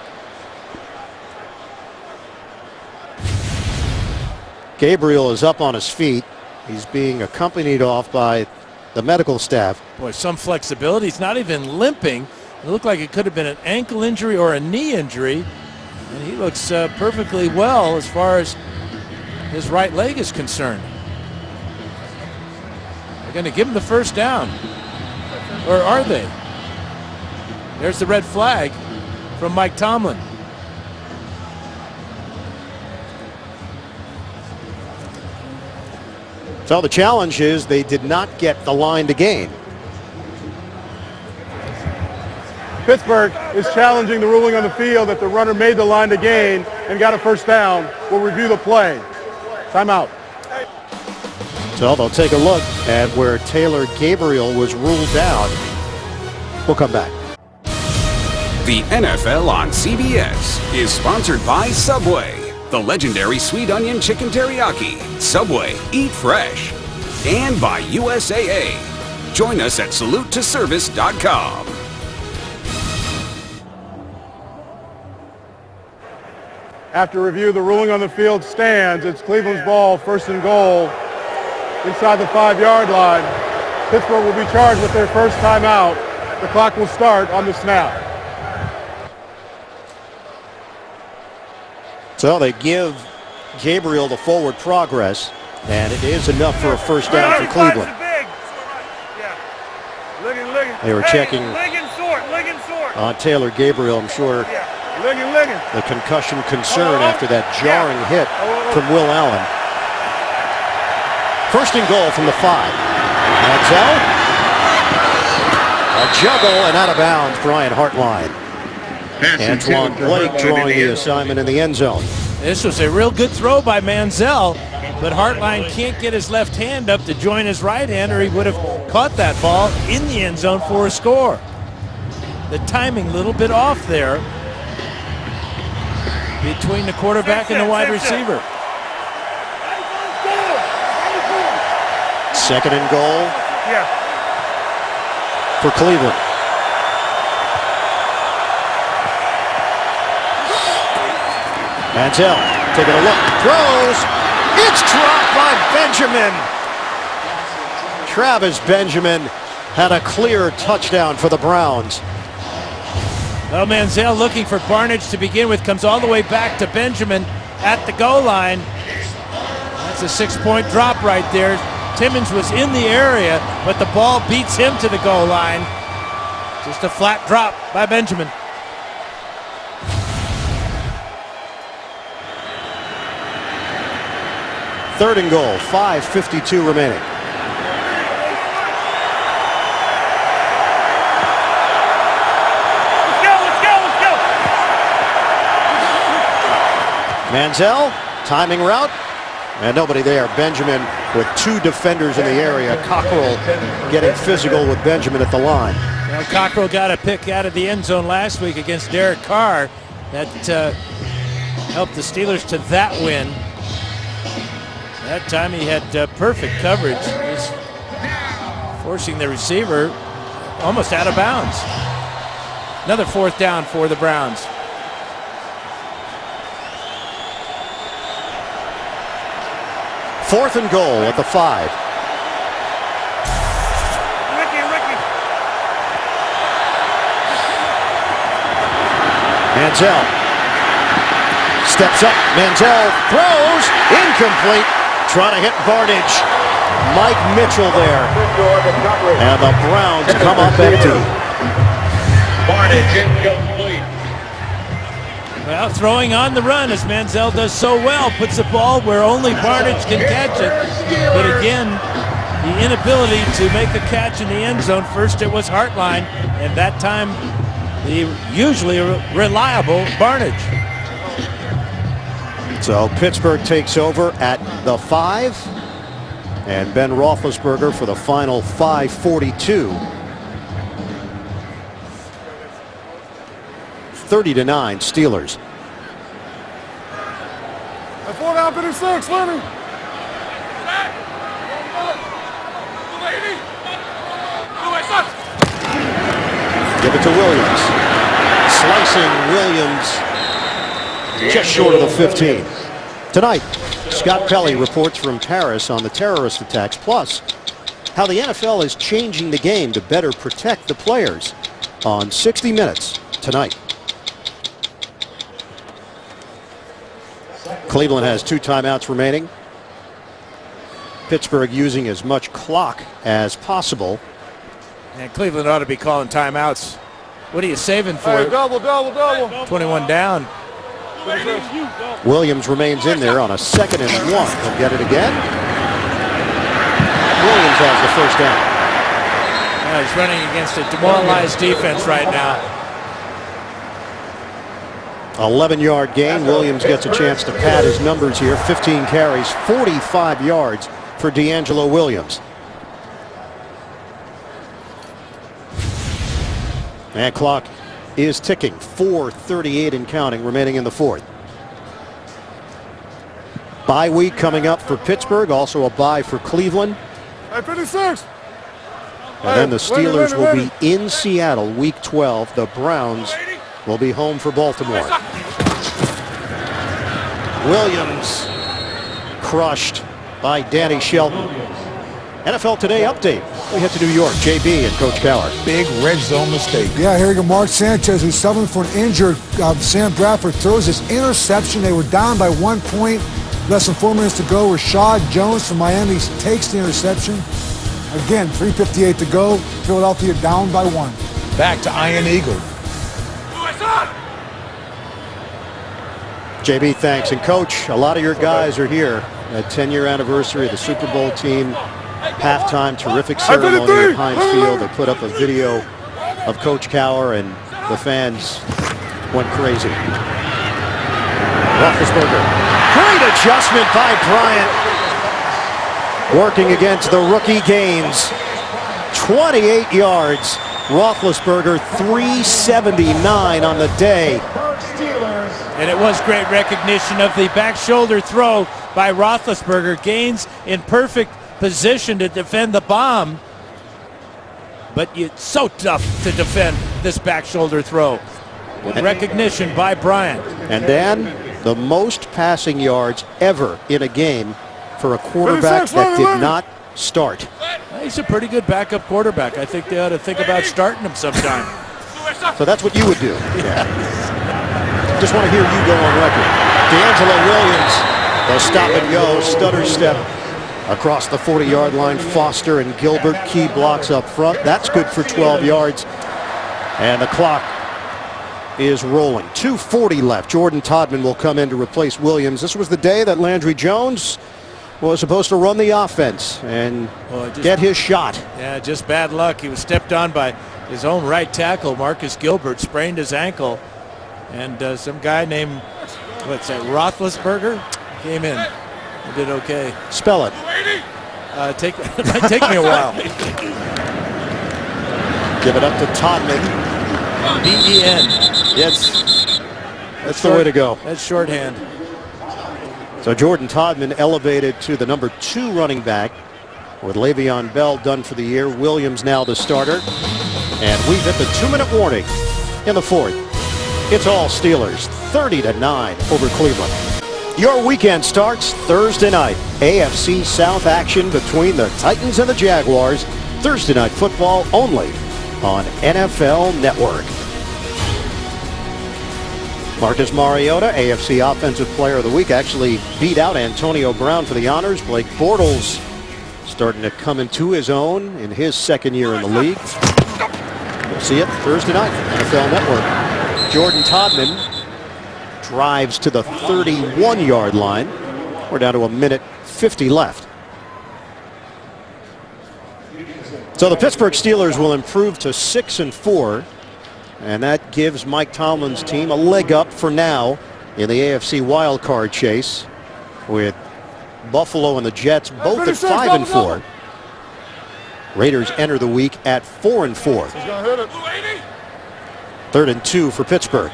Gabriel is up on his feet. He's being accompanied off by the medical staff. Boy, some flexibility. He's not even limping. It looked like it could have been an ankle injury or a knee injury. And he looks perfectly well as far as his right leg is concerned. They're going to give him the first down. Or are they? There's the red flag from Mike Tomlin. So the challenge is they did not get the line to gain. Pittsburgh is challenging the ruling on the field that the runner made the line to gain and got a first down. We'll review the play. Timeout. So they'll take a look at where Taylor Gabriel was ruled down. We'll come back. The NFL on CBS is sponsored by Subway, the legendary sweet onion chicken teriyaki. Subway, eat fresh. And by USAA. Join us at salutetoservice.com. After review, the ruling on the field stands. It's Cleveland's ball, 1st and goal, inside the 5-yard line. Pittsburgh will be charged with their first timeout. The clock will start on the snap. So they give Gabriel the forward progress, and it is enough for a first down for Cleveland. They were checking on Taylor Gabriel, I'm sure. The concussion concern after that jarring hit from Will Allen. 1st and goal from the 5. Manziel. A juggle and out of bounds, Brian Hartline. Antoine Blake drawing the assignment in the end zone. This was a real good throw by Manziel, but Hartline can't get his left hand up to join his right hand, or he would have caught that ball in the end zone for a score. the timing a little bit off there between the quarterback and the wide receiver. Second and goal for Cleveland. Manziel taking a look, throws. It's dropped by Benjamin. Travis Benjamin had a clear touchdown for the Browns. Well, Manziel looking for Barnidge to begin with, comes all the way back to Benjamin at the goal line. That's a 6-point drop right there. Timmons was in the area, but the ball beats him to the goal line. Just a flat drop by Benjamin. Third and goal, 5:52 remaining. Manziel, timing route, and nobody there. Benjamin with two defenders in the area. Cockrell getting physical with Benjamin at the line. Well, Cockrell got a pick out of the end zone last week against Derek Carr. That helped the Steelers to that win. That time he had perfect coverage. He's forcing the receiver almost out of bounds. Another fourth down for the Browns. Fourth and goal at the 5. Manziel steps up. Manziel throws. Incomplete. Trying to hit Barnidge. Mike Mitchell there. And the Browns come up empty. Barnidge incomplete. Well, throwing on the run as Manziel does so well, puts the ball where only Barnidge can catch it. But again, the inability to make a catch in the end zone. First it was Hartline, and that time the usually reliable Barnidge. So Pittsburgh takes over at the 5. And Ben Roethlisberger for the final 5:42. 30-9 Steelers. 4 down, 56, Lenny. Give it to Williams. Slicing Williams just short of the 15. Tonight, Scott Pelley reports from Paris on the terrorist attacks, plus how the NFL is changing the game to better protect the players on 60 Minutes tonight. Cleveland has 2 timeouts remaining. Pittsburgh using as much clock as possible. And Cleveland ought to be calling timeouts. What are you saving for? Hey, double. 21 down. Williams remains in there on a 2nd and 1. He'll get it again. Williams has the first down. Well, he's running against a demoralized defense right now. 11-yard gain. Williams gets a chance to pad his numbers here. 15 carries, 45 yards for DeAngelo Williams. And clock is ticking. 4:38 and counting remaining in the 4th. Bye week coming up for Pittsburgh. Also a bye for Cleveland. Hey, 56. And then the Steelers will be in Seattle week 12. The Browns will be home for Baltimore. Williams crushed by Danny Shelton. NFL Today update. We head to New York. JB and Coach Cowher. Big red zone mistake. Yeah, here you go. Mark Sanchez, who's subbing for an injured Sam Bradford, throws his interception. They were down by 1 point. Less than 4 minutes to go. Rashad Jones from Miami takes the interception. Again, 3:58 to go. Philadelphia down by 1. Back to Ian Eagle. JB, thanks. And Coach, a lot of your guys are here. A 10-year anniversary of the Super Bowl team. Halftime, terrific ceremony at Heinz Field. They put up a video of Coach Cowher, and the fans went crazy. Roethlisberger. Great adjustment by Bryant. Working against the rookie Gaines. 28 yards Roethlisberger 379 on the day. And it was great recognition of the back shoulder throw by Roethlisberger. Gaines in perfect position to defend the bomb. But it's so tough to defend this back shoulder throw. With recognition by Bryant. And Dan, the most passing yards ever in a game for a quarterback that did not start. He's a pretty good backup quarterback. I think they ought to think about starting him sometime. So that's what you would do. Yeah. Just want to hear you go on record. D'Angelo Williams, the stop and go, stutter step across the 40-yard line. Foster and Gilbert, key blocks up front. That's good for 12 yards. And the clock is rolling. 2:40 left. Jordan Todman will come in to replace Williams. This was the day that Landry Jones was supposed to run the offense and get his shot. Yeah, just bad luck. He was stepped on by his own right tackle, Marcus Gilbert, sprained his ankle. And some guy named, what's that, Roethlisberger came in and did okay. Spell it. It might take me a while. Give it up to Todman. B-E-N. Yes. That's the way to go. That's shorthand. So Jordan Todman elevated to the number 2 running back with Le'Veon Bell done for the year. Williams now the starter. And we've hit the 2-minute warning in the 4th. It's all Steelers, 30-9 over Cleveland. Your weekend starts Thursday night. AFC South action between the Titans and the Jaguars. Thursday night football only on NFL Network. Marcus Mariota, AFC Offensive Player of the Week, actually beat out Antonio Brown for the honors. Blake Bortles starting to come into his own in his second year in the league. We'll see it Thursday night, NFL Network. Jordan Todman drives to the 31-yard line. We're down to 1:50 left. So the Pittsburgh Steelers will improve to 6-4, and that gives Mike Tomlin's team a leg up for now in the AFC wildcard chase, with Buffalo and the Jets both at 5-4. Raiders enter the week at 4-4. 3rd and 2 for Pittsburgh.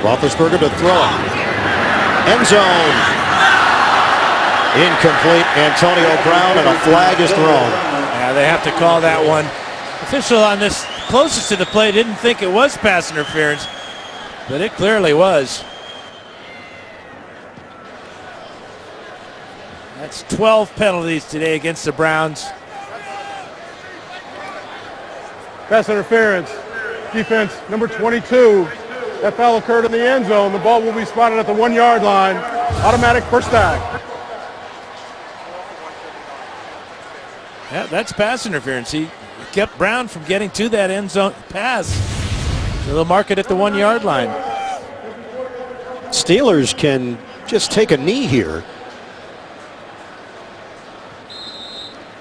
Roethlisberger to throw. End zone. Incomplete. Antonio Brown, and a flag is thrown. Yeah, they have to call that one. Official on this closest to the play didn't think it was pass interference, but it clearly was. That's 12 penalties today against the Browns. Pass interference. Defense number 22. That foul occurred in the end zone. The ball will be spotted at the 1-yard line. Automatic first down. Yeah, that's pass interference. He kept Brown from getting to that end zone pass. So they'll mark it at the 1-yard line. Steelers can just take a knee here.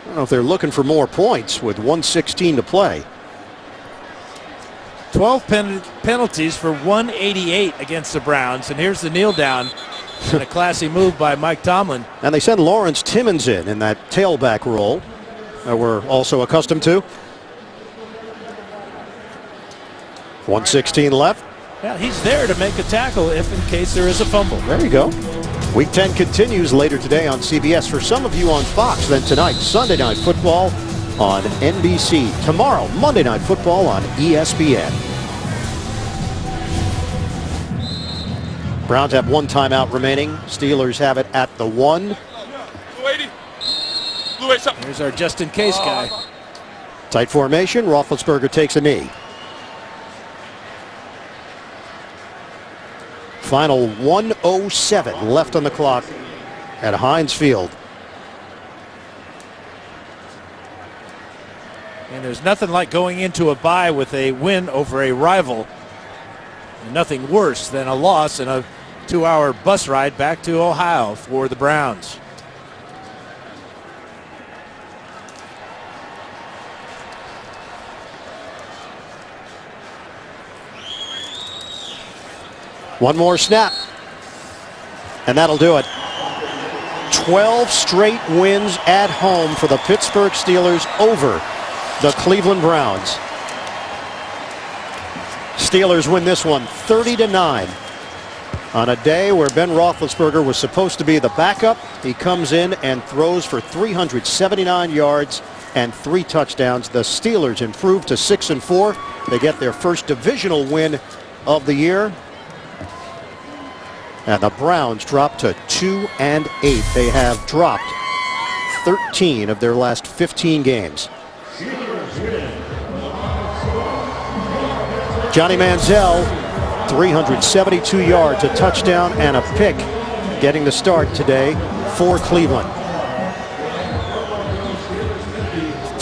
I don't know if they're looking for more points with 1:16 to play. 12 penalties for 188 against the Browns. And here's the kneel down. And a classy move by Mike Tomlin. And they send Lawrence Timmons in that tailback role that we're also accustomed to. 1:16 left. Yeah, he's there to make a tackle if in case there is a fumble. There you go. Week 10 continues later today on CBS. For some of you on Fox, then tonight, Sunday Night Football on NBC. Tomorrow, Monday Night Football on ESPN. Browns have 1 timeout remaining. Steelers have it at the 1. Here's our just-in-case guy. Tight formation. Roethlisberger takes a knee. Final 1:07 left on the clock at Heinz Field. And there's nothing like going into a bye with a win over a rival. And nothing worse than a loss in a 2-hour bus ride back to Ohio for the Browns. One more snap, and that'll do it. 12 straight wins at home for the Pittsburgh Steelers over the Cleveland Browns. Steelers win this one 30-9. On a day where Ben Roethlisberger was supposed to be the backup, he comes in and throws for 379 yards and 3 touchdowns. The Steelers improve to 6-4. They get their first divisional win of the year. And the Browns drop to 2-8. They have dropped 13 of their last 15 games. Johnny Manziel, 372 yards, a touchdown and a pick, getting the start today for Cleveland.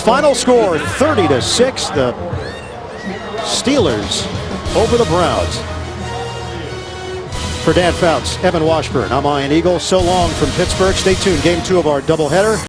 Final score 30-6. The Steelers over the Browns. For Dan Fouts, Evan Washburn, I'm Ian Eagle. So long from Pittsburgh. Stay tuned. Game 2 of our doubleheader.